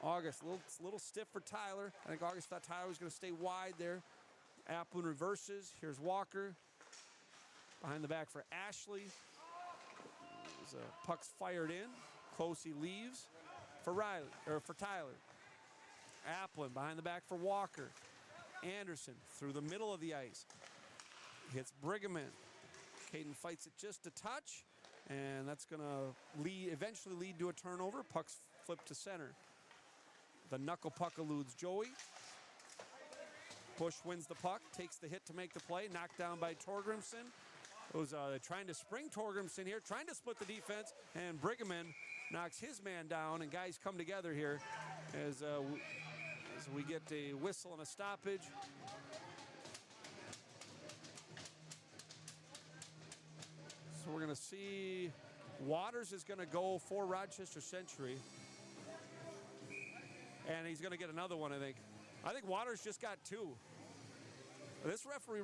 August, a little stiff for Tyler. I think August thought Tyler was going to stay wide there. Applin reverses. Here's Walker. Behind the back for Ashley. Puck's fired in. Closey leaves for Tyler. Applin behind the back for Walker. Anderson through the middle of the ice. Hits Breeggeman. Caden fights it just a touch. And that's going to eventually lead to a turnover. Puck's flipped to center. The knuckle puck eludes Joey. Busch wins the puck, takes the hit to make the play, knocked down by Torgrimson. Trying to spring Torgrimson here, trying to split the defense, and Breeggeman knocks his man down, and guys come together here as we get a whistle and a stoppage. So we're going to see Waters is going to go for Rochester Century. And he's going to get another one, I think. I think Waters just got 2. This referee,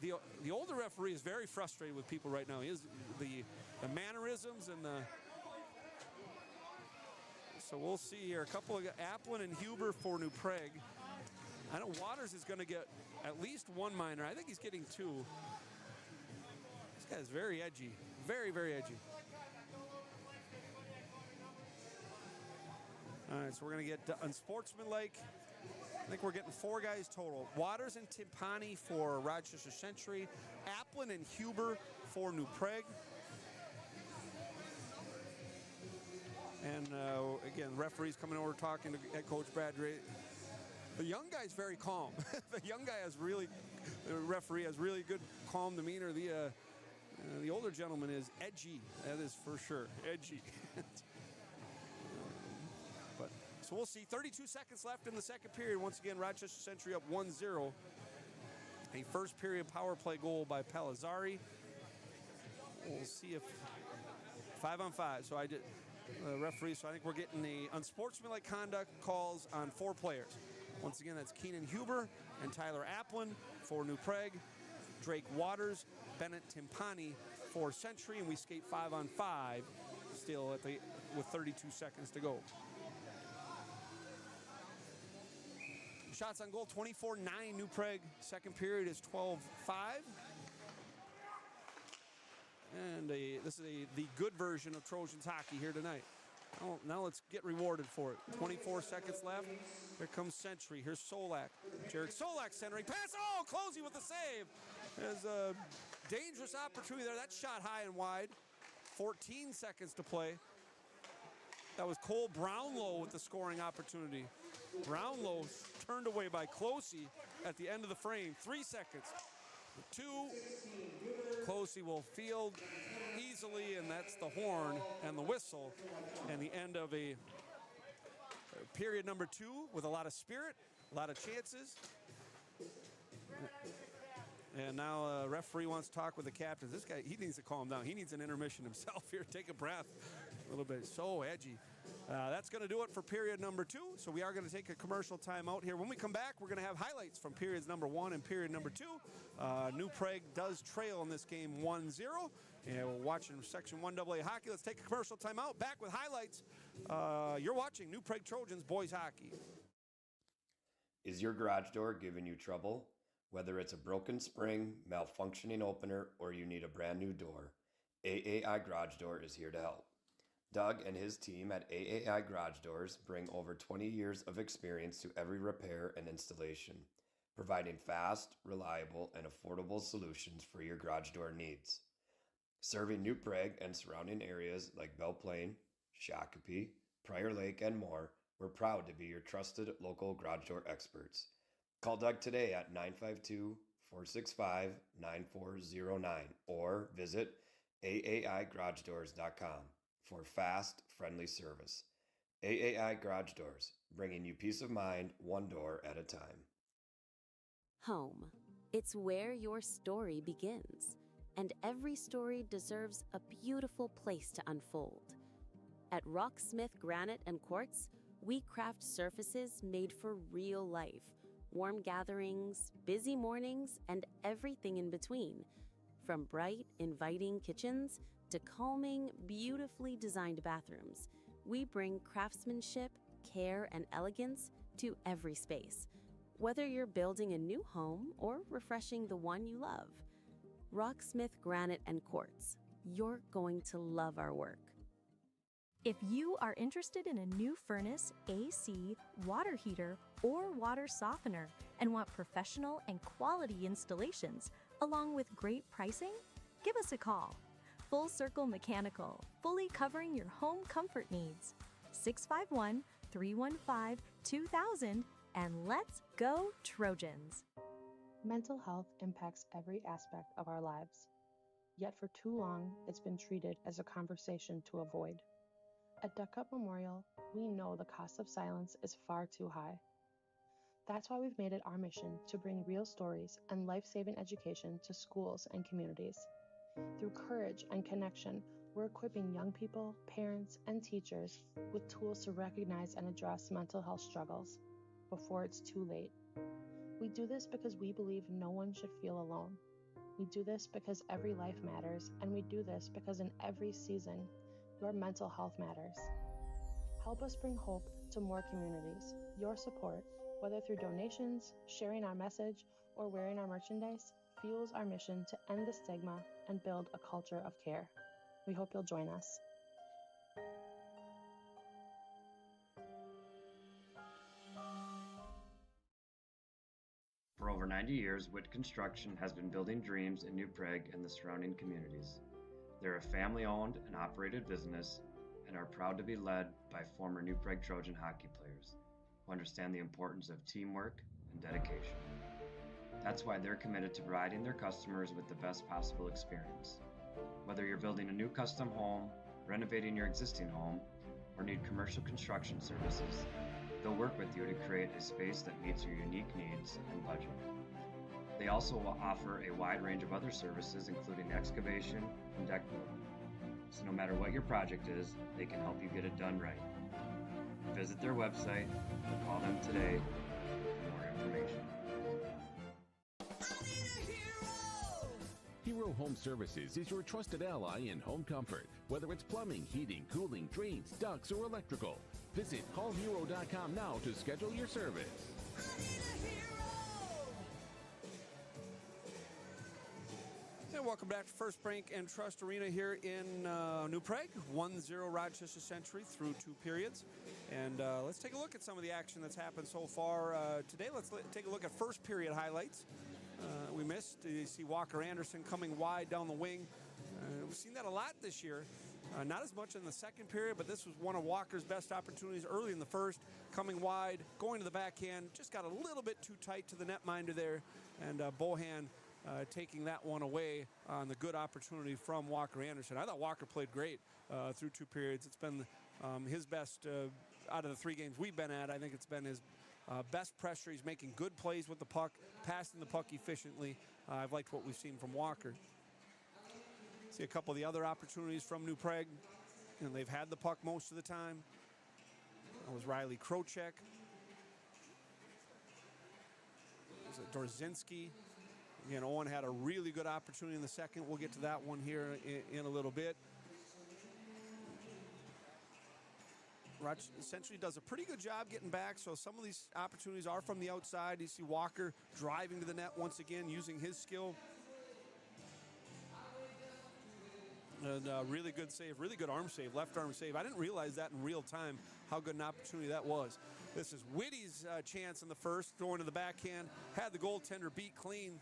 the older referee is very frustrated with people right now. He is the mannerisms and the. So we'll see here. A couple of Applin and Huber for New Prague. I know Waters is going to get at least 1 minor. I think he's getting 2. This guy's very edgy. Very, very edgy. All right, so we're going to get unsportsmanlike. I think we're getting 4 guys total. Waters and Timpani for Rochester Century. Applin and Huber for New Prague. And again, referees coming over talking to head coach Brad Ray. The young guy's very calm. The referee has really good calm demeanor. The older gentleman is edgy. That is for sure, edgy. But So we'll see. 32 seconds left in the second period. Once again, Rochester Century up 1-0. A first period power play goal by Palazzari. We'll see if 5-on-5. So I did referee. So I think we're getting the unsportsmanlike conduct calls on 4 players. Once again, that's Keenan Huber and Tyler Applin for New Prague, Drake Waters, Bennett Timpani for Century, and we skate 5-on-5 still with 32 seconds to go. Shots on goal, 24-9 New Prague. Second period is 12-5. And this is the good version of Trojans hockey here tonight. Now let's get rewarded for it. 24 seconds left. Here comes Century. Here's Solak. Jarek Solak centering. Pass. Oh, Closey with the save. There's a dangerous opportunity there. That shot high and wide. 14 seconds to play. That was Cole Brownlow with the scoring opportunity. Brownlow turned away by Closey at the end of the frame. 3 seconds. 2. Closey will field easily, and that's the horn and the whistle, and the end of a period number 2 with a lot of spirit, a lot of chances. And now referee wants to talk with the captains. This guy, he needs to calm down. He needs an intermission himself here. Take a breath a little bit. So edgy. That's going to do it for period number 2. So we are going to take a commercial timeout here. When we come back, we're going to have highlights from periods number 1 and period number 2. New Prague does trail in this game 1-0. And we're watching Section 1AA hockey. Let's take a commercial timeout. Back with highlights. You're watching New Prague Trojans boys hockey. Is your garage door giving you trouble? Whether it's a broken spring, malfunctioning opener, or you need a brand new door, AAI Garage Door is here to help. Doug and his team at AAI Garage Doors bring over 20 years of experience to every repair and installation, providing fast, reliable, and affordable solutions for your garage door needs. Serving New Prague and surrounding areas like Belle Plaine, Shakopee, Prior Lake, and more, we're proud to be your trusted local garage door experts. Call Doug today at 952-465-9409 or visit AAIGarageDoors.com for fast, friendly service. AAI Garage Doors, bringing you peace of mind one door at a time. Home. It's where your story begins, and every story deserves a beautiful place to unfold. At Rocksmith Granite and Quartz, we craft surfaces made for real life. Warm gatherings, busy mornings, and everything in between. From bright, inviting kitchens to calming, beautifully designed bathrooms, we bring craftsmanship, care, and elegance to every space. Whether you're building a new home or refreshing the one you love, Rocksmith Granite and Quartz, you're going to love our work. If you are interested in a new furnace, AC, water heater, or water softener and want professional and quality installations along with great pricing, give us a call. Full Circle Mechanical, fully covering your home comfort needs. 651-315-2000, and let's go Trojans! Mental health impacts every aspect of our lives. Yet for too long, it's been treated as a conversation to avoid. At Duck Cup Memorial, we know the cost of silence is far too high. That's why we've made it our mission to bring real stories and life-saving education to schools and communities. Through courage and connection, we're equipping young people, parents, and teachers with tools to recognize and address mental health struggles before it's too late. We do this because we believe no one should feel alone. We do this because every life matters, and we do this because in every season, your mental health matters. Help us bring hope to more communities. Your support, whether through donations, sharing our message, or wearing our merchandise, fuels our mission to end the stigma and build a culture of care. We hope you'll join us. For over 90 years, Witt Construction has been building dreams in New Prague and the surrounding communities. They're a family-owned and operated business and are proud to be led by former New Prague Trojan hockey players who understand the importance of teamwork and dedication. That's why they're committed to providing their customers with the best possible experience. Whether you're building a new custom home, renovating your existing home, or need commercial construction services, they'll work with you to create a space that meets your unique needs and budget. They also will offer a wide range of other services, including excavation and deck building. So no matter what your project is, they can help you get it done right. Visit their website or call them today for more information. Hero Home Services is your trusted ally in home comfort. Whether it's plumbing, heating, cooling, drains, ducts, or electrical, visit callhero.com now to schedule your service. And welcome back to First Bank and Trust Arena here in New Prague. 1-0 Rochester Century through 2 periods. And let's take a look at some of the action that's happened so far today. Let's take a look at first period highlights. We missed. You see Walker Anderson coming wide down the wing. We've seen that a lot this year. Not as much in the second period, but this was one of Walker's best opportunities early in the first. Coming wide, going to the backhand, just got a little bit too tight to the netminder there. And Bohan taking that one away on the good opportunity from Walker Anderson. I thought Walker played great through 2 periods. It's been his best out of the 3 games we've been at. I think it's been his best pressure. He's making good plays with the puck, passing the puck efficiently. I've liked what we've seen from Walker. See a couple of the other opportunities from New Prague, and they've had the puck most of the time. That was Riley Krochek. Dorzinski. Again, Owen had a really good opportunity in the second. We'll get to that one here in a little bit. Century does a pretty good job getting back, so some of these opportunities are from the outside. You see Walker driving to the net once again, using his skill. And really good save, really good arm save, left arm save. I didn't realize that in real time, how good an opportunity that was. This is Witty's chance in the first, throwing to the backhand. Had the goaltender beat clean.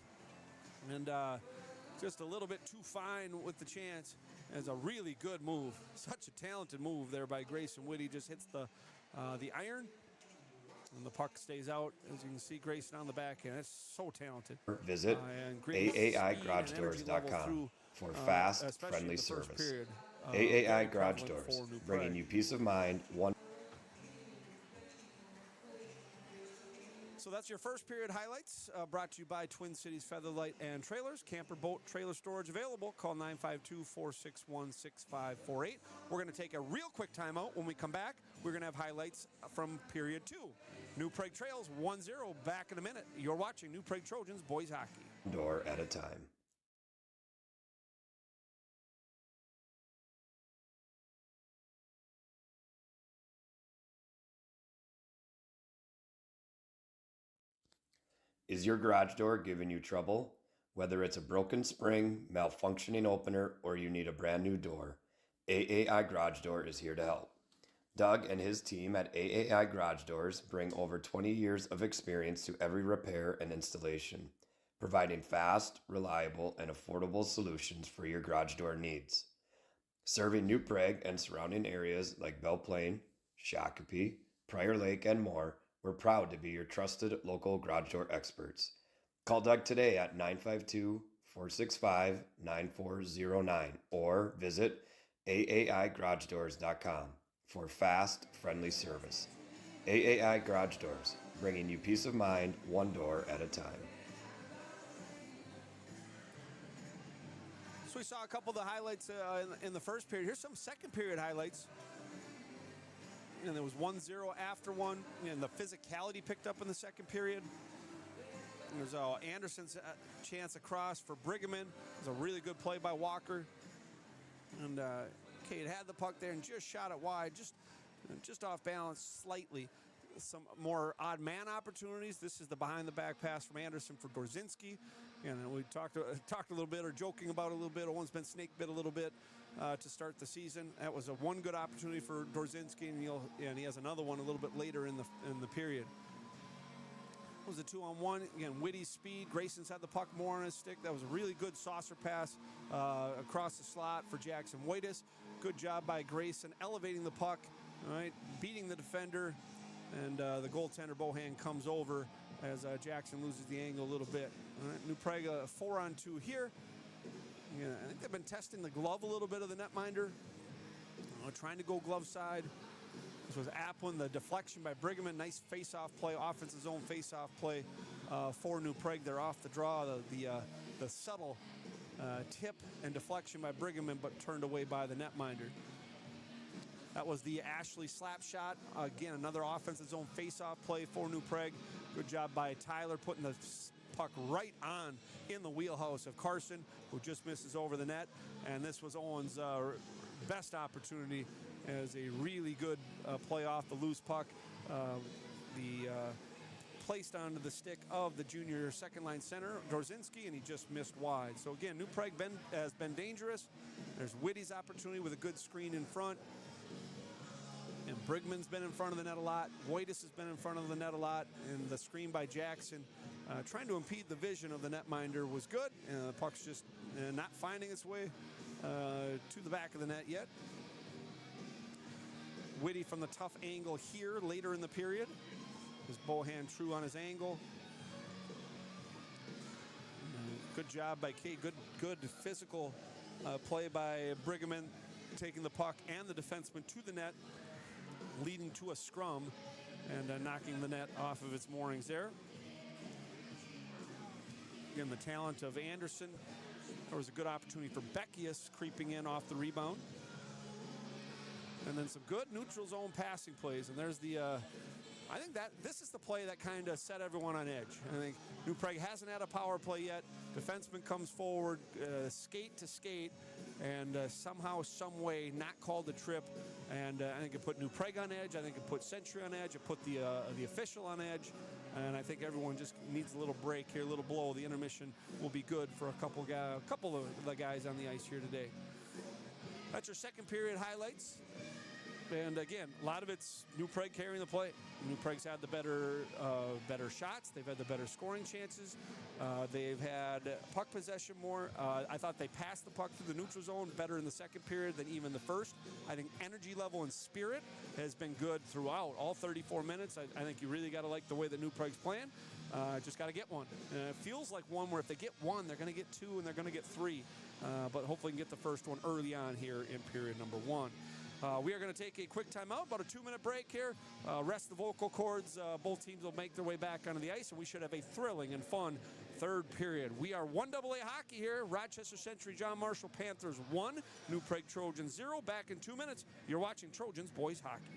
And just a little bit too fine with the chance. It's a really good move. Such a talented move there by Grayson Witty. Just hits the iron. And the puck stays out. As you can see, Grayson on the backhand. It's so talented. Visit AAIGarageDoors.com for fast, friendly service. AAI Garage Doors, bringing you peace of mind. So that's your first period highlights, brought to you by Twin Cities Featherlight and Trailers. Camper, boat, trailer storage available. Call 952-461-6548. We're going to take a real quick timeout. When we come back, we're going to have highlights from period 2. New Prague Trails 1-0. Back in a minute. You're watching New Prague Trojans boys hockey. Door at a time. Is your garage door giving you trouble? Whether it's a broken spring, malfunctioning opener, or you need a brand new door, AAI Garage Door is here to help. Doug and his team at AAI Garage Doors bring over 20 years of experience to every repair and installation, providing fast, reliable, and affordable solutions for your garage door needs. Serving New Prague and surrounding areas like Belle Plaine, Shakopee, Prior Lake, and more, we're proud to be your trusted local garage door experts. Call Doug today at 952-465-9409 or visit AAIGarageDoors.com for fast, friendly service. AAI Garage Doors, bringing you peace of mind, one door at a time. So we saw a couple of the highlights in the first period. Here's some second period highlights. And there was 1-0 after one, and the physicality picked up in the second period. And there's Anderson's chance across for Breeggeman. It was a really good play by Walker. And Cade had the puck there and just shot it wide, just off balance slightly. Some more odd man opportunities. This is the behind the back pass from Anderson for Dorzinski. And we talked a little bit, or joking about it a little bit. Owen's been snake bit a little bit to start the season. That was one good opportunity for Dorzinski, and he has another one a little bit later in the period. It was a 2-on-1. Again, Witty's speed. Grayson's had the puck more on his stick. That was a really good saucer pass across the slot for Jackson Waitis. Good job by Grayson elevating the puck, all right, beating the defender, and the goaltender Bohan comes over as Jackson loses the angle a little bit. All right, New Prague 4-on-2 here. Yeah, I think they've been testing the glove a little bit of the netminder, trying to go glove side. This was Applin, the deflection by Breeggeman. Nice face-off play, offensive zone face-off play for New Prague. They're off the draw. The subtle tip and deflection by Breeggeman, but turned away by the netminder. That was the Ashley slap shot. Again, another offensive zone face-off play for New Prague. Good job by Tyler putting the puck right on in the wheelhouse of Carson, who just misses over the net. And this was Owen's best opportunity as a really good play off the loose puck. Placed onto the stick of the junior second-line center, Dorzinski, and he just missed wide. So again, New Prague has been dangerous. There's Witty's opportunity with a good screen in front. And Breeggeman's been in front of the net a lot. Witty has been in front of the net a lot. And the screen by Jackson trying to impede the vision of the netminder was good. The puck's just not finding its way to the back of the net yet. Witty from the tough angle here later in the period. His bow hand true on his angle. Good job by Kay. Good physical play by Breeggeman, taking the puck and the defenseman to the net, leading to a scrum and knocking the net off of its moorings there. Again, the talent of Anderson. There was a good opportunity for Beckius creeping in off the rebound. And then some good neutral zone passing plays. And there's the, I think that this is the play that kind of set everyone on edge. I think New Prague hasn't had a power play yet. Defenseman comes forward, skate to skate, and somehow, some way, not called the trip. And I think it put New Prague on edge. I think it put Century on edge. It put the official on edge. And I think everyone just needs a little break here, a little blow. The intermission will be good for a couple of the guys on the ice here today. That's your second period highlights. And again, a lot of it's New Prague carrying the play. New Prague's had the better shots. They've had the better scoring chances. They've had puck possession more. I thought they passed the puck through the neutral zone better in the second period than even the first. I think energy level and spirit has been good throughout all 34 minutes. I think you really got to like the way that New Prague's playing. Just got to get one. It feels like one where if they get one, they're going to get two and they're going to get three. But hopefully can get the first one early on here in period number one. We are going to take a quick timeout, about a 2-minute break here. Rest the vocal cords. Both teams will make their way back onto the ice, and we should have a thrilling and fun third period. We are 1AA hockey here. Rochester Century John Marshall Panthers 1, New Prague Trojans 0. Back in 2 minutes. You're watching Trojans Boys Hockey.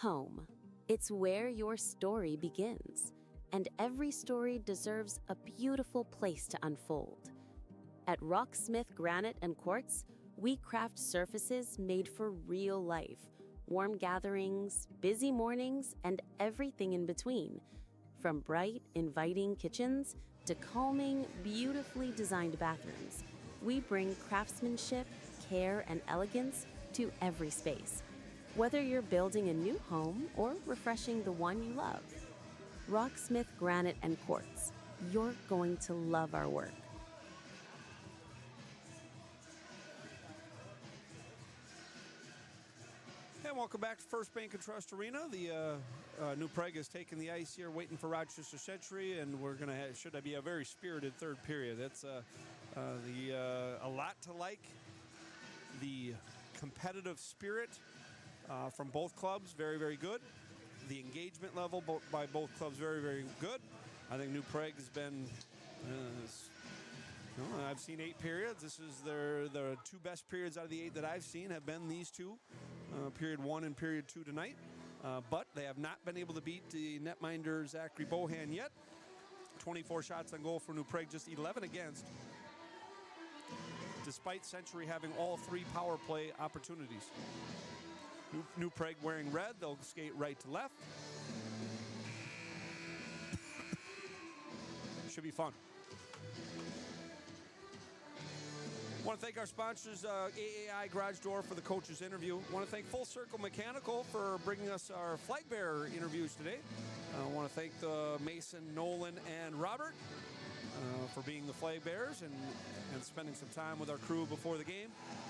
Home. It's where your story begins, and every story deserves a beautiful place to unfold. At Rocksmith Granite and Quartz, we craft surfaces made for real life, warm gatherings, busy mornings, and everything in between. From bright, inviting kitchens to calming, beautifully designed bathrooms, we bring craftsmanship, care, and elegance to every space. Whether you're building a new home or refreshing the one you love, Rocksmith Granite and Quartz, you're going to love our work. And welcome back to First Bank and Trust Arena. The New Prague is taking the ice here, waiting for Rochester Century, and we're going to have, should be a very spirited third period. That's a lot to like. The competitive spirit from both clubs, very, very good. The engagement level by both clubs, very, very good. I think New Prague has been, I've seen 8 periods. This is the 2 best periods out of the 8 that I've seen have been these 2, period 1 and period 2 tonight. But they have not been able to beat the netminder Zachary Bohan yet. 24 shots on goal for New Prague, just 11 against. Despite Century having all 3 power play opportunities. New Prague wearing red, they'll skate right to left. Should be fun. Want to thank our sponsors, AAI Garage Door for the coach's interview. Want to thank Full Circle Mechanical for bringing us our flag bearer interviews today. I want to thank Mason, Nolan, and Robert for being the flag bearers and spending some time with our crew before the game.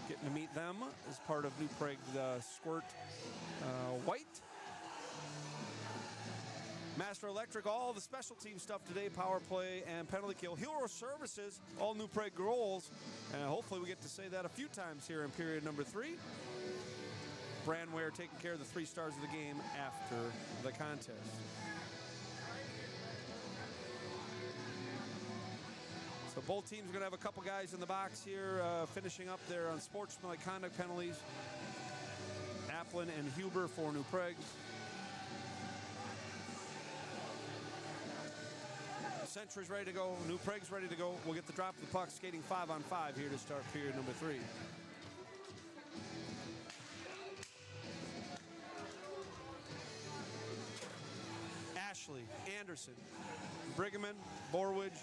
Getting to meet them as part of New Prague Squirt White. Master Electric, all the special team stuff today, power play and penalty kill. Hero Services, all New Prague goals. And hopefully we get to say that a few times here in period number 3. Brandware taking care of the 3 stars of the game after the contest. So both teams are going to have a couple guys in the box here finishing up their unsportsmanlike conduct penalties. Applin and Huber for New Prague. Century's ready to go. New Prague's ready to go. We'll get the drop of the puck, skating 5-on-5 here to start period number 3. Ashley, Anderson, Breeggeman, Borwege,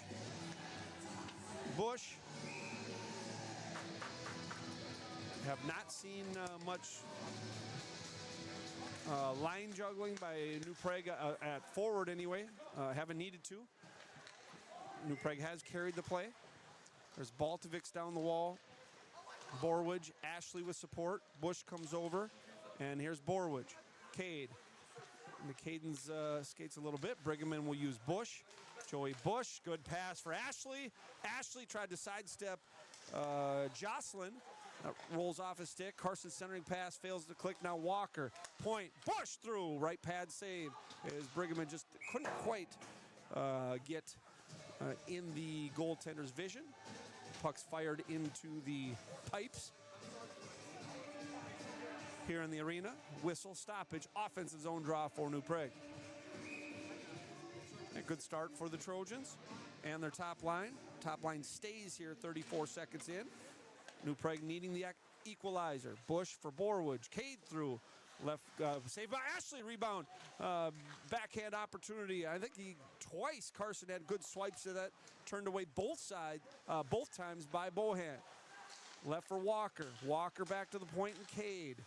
Busch. Have not seen much line juggling by New Prague at forward anyway. Haven't needed to. New Prague has carried the play. There's Baltovics down the wall. Borwege, Ashley with support. Busch comes over, and here's Borwege. Cade. And the Cadens skates a little bit. Breeggeman will use Busch. Joey Busch, good pass for Ashley. Ashley tried to sidestep Jocelyn. Rolls off his stick. Carson centering pass fails to click. Now Walker. Point. Busch through. Right pad save. As Breeggeman just couldn't quite get in the goaltender's vision. Puck's fired into the pipes. Here in the arena, whistle, stoppage, offensive zone draw for New Prague. A good start for the Trojans and their top line. Top line stays here 34 seconds in. New Prague needing the equalizer. Busch for Borwege. Cade through. Left, saved by Ashley, rebound. Backhand opportunity. I think twice Carson had good swipes to that. Turned away both times by Bohan. Left for Walker. Walker back to the point and Cade.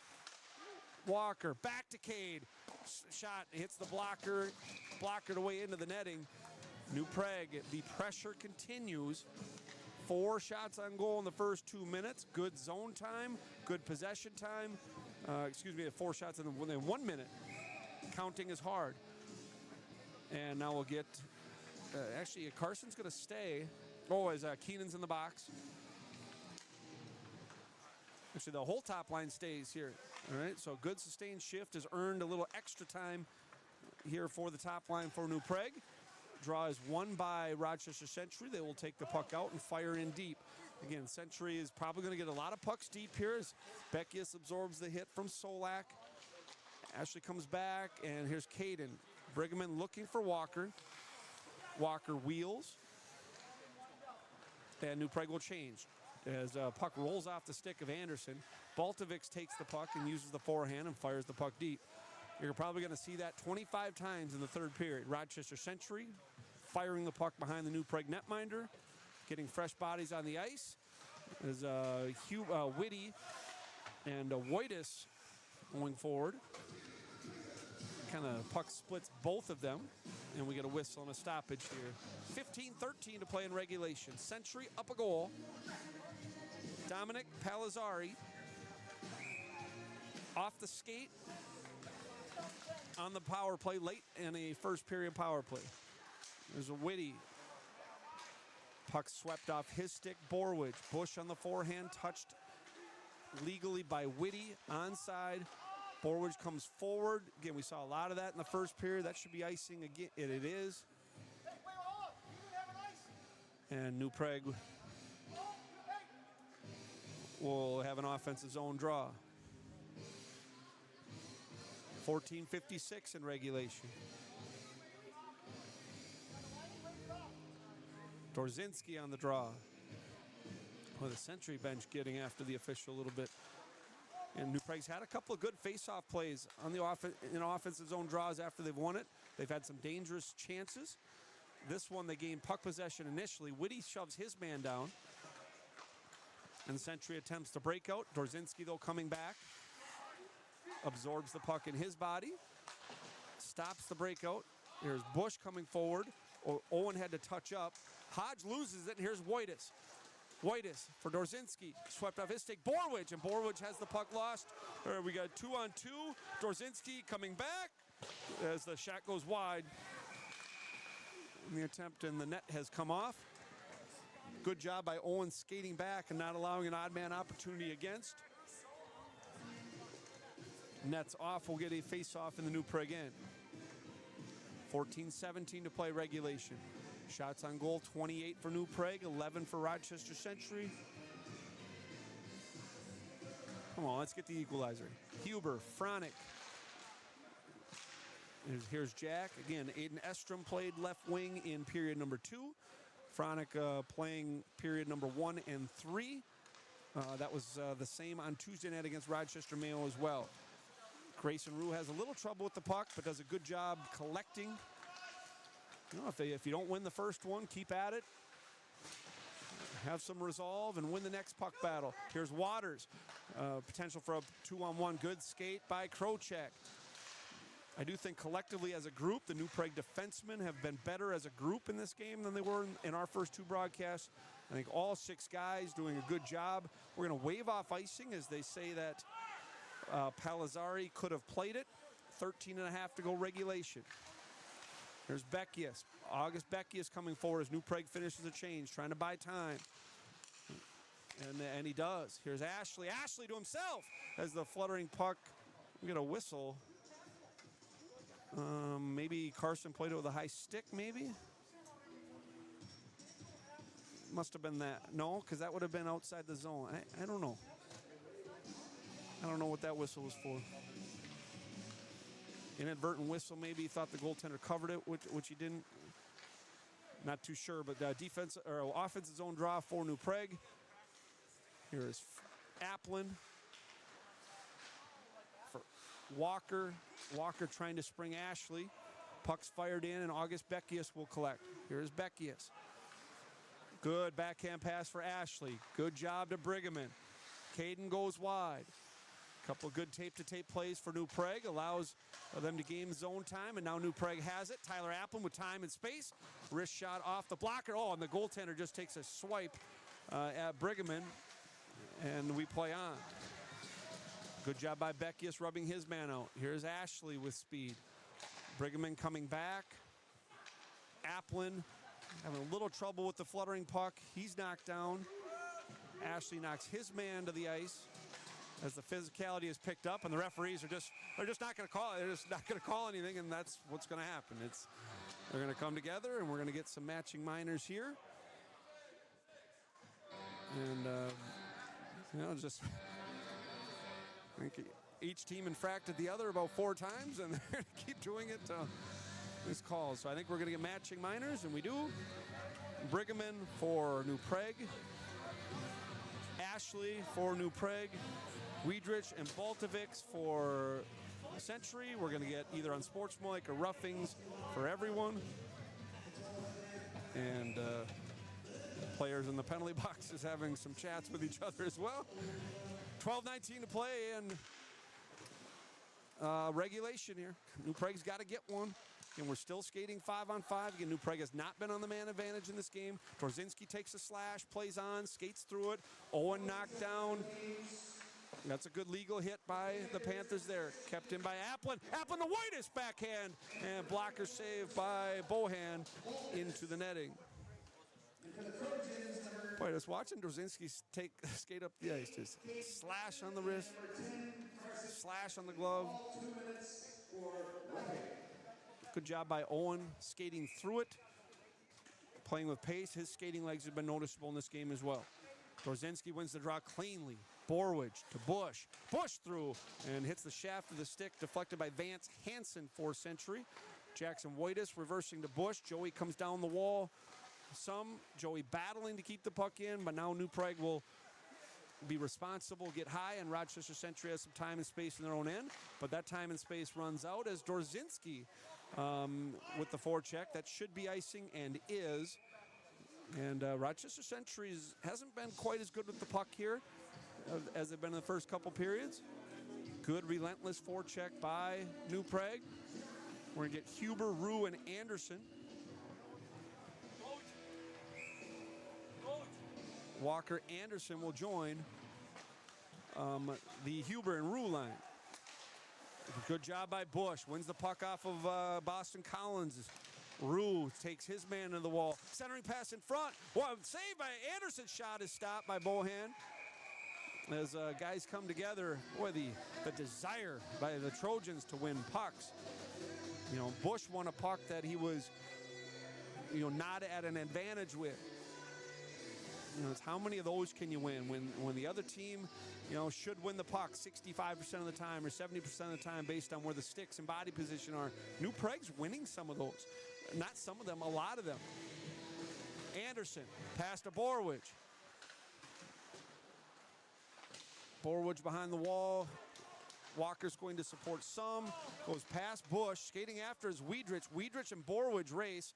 Walker back to Cade. Shot hits the blocker. Blockered away into the netting. New Prague, the pressure continues. 4 shots on goal in the first 2 minutes. Good zone time. Good possession time. 4 shots in 1 minute. Counting is hard. And now we'll get, actually Carson's going to stay. Oh, as Keenan's in the box. Actually, the whole top line stays here. All right, so good sustained shift has earned a little extra time here for the top line for New Prague. Draw is won by Rochester Century. They will take the puck out and fire in deep. Again, Century is probably going to get a lot of pucks deep here as Beckius absorbs the hit from Solak. Ashley comes back, and here's Caden. Breeggeman looking for Walker. Walker wheels. And New Prague will change as puck rolls off the stick of Anderson. Baltovics takes the puck and uses the forehand and fires the puck deep. You're probably going to see that 25 times in the third period. Rochester Century firing the puck behind the New Prague netminder, getting fresh bodies on the ice. As Witty and Wittis going forward. Kind of puck splits both of them, and we get a whistle and a stoppage here. 15-13 to play in regulation. Century up a goal. Dominic Palazzari off the skate on the power play late in a first period power play. There's a Witty. Puck swept off his stick. Borwege. Busch on the forehand, touched legally by Witty. Onside. Borwege comes forward. Again, we saw a lot of that in the first period. That should be icing again. It is. And New Prague will have an offensive zone draw. 14:56 in regulation. Dorzinski on the draw. Well, the Century bench getting after the official a little bit. And New Prague's had a couple of good face-off plays on the offensive zone draws after they've won it. They've had some dangerous chances. This one, they gained puck possession initially. Witty shoves his man down. And Century attempts to break out. Dorzinski, though, coming back. Absorbs the puck in his body. Stops the breakout. Here's Busch coming forward. Owen had to touch up. Hodge loses it, and here's Wittis. Wittis for Dorzinski, swept off his stick. Borwege, and Borwege has the puck lost. We got 2-on-2. Dorzinski coming back as the shot goes wide. And the attempt in the net has come off. Good job by Owen skating back and not allowing an odd man opportunity against. Net's off. We'll get a face-off in the New Prague end. 14:17 to play regulation. Shots on goal, 28 for New Prague, 11 for Rochester Century. Come on, let's get the equalizer. Huber, Fronick. Here's Jack. Again, Aiden Estrom played left wing in period number 2. Fronick playing period number 1 and 3. That was the same on Tuesday night against Rochester Mayo as well. Grayson Rue has a little trouble with the puck, but does a good job collecting. You know, if you don't win the first one, keep at it. Have some resolve and win the next puck battle. Here's Waters. Potential for a 2-on-1. Good skate by Krocek. I do think collectively as a group, the New Prague defensemen have been better as a group in this game than they were in our first 2 broadcasts. I think all 6 guys doing a good job. We're going to wave off icing as they say that Palazzari could have played it. 13.5 to go regulation. There's Beckius. August Beckius coming forward as New Prague finishes a change, trying to buy time. And he does. Here's Ashley. Ashley to himself as the fluttering puck. We get a whistle. Maybe Carson played it with a high stick, maybe? Must have been that. No, because that would have been outside the zone. I don't know. I don't know what that whistle was for. Inadvertent whistle, maybe he thought the goaltender covered it, which he didn't. Not too sure, but defense or offensive zone draw for New Prague. Here is Applin for Walker. Walker trying to spring Ashley. Puck's fired in, and August Beckius will collect. Here's Beckius. Good backhand pass for Ashley. Good job to Breeggeman. Caden goes wide. Couple of good tape-to-tape plays for New Prague. Allows them to gain zone time, and now New Prague has it. Tyler Applin with time and space. Wrist shot off the blocker. Oh, and the goaltender just takes a swipe at Breeggeman, and we play on. Good job by Beckius rubbing his man out. Here's Ashley with speed. Breeggeman coming back. Applin having a little trouble with the fluttering puck. He's knocked down. Ashley knocks his man to the ice as the physicality is picked up, and the referees are just not going to call it. They're just not going to call anything, and that's what's going to happen. They're going to come together, and we're going to get some matching minors here. And just I think Each team infracted the other about 4 times, and they're going to keep doing it to this call. So I think we're going to get matching minors, and we do. Breeggeman for New Prague. Ashley for New Prague. Weidrich and Baltovics for Century. We're going to get either on Sportsmike or Roughings for everyone. And players in the penalty boxes having some chats with each other as well. 12:19 to play, and regulation here. New Prague's got to get one. And we're still skating 5-on-5. Again, New Prague has not been on the man advantage in this game. Dorzinski takes a slash, plays on, skates through it. Owen knocked down. That's a good legal hit by the Panthers there. Kept in by Applin. Applin, the whitest backhand. And blocker save by Bohan into the netting. Boy, just watching Dorzinski skate up the ice. Just slash on the wrist. Slash on the glove. Good job by Owen skating through it. Playing with pace. His skating legs have been noticeable in this game as well. Dorzinski wins the draw cleanly. Borwege to Busch. Busch through and hits the shaft of the stick, deflected by Vance Hansen for Century. Jackson Whitus reversing to Busch. Joey comes down the wall. Joey battling to keep the puck in, but now New Prague will be responsible, get high, and Rochester Century has some time and space in their own end. But that time and space runs out as Dorzinski with the forecheck. That should be icing and is. And Rochester Century hasn't been quite as good with the puck here as they've been in the first couple periods. Good relentless forecheck by New Prague. We're going to get Huber, Rue, and Anderson. Walker Anderson will join the Huber and Rue line. Good job by Busch. Wins the puck off of Boston Collins. Rue takes his man to the wall. Centering pass in front. Well, saved by Anderson. Shot is stopped by Bohan. As guys come together, boy, the desire by the Trojans to win pucks. You know, Busch won a puck that he was, not at an advantage with. It's how many of those can you win when the other team, should win the puck 65% of the time or 70% of the time based on where the sticks and body position are. New Prague's winning some of those. Not some of them, a lot of them. Anderson, pass to Borwege. Borwege behind the wall. Walker's going to support some. Goes past Busch. Skating after is Weidrich. Weidrich and Borwege race.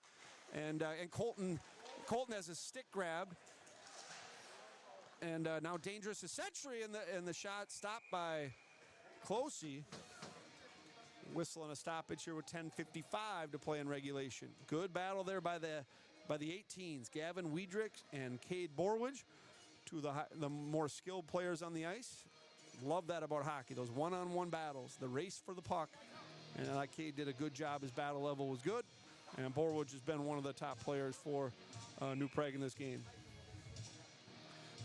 And Colton has his stick grabbed. And now dangerous is Century, and the shot stopped by Closey. Whistle and a stoppage here with 10:55 to play in regulation. Good battle there by the 18s. Gavin Weidrich and Cade Borwege, two of the more skilled players on the ice. Love that about hockey, those one-on-one battles, the race for the puck. And like Cade did a good job. His battle level was good. And Borwege has been one of the top players for New Prague in this game.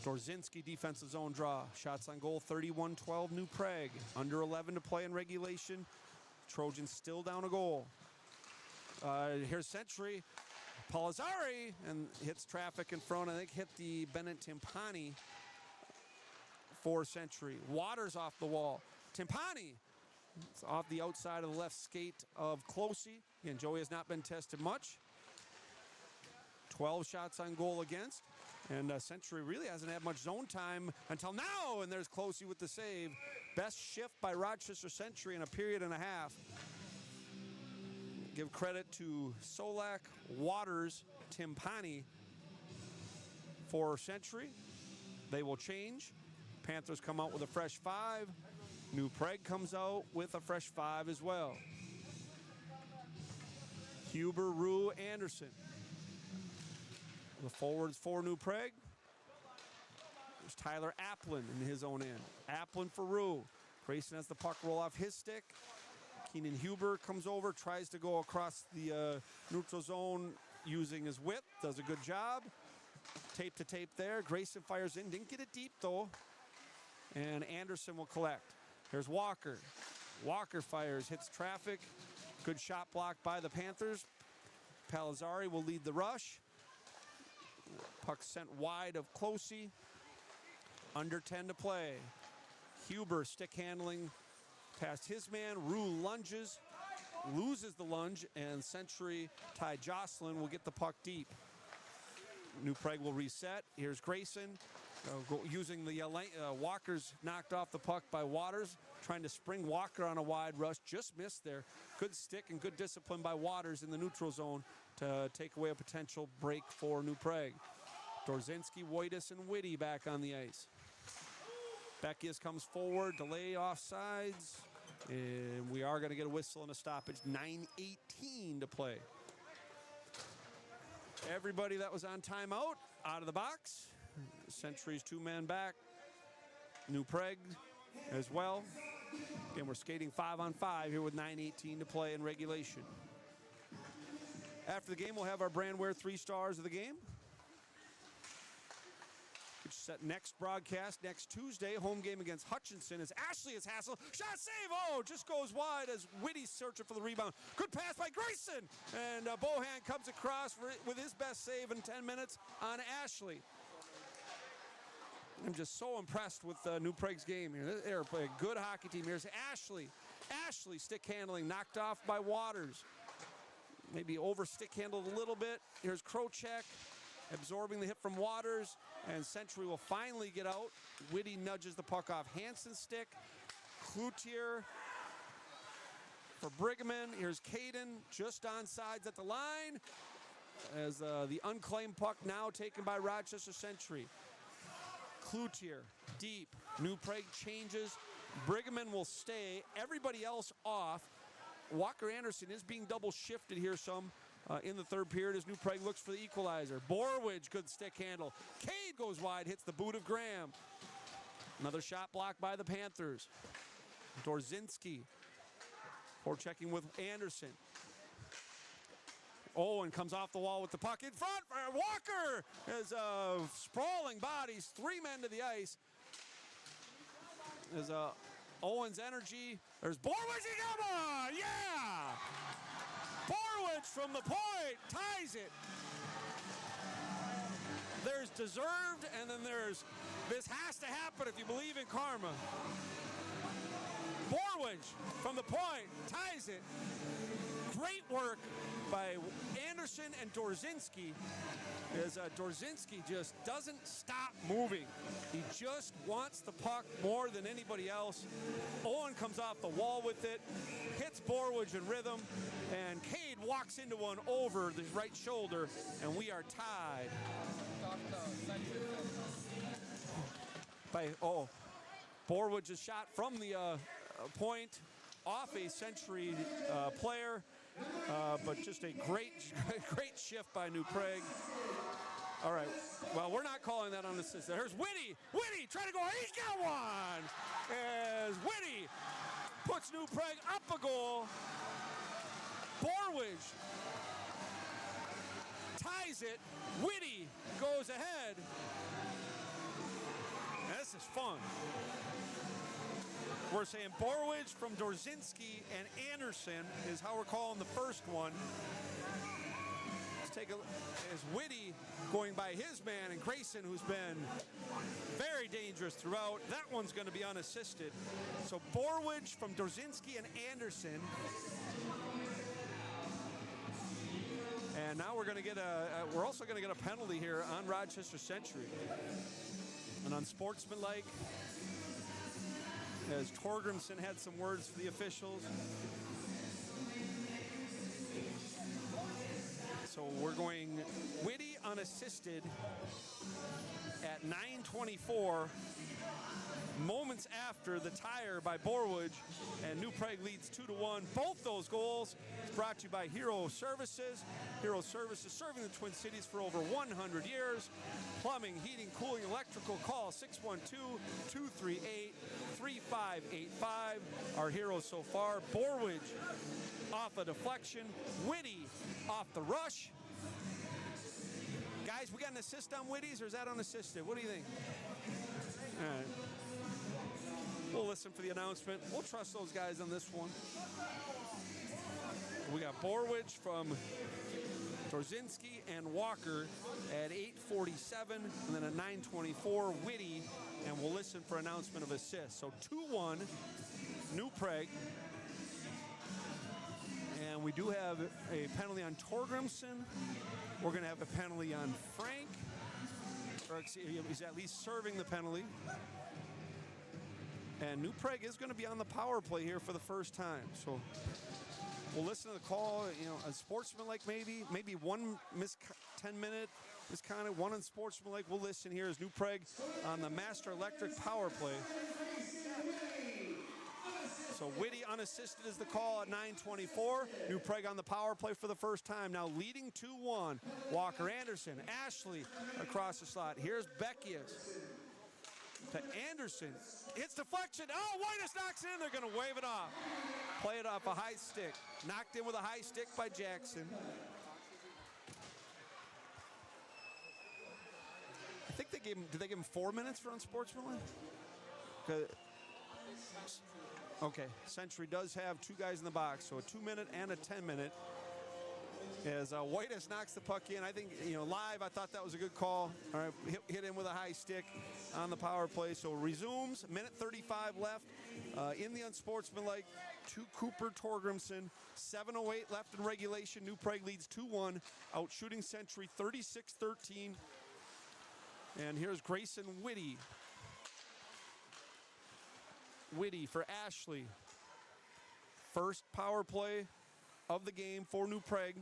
Dorzinski defensive zone draw. Shots on goal, 31-12 New Prague. Under 11 to play in regulation. Trojans still down a goal. Here's Century. Palazzari and hits traffic in front. I think hit the Bennett Timpani for Century. Waters off the wall. Timpani. It's off the outside of the left skate of Closey. Again, Joey has not been tested much. 12 shots on goal against. And Century really hasn't had much zone time until now. And there's Closey with the save. Best shift by Rochester Century in a period and a half. Give credit to Solak, Waters, Timpani for Century. They will change. Panthers come out with a fresh 5. New Prague comes out with a fresh 5 as well. Huber, Rue, Anderson. The forwards for New Prague. There's Tyler Applin in his own end. Applin for Rue. Grayson has the puck roll off his stick. Keenan Huber comes over, tries to go across the neutral zone using his width. Does a good job. Tape to tape there. Grayson fires in. Didn't get it deep though. And Anderson will collect. Here's Walker. Walker fires, hits traffic. Good shot block by the Panthers. Palazzari will lead the rush. Puck sent wide of Closey. Under 10 to play. Huber stick handling past his man. Rue lunges, loses the lunge, and Century Ty Jocelyn will get the puck deep. New Prague will reset. Here's Grayson using the Walker's knocked off the puck by Waters, trying to spring Walker on a wide rush. Just missed there. Good stick and good discipline by Waters in the neutral zone to take away a potential break for New Prague. Dorzinski, Wojtas, and Witty back on the ice. Beckius comes forward, delay offsides, and we are going to get a whistle and a stoppage. 9:18 to play. Everybody that was on timeout, out of the box. Century's 2-man back. New Prague as well. Again, we're skating 5-on-5 here with 9:18 to play in regulation. After the game, we'll have our Brandware 3 stars of the game. Which is set next broadcast next Tuesday. Home game against Hutchinson as Ashley is hassled. Shot save! Oh, just goes wide as Witty searching for the rebound. Good pass by Grayson. And Bohan comes across with his best save in 10 minutes on Ashley. I'm just so impressed with New Prague's game here. They're playing a good hockey team. Here's Ashley. Ashley stick handling, knocked off by Waters. Maybe over stick handled a little bit. Here's Krocek absorbing the hit from Waters, and Century will finally get out. Witty nudges the puck off Hansen's stick. Cloutier for Breeggeman. Here's Caden just on sides at the line as the unclaimed puck now taken by Rochester Century. Cloutier deep. New Prague changes. Breeggeman will stay. Everybody else off. Walker Anderson is being double shifted here some in the third period as New Prague looks for the equalizer. Borwege, good stick handle. Cade goes wide, hits the boot of Graham. Another shot blocked by the Panthers. Dorzinski forechecking with Anderson. Owen comes off the wall with the puck in front. Walker is sprawling bodies, 3 men to the ice. There's Owen's energy. There's Borwege, come on, yeah! Borwege from the point, ties it. There's deserved, and then there's this has to happen if you believe in karma. Borwege from the point, ties it. Great work by Anderson and Dorzinski as Dorzinski just doesn't stop moving. He just wants the puck more than anybody else. Owen comes off the wall with it, hits Borwege in rhythm, and Cade walks into one over the right shoulder, and we are tied. Borwege's shot from the point off a Century player, but just a great shift by New Prague. All right, well, we're not calling that unassisted. Here's Witty. Witty trying to go. He's got one. As Witty puts New Prague up a goal. Borwege ties it. Witty goes ahead. Now, this is fun. We're saying Borwege from Dorzinski and Anderson is how we're calling the first one. Let's take a look. As Witty going by his man, and Grayson, who's been very dangerous throughout. That one's going to be unassisted. So Borwege from Dorzinski and Anderson. And now we're going to get we're also going to get a penalty here on Rochester Century. An unsportsmanlike. As Torgrimson had some words for the officials. So we're going Witty unassisted at 9:24, moments after the tire by Borwege, and New Prague leads 2-1. Both those goals is brought to you by Hero Services. Hero Services serving the Twin Cities for over 100 years. Plumbing, heating, cooling, electrical. Call 612-238-3585. Our heroes so far: Borwege off a deflection, Witty off the rush. Guys, we got an assist on Witty's, or is that unassisted? What do you think? All right. We'll listen for the announcement. We'll trust those guys on this one. We got Borwege from Dorzinski and Walker at 8:47, and then at 9:24, Witty, and we'll listen for announcement of assist. So 2-1 New Prague. And we do have a penalty on Torgrimson. We're going to have a penalty on Frank. Or he's at least serving the penalty. And New Prague is going to be on the power play here for the first time. So we'll listen to the call, a sportsmanlike maybe one 10-minute misconduct, one unsportsmanlike. We'll listen here as New Prague on the Master Electric power play. So Witty unassisted is the call at 9:24. New Prague on the power play for the first time. Now leading 2-1. Walker Anderson, Ashley across the slot. Here's Beckius to Anderson. It's deflection. Oh, Whitus knocks in. They're going to wave it off. Play it off a high stick. Knocked in with a high stick by Jackson. I think they gave him, did they give him 4 minutes for unsportsmanlike? Okay, Century does have two guys in the box, so a 2-minute and a 10-minute. As Whitus knocks the puck in. I think, live, I thought that was a good call. All right, hit him with a high stick on the power play. So resumes, minute 35 left in the unsportsmanlike to Cooper Torgrimson. 7:08 left in regulation. New Prague leads 2-1, out shooting Century 36-13. And here's Grayson Witty. Witty for Ashley. First power play of the game for New Prague.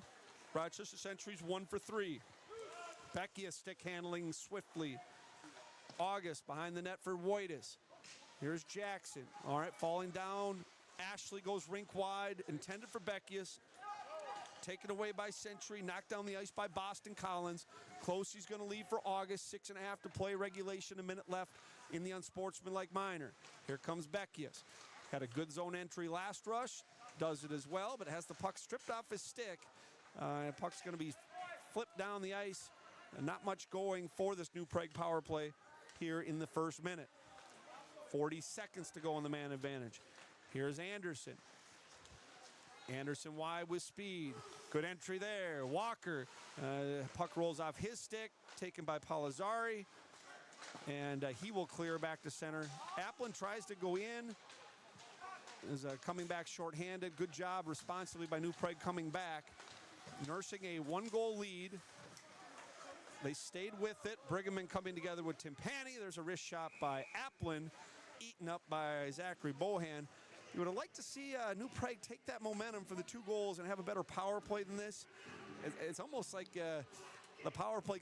Rochester Century's 1 for 3. Beckia stick handling swiftly. August behind the net for Whitus. Here's Jackson. All right, falling down. Ashley goes rink wide, intended for Beckius. Taken away by Century, knocked down the ice by Boston Collins. Closey's going to leave for August. 6.5 to play, regulation, a minute left in the unsportsmanlike minor. Here comes Beckius. Had a good zone entry last rush. Does it as well, but has the puck stripped off his stick. Puck's going to be flipped down the ice. Not much going for this New Prague power play here in the first minute. 40 seconds to go on the man advantage. Here's Anderson. Anderson wide with speed. Good entry there. Walker. Puck rolls off his stick. Taken by Palazzari. And he will clear back to center. Applin tries to go in. Is coming back shorthanded. Good job responsibly by New Prague coming back. Nursing a 1-goal lead. They stayed with it. Breeggeman coming together with Timpani. There's a wrist shot by Applin. Eaten up by Zachary Bohan. You would have liked to see New Prague take that momentum for the 2 goals and have a better power play than this. It's almost like the power play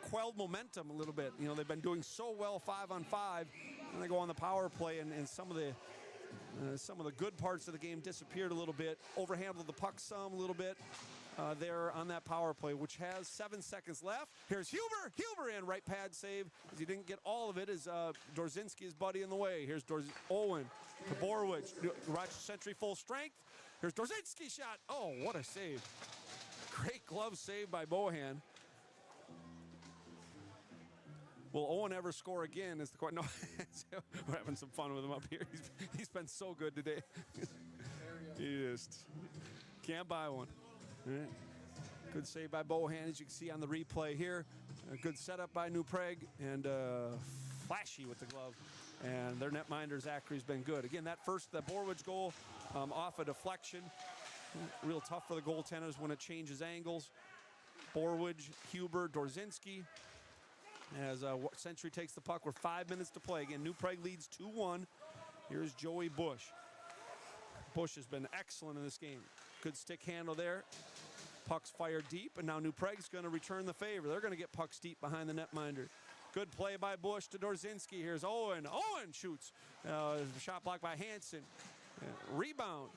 quelled momentum a little bit. They've been doing so well 5-on-5, and they go on the power play, and some of the good parts of the game disappeared a little bit. Overhandled the puck some a little bit there on that power play, which has 7 seconds left. Here's Huber. Huber in, right pad save. As he didn't get all of it, as Dorzinski, his buddy, in the way. Here's Owen to Borwege. Rochester Century full strength. Here's Dorzinski shot. Oh, what a save. Great glove save by Bohan. Will Owen ever score again is the question. No, we're having some fun with him up here. He's been so good today. He just can't buy one. All right. Good save by Bohan, as you can see on the replay here. A good setup by New Prague, and flashy with the glove. And their netminder, Zachary's been good. Again, that Borwege goal off a deflection. Real tough for the goaltenders when it changes angles. Borwege, Huber, Dorzinski. As Century takes the puck with 5 minutes to play. Again, New Prague leads 2-1. Here's Joey Busch. Busch has been excellent in this game. Good stick handle there. Pucks fired deep, and now New Prague's going to return the favor. They're going to get pucks deep behind the netminder. Good play by Busch to Dorzinski. Here's Owen. Owen shoots. Shot blocked by Hansen. Rebound.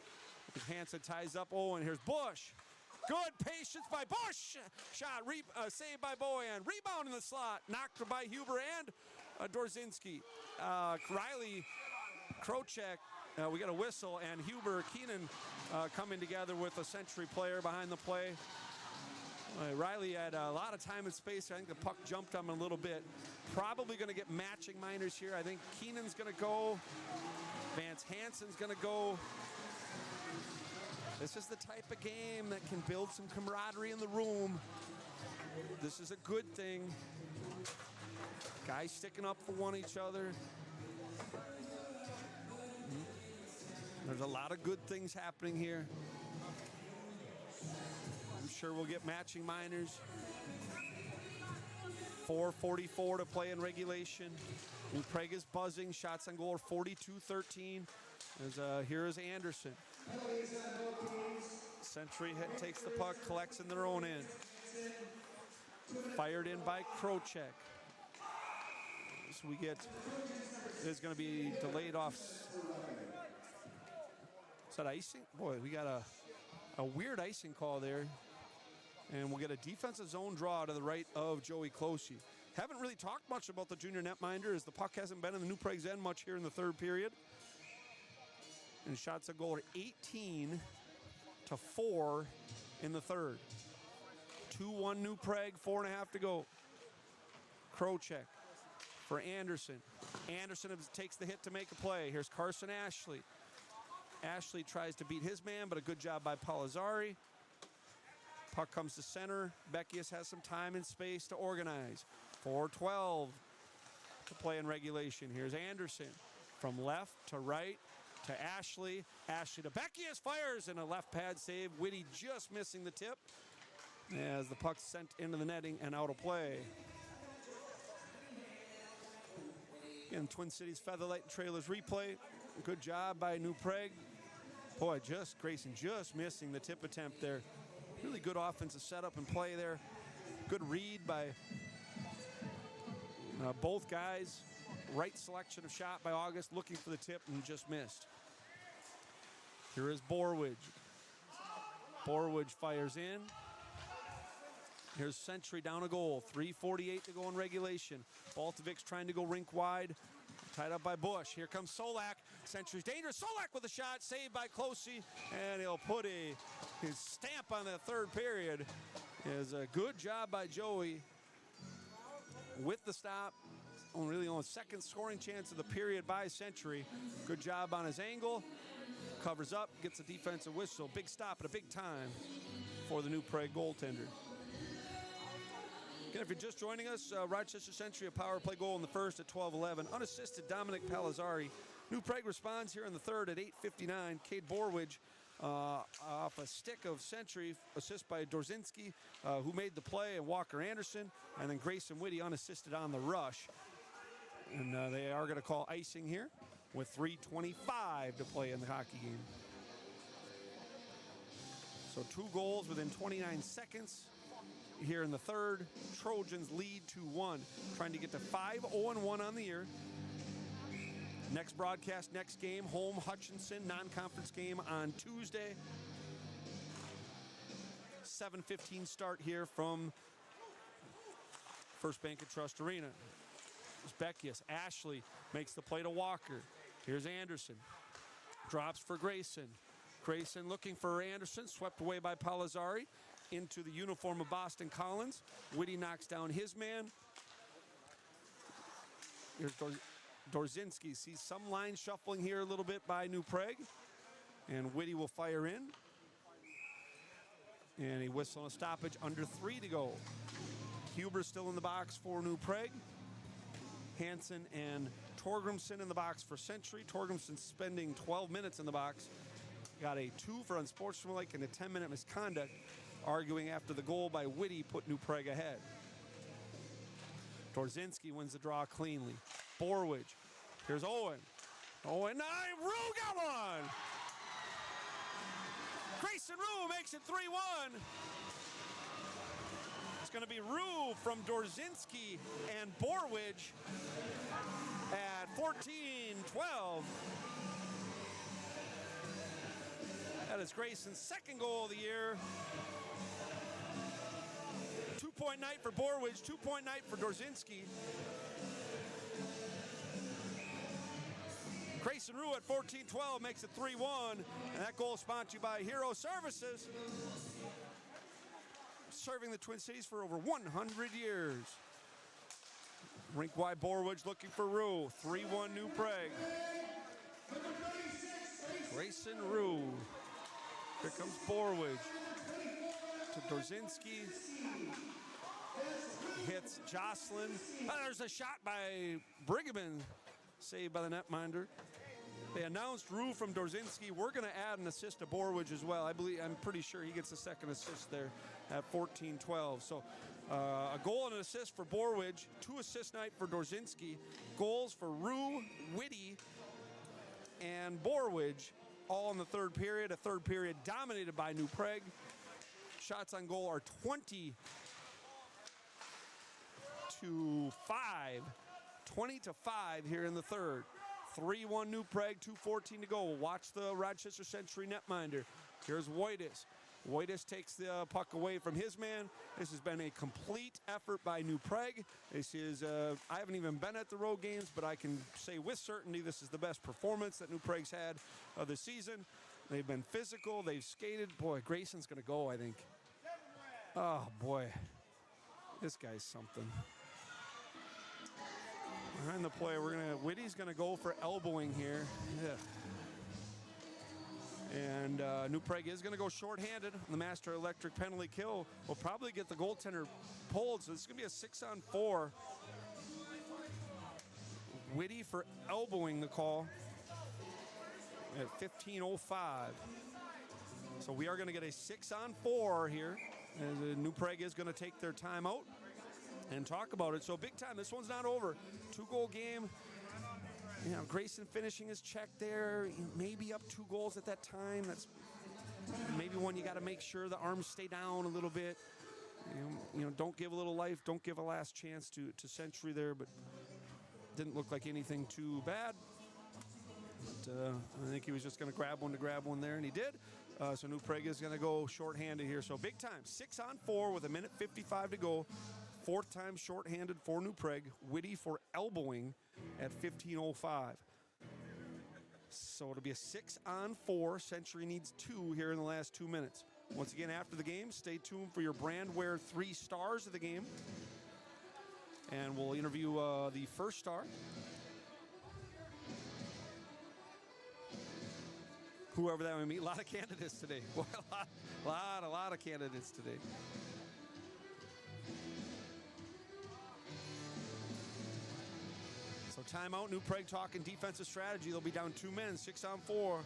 Hansen ties up Owen. Here's Busch. Good patience by Busch. Shot saved by Bohan. Rebound in the slot. Knocked by Huber and Dorzinski. Riley, Krocek. We got a whistle, and Huber, Keenan coming together with a Century player behind the play. Riley had a lot of time and space. I think the puck jumped on him a little bit. Probably going to get matching minors here. I think Keenan's going to go. Vance Hansen's going to go. This is the type of game that can build some camaraderie in the room. This is a good thing. Guys sticking up for each other. There's a lot of good things happening here. I'm sure we'll get matching minors. 4:44 to play in regulation. New Prague is buzzing. Shots on goal are 42-13. Here is Anderson. Century takes the puck, collects in their own end. Fired in by Krocek. So we get, it's going to be delayed off. Is that icing? Boy, we got a weird icing call there. And we'll get a defensive zone draw to the right of Joey Closey. Haven't really talked much about the junior netminder as the puck hasn't been in the New Prague's end much here in the third period. And shots on goal are 18-4 in the third. 2-1 New Prague, 4.5 to go. Krocek for Anderson. Anderson takes the hit to make a play. Here's Carson Ashley. Ashley tries to beat his man, but a good job by Palazzari. Puck comes to center. Beckius has some time and space to organize. 4:12 to play in regulation. Here's Anderson from left to right to Ashley. Ashley to Beckius, fires, and a left pad save. Witty just missing the tip as the puck's sent into the netting and out of play. Again, Twin Cities Featherlight and Trailers replay. Good job by New Prague. Boy, Grayson just missing the tip attempt there. Really good offensive setup and play there. Good read by both guys. Right selection of shot by August, looking for the tip and just missed. Here is Borwege. Borwege fires in. Here's Century down a goal. 3:48 to go in regulation. Baltovic's trying to go rink wide. Tied up by Busch. Here comes Solak. Century's dangerous. Solak with a shot. Saved by Closey. And he'll put his stamp on the third period. Is a good job by Joey with the stop. Only second scoring chance of the period by Century. Good job on his angle. Covers up. Gets a defensive whistle. Big stop at a big time for the New Prague goaltender. Again, if you're just joining us, Rochester Century, a power play goal in the first at 12:11. Unassisted Dominic Palazzari. New Prague responds here in the third at 8:59. Cade Borwege off a stick of Century, assist by Dorzinski, who made the play, and Walker Anderson, and then Grayson Witty unassisted on the rush. And they are going to call icing here with 3:25 to play in the hockey game. So 2 goals within 29 seconds. Here in the third, Trojans lead 2-1, trying to get to 5-0-1 on the year. Next broadcast, next game, home Hutchinson, non-conference game on Tuesday. 7:15 start here from First Bank and Trust Arena. It's Beckius. Ashley makes the play to Walker. Here's Anderson. Drops for Grayson. Grayson looking for Anderson, swept away by Palazzari. Into the uniform of Boston Collins. Witty knocks down his man. Here's Dorzinski. Sees some line shuffling here a little bit by New Prague. And Witty will fire in. And he whistles a stoppage under 3 to go. Huber still in the box for New Prague. Hansen and Torgrimson in the box for Century. Torgrimson spending 12 minutes in the box. Got a 2 for unsportsmanlike and a 10-minute misconduct. Arguing after the goal by Witty put New Prague ahead. Dorzinski wins the draw cleanly. Borwege. Here's Owen. Owen, Rue got one! Grayson Rue makes it 3-1. It's going to be Rue from Dorzinski and Borwege at 14-12. That is Grayson's second goal of the year. 2-point night for Borwege, 2-point night for Dorzinski. Grayson Rue at 14-12 makes it 3-1, and that goal is sponsored by Hero Services, serving the Twin Cities for over 100 years. Rink-wide Borwege looking for Rue. 3-1 New Prague. Grayson Rue. Here comes Borwege to Dorzinski. Hits Jocelyn. There's a shot by Breeggeman, saved by the netminder. They announced Rue from Dorzinski. We're going to add an assist to Borwege as well. I'm pretty sure he gets a second assist there at 14-12. So a goal and an assist for Borwege, 2 assist night for Dorzinski, goals for Rue, Witty, and Borwege, all in the third period. A third period dominated by New Prague. Shots on goal are 20-5. 20-5 here in the third. 3-1 New Prague, 2:14 to go. We'll watch the Rochester Century netminder. Here's Wittis. Wittis takes the puck away from his man. This has been a complete effort by New Prague. This is, I haven't even been at the road games, but I can say with certainty this is the best performance that New Prague's had of the season. They've been physical. They've skated. Boy, Grayson's going to go, I think. Oh, boy. This guy's something. Behind the play, Witty's going to go for elbowing here. Ugh. And New Prague is going to go shorthanded on the Master Electric penalty kill. We'll probably get the goaltender pulled, so this is going to be a 6-on-4. Witty for elbowing the call at 15:05. So we are going to get a 6-on-4 here, as New Prague is going to take their time out and talk about it. So big time, this one's not over. 2-goal game. You know, Grayson finishing his check there, maybe up 2 goals at that time. That's maybe one you got to make sure the arms stay down a little bit. You know, don't give a little life, don't give a last chance to Century there, but didn't look like anything too bad. But I think he was just going to grab one there, and he did. So New Prague is going to go shorthanded here. So big time, 6-on-4 with 1:55 to go. 4th time shorthanded for New Prague. Witty for elbowing at 15:05. So it'll be a 6-on-4. Century needs 2 here in the last 2 minutes. Once again, after the game, stay tuned for your Brandware 3 stars of the game. And we'll interview the first star. Whoever that may be. A lot of candidates today. Well, a lot of candidates today. So timeout, New Prague talking defensive strategy. They'll be down 2 men, 6-on-4.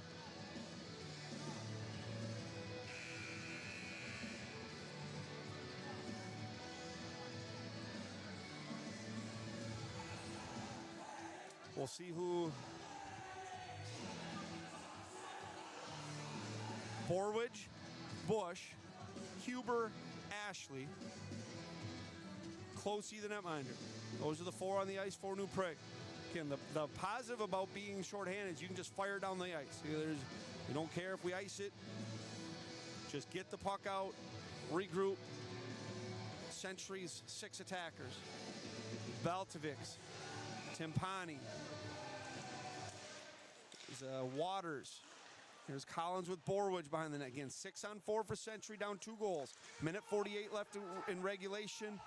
We'll see who. Borwege, Busch, Huber, Ashley, Closey the netminder. Those are the 4 on the ice for New Prague. Again, the positive about being shorthanded is you can just fire down the ice. You don't care if we ice it. Just get the puck out, regroup. Century's 6 attackers. Baltovics, Timpani, Waters. Here's Collins with Borwege behind the net. Again, 6-on-4 for Century, down 2 goals. 1:48 left in regulation.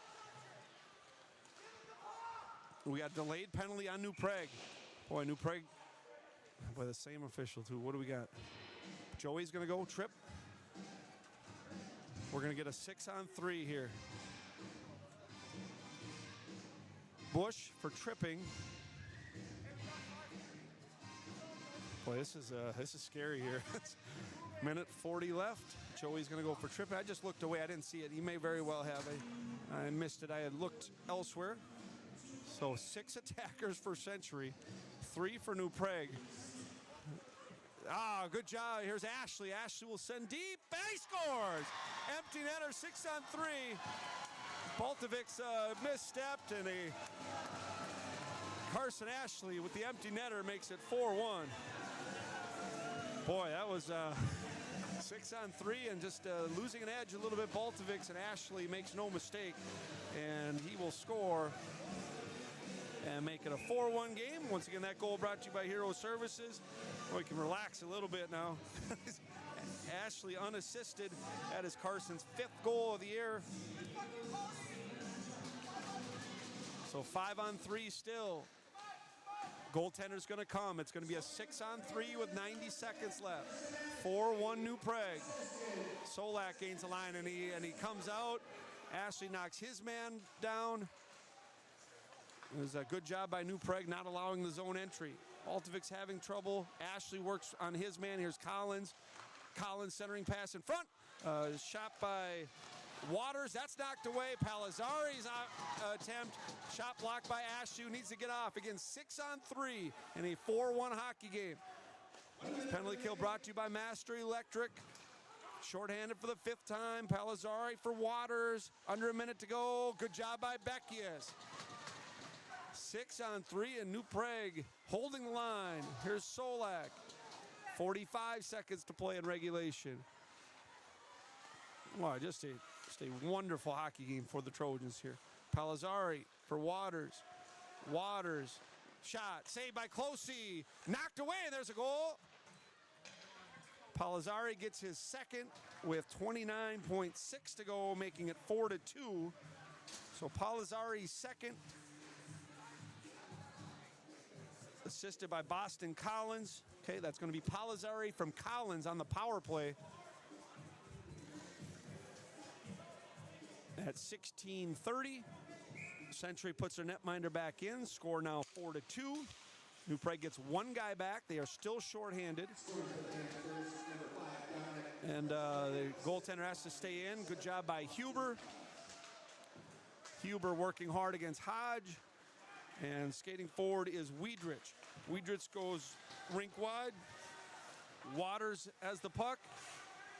We got delayed penalty on New Prague. Boy, New Prague, by the same official too. What do we got? Joey's gonna go trip. We're gonna get a 6-on-3 here. Busch for tripping. Boy, this is scary here. 1:40 left. Joey's gonna go for tripping. I just looked away. I didn't see it. He may very well have. I missed it. I had looked elsewhere. So 6 attackers for Century, 3 for New Prague. Good job. Here's Ashley. Ashley will send deep, and he scores! Empty netter, 6-on-3. Baltovics misstepped, and Carson Ashley with the empty netter makes it 4-1. Boy, that was 6-on-3 and just losing an edge a little bit. Baltovics, and Ashley makes no mistake, and he will score and make it a 4-1 game. Once again, that goal brought to you by Hero Services. We can relax a little bit now. Ashley unassisted. That is Carson's 5th goal of the year. So 5-on-3 still. Goaltender's going to come. It's going to be a 6-on-3 with 90 seconds left. 4-1 New Prague. Solak gains the line, and he comes out. Ashley knocks his man down. It was a good job by New Prague not allowing the zone entry. Altovic's having trouble. Ashley works on his man. Here's Collins. Collins centering pass in front. Shot by Waters. That's knocked away. Palazzari's attempt. Shot blocked by Ashley, who needs to get off. Again, 6-on-3 in a 4-1 hockey game. Penalty kill brought to you by Master Electric. Shorthanded for the 5th time. Palazzari for Waters. Under a minute to go. Good job by Beckius. 6-on-3 and New Prague holding the line. Here's Solak. 45 seconds to play in regulation. Wow, just a wonderful hockey game for the Trojans here. Palazzari for Waters. Waters. Shot. Saved by Closey. Knocked away. There's a goal. Palazzari gets his second with 29.6 to go, making it 4-2. So Palazzari's second. Assisted by Boston Collins. Okay, that's going to be Palazzari from Collins on the power play. At 16:30, Century puts their netminder back in. Score now 4-2. New Prague gets one guy back. They are still shorthanded. And the goaltender has to stay in. Good job by Huber. Huber working hard against Hodge. And skating forward is Wiedrich. Wiedrich goes rink wide. Waters has the puck.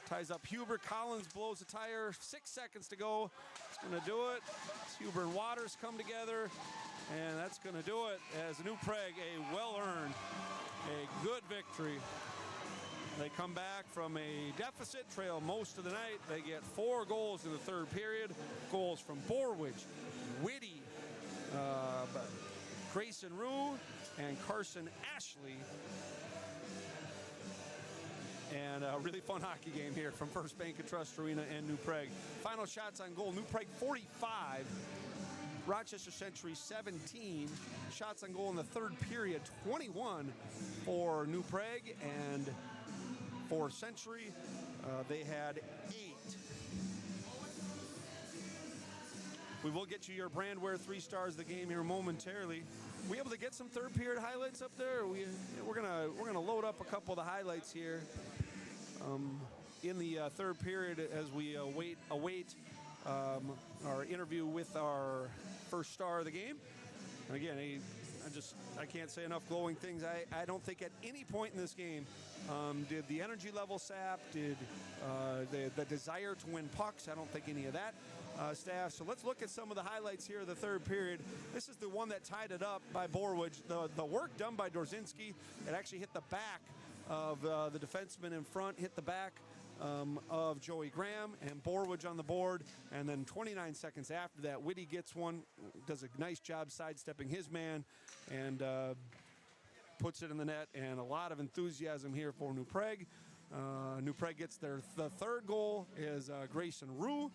Ties up Huber. Collins blows a tire. 6 seconds to go. It's going to do it. Huber and Waters come together. And that's going to do it as New Prague, a well-earned, a good victory. They come back from a deficit, trail most of the night. They get 4 goals in the third period. Goals from Borwege, Witty, Grayson Rue, and Carson Ashley. And a really fun hockey game here from First Bank and Trust Arena and New Prague. Final shots on goal, New Prague 45, Rochester Century 17. Shots on goal in the third period, 21 for New Prague, and for Century, they had 8. We will get you your Brandware 3 stars of the game here momentarily. We able to get some third period highlights up there? We're gonna load up a couple of the highlights here in the third period as we await our interview with our first star of the game. And again, I can't say enough glowing things. I don't think at any point in this game did the energy level sap, did the desire to win pucks. I don't think any of that staff. So let's look at some of the highlights here of the third period. This is the one that tied it up by Borwege. The work done by Dorzinski, it actually hit the back of the defenseman in front, hit the back of Joey Graham, and Borwege on the board. And then 29 seconds after that, Witty gets one, does a nice job sidestepping his man, and puts it in the net. And a lot of enthusiasm here for New Prague. New Prague gets the third goal is Grayson Rue.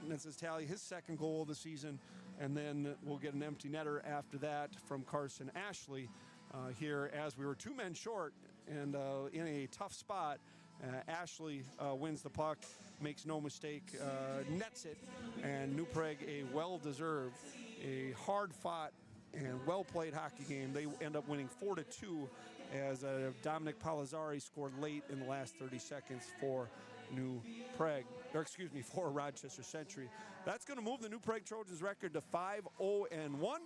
That's his tally, his second goal of the season. And then we'll get an empty netter after that from Carson Ashley here as we were 2 men short and in a tough spot. Ashley wins the puck, makes no mistake, nets it, and New Prague a well-deserved, a hard-fought and well-played hockey game. They end up winning 4-2 as Dominic Palazzari scored late in the last 30 seconds for New Prague, for Rochester Century. That's going to move the New Prague Trojans record to 5-0-1.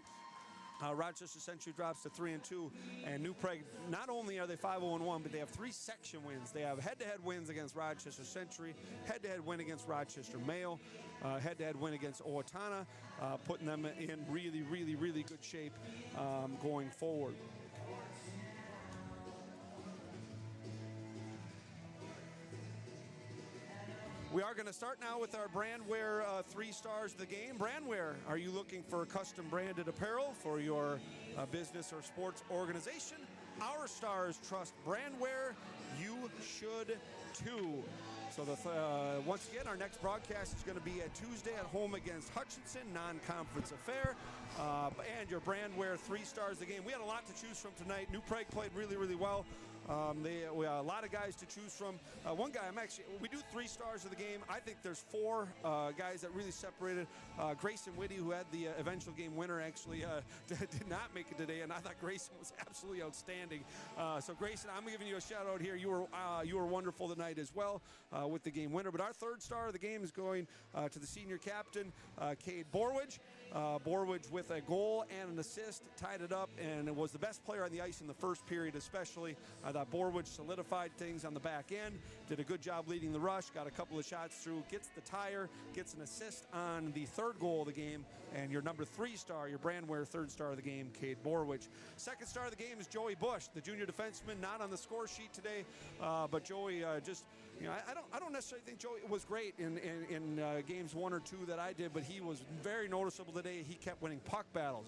Rochester Century drops to 3-2, and New Prague, not only are they 5-0-1, but they have 3 section wins. They have head-to-head wins against Rochester Century, head-to-head win against Rochester Mayo, head-to-head win against Owatonna, putting them in really, really, really good shape going forward. We are going to start now with our Brandware 3 stars of the game. Brandware, are you looking for custom branded apparel for your business or sports organization? Our stars trust Brandware. You should too. So once again, our next broadcast is going to be a Tuesday at home against Hutchinson, non-conference affair. And your Brandware 3 stars of the game. We had a lot to choose from tonight. New Prague played really, really well. We a lot of guys to choose from. One guy, we do 3 stars of the game. I think there's 4 guys that really separated. Grayson Witty, who had the eventual game winner, actually did not make it today, and I thought Grayson was absolutely outstanding. So Grayson, I'm giving you a shout out here. You were wonderful tonight as well with the game winner. But our 3rd star of the game is going to the senior captain, Cade Borwege. Borwege with a goal and an assist, tied it up, and it was the best player on the ice in the first period especially. I thought Borwege solidified things on the back end, did a good job leading the rush, got a couple of shots through, gets the tire, gets an assist on the 3rd goal of the game, and your number 3 star, your Brandware 3rd star of the game, Cade Borwege. 2nd star of the game is Joey Busch, the junior defenseman, not on the score sheet today, but Joey just, I don't necessarily think Joey was great in games 1 or 2 that I did, but he was very noticeable today. He kept winning puck battles.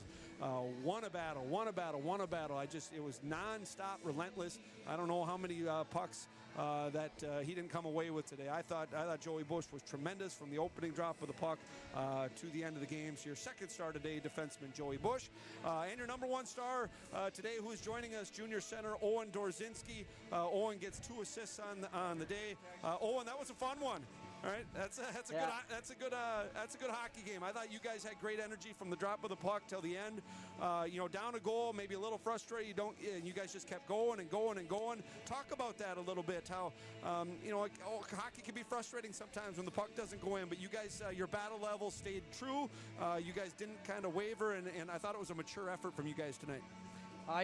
Won a battle. It was non-stop, relentless. I don't know how many pucks that he didn't come away with today. I thought Joey Busch was tremendous from the opening drop of the puck to the end of the game. So your 2nd star today, defenseman Joey Busch. And your number 1 star today, who is joining us, junior center Owen Dorzinski. Owen gets 2 assists on the day. Owen, that was a fun one. All right, that's a good hockey game. I thought you guys had great energy from the drop of the puck till the end. Down a goal, maybe a little frustrated. You guys just kept going and going and going. Talk about that a little bit. How hockey can be frustrating sometimes when the puck doesn't go in, but you guys, your battle level stayed true. You guys didn't kind of waver, and I thought it was a mature effort from you guys tonight.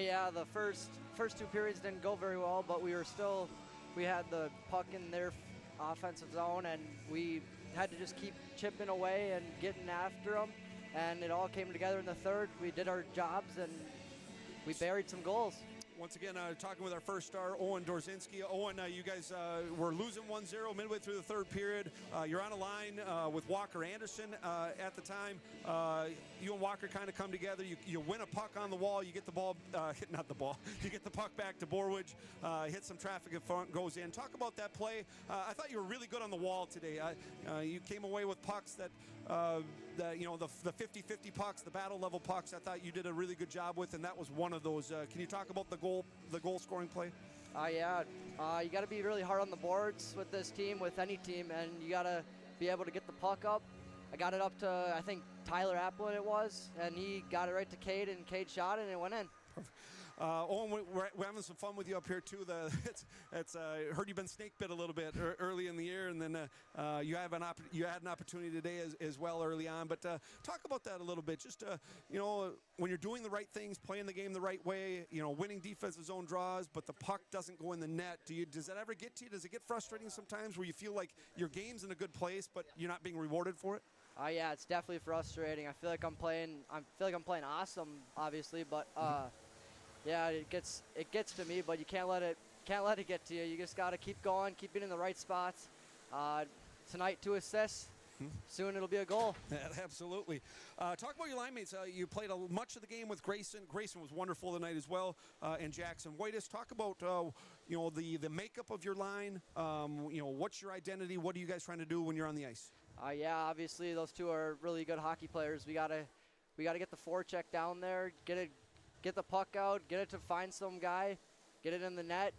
Yeah, the first 2 periods didn't go very well, but we had the puck in their offensive zone, and we had to just keep chipping away and getting after them, and it all came together in the 3rd. We did our jobs, and we buried some goals. Once again, talking with our 1st star, Owen Dorzinski. Owen, you guys were losing 1-0 midway through the 3rd period. You're on a line with Walker Anderson at the time. You and Walker kind of come together. You win a puck on the wall. You get the ball, you get the puck back to Borwege, hit some traffic in front, goes in. Talk about that play. I thought you were really good on the wall today. You came away with pucks that, the 50-50 pucks, the battle level pucks, I thought you did a really good job with, and that was one of those. Can you talk about the goal scoring play? Yeah. You got to be really hard on the boards with this team, with any team, and you got to be able to get the puck up. I got it up to, I think, Tyler Applin it was, and he got it right to Cade, and Cade shot it, and it went in. Owen, we're having some fun with you up here too. Heard you've been snake bit a little bit early in the year, and then you had an opportunity today as well early on. But talk about that a little bit. Just when you're doing the right things, playing the game the right way, winning defensive zone draws, but the puck doesn't go in the net. Does that ever get to you? Does it get frustrating sometimes where you feel like your game's in a good place, but you're not being rewarded for it? Yeah, it's definitely frustrating. I feel like I'm playing awesome, obviously, but. Yeah, it gets to me, but you can't let it get to you. You just got to keep going, keep it in the right spots. Tonight, 2 assists. Soon it'll be a goal. Yeah, absolutely. Talk about your line mates. You played much of the game with Grayson. Grayson was wonderful tonight as well, and Jackson Whitus. Talk about the makeup of your line. What's your identity? What are you guys trying to do when you're on the ice? Yeah, obviously those 2 are really good hockey players. We gotta get the forecheck down there, get the puck out, get it to find some guy, get it in the net.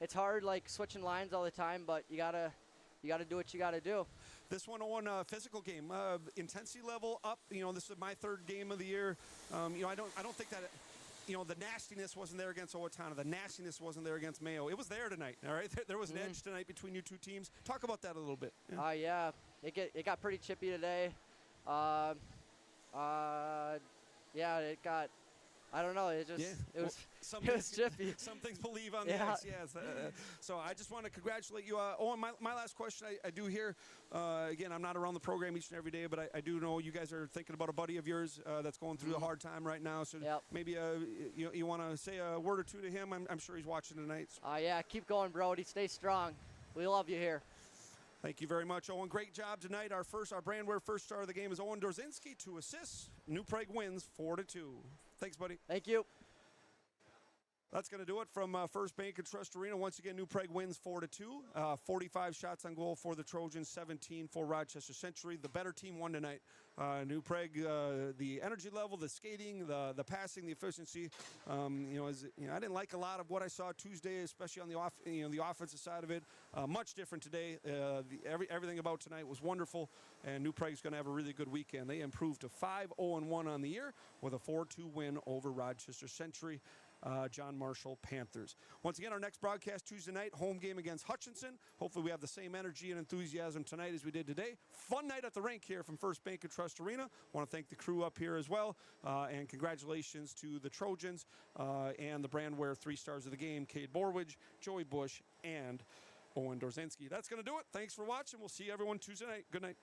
It's hard, like switching lines all the time, but you gotta do what you gotta do. This one on physical game, intensity level up. This is my 3rd game of the year. I don't think that. The nastiness wasn't there against Owatonna. The nastiness wasn't there against Mayo. It was there tonight. All right, there was an edge tonight between you 2 teams. Talk about that a little bit. Yeah, it got pretty chippy today. Yeah, it got. I don't know. It was chippy. Some things believe on the ice. Yes. So I just want to congratulate you. Owen, my last question I do here. Again, I'm not around the program each and every day, but I do know you guys are thinking about a buddy of yours that's going through a hard time right now. So maybe you want to say a word or 2 to him. I'm sure he's watching tonight. Yeah, keep going, Brody. Stay strong. We love you here. Thank you very much, Owen. Great job tonight. Our Brandware 1st star of the game is Owen Dorzinski. 2 assists. New Prague wins 4-2. Thanks, buddy. Thank you. That's going to do it from First Bank and Trust Arena. Once again, New Prague wins 4-2. 45 shots on goal for the Trojans, 17 for Rochester Century. The better team won tonight. New Prague, the energy level, the skating, the passing, the efficiency. I didn't like a lot of what I saw Tuesday, especially on the offensive side of it. Much different today. Everything about tonight was wonderful, and New Prague's going to have a really good weekend. They improved to 5-0-1 on the year with a 4-2 win over Rochester Century. John Marshall Panthers. Once again, our next broadcast Tuesday night, home game against Hutchinson. Hopefully we have the same energy and enthusiasm tonight as we did today. Fun night at the rink here from First Bank and Trust Arena. Want to thank the crew up here as well, and congratulations to the Trojans and the Brandware 3 stars of the game, Cade Borwege, Joey Busch, and Owen Dorzinski. That's going to do it. Thanks for watching. We'll see everyone Tuesday night. Good night.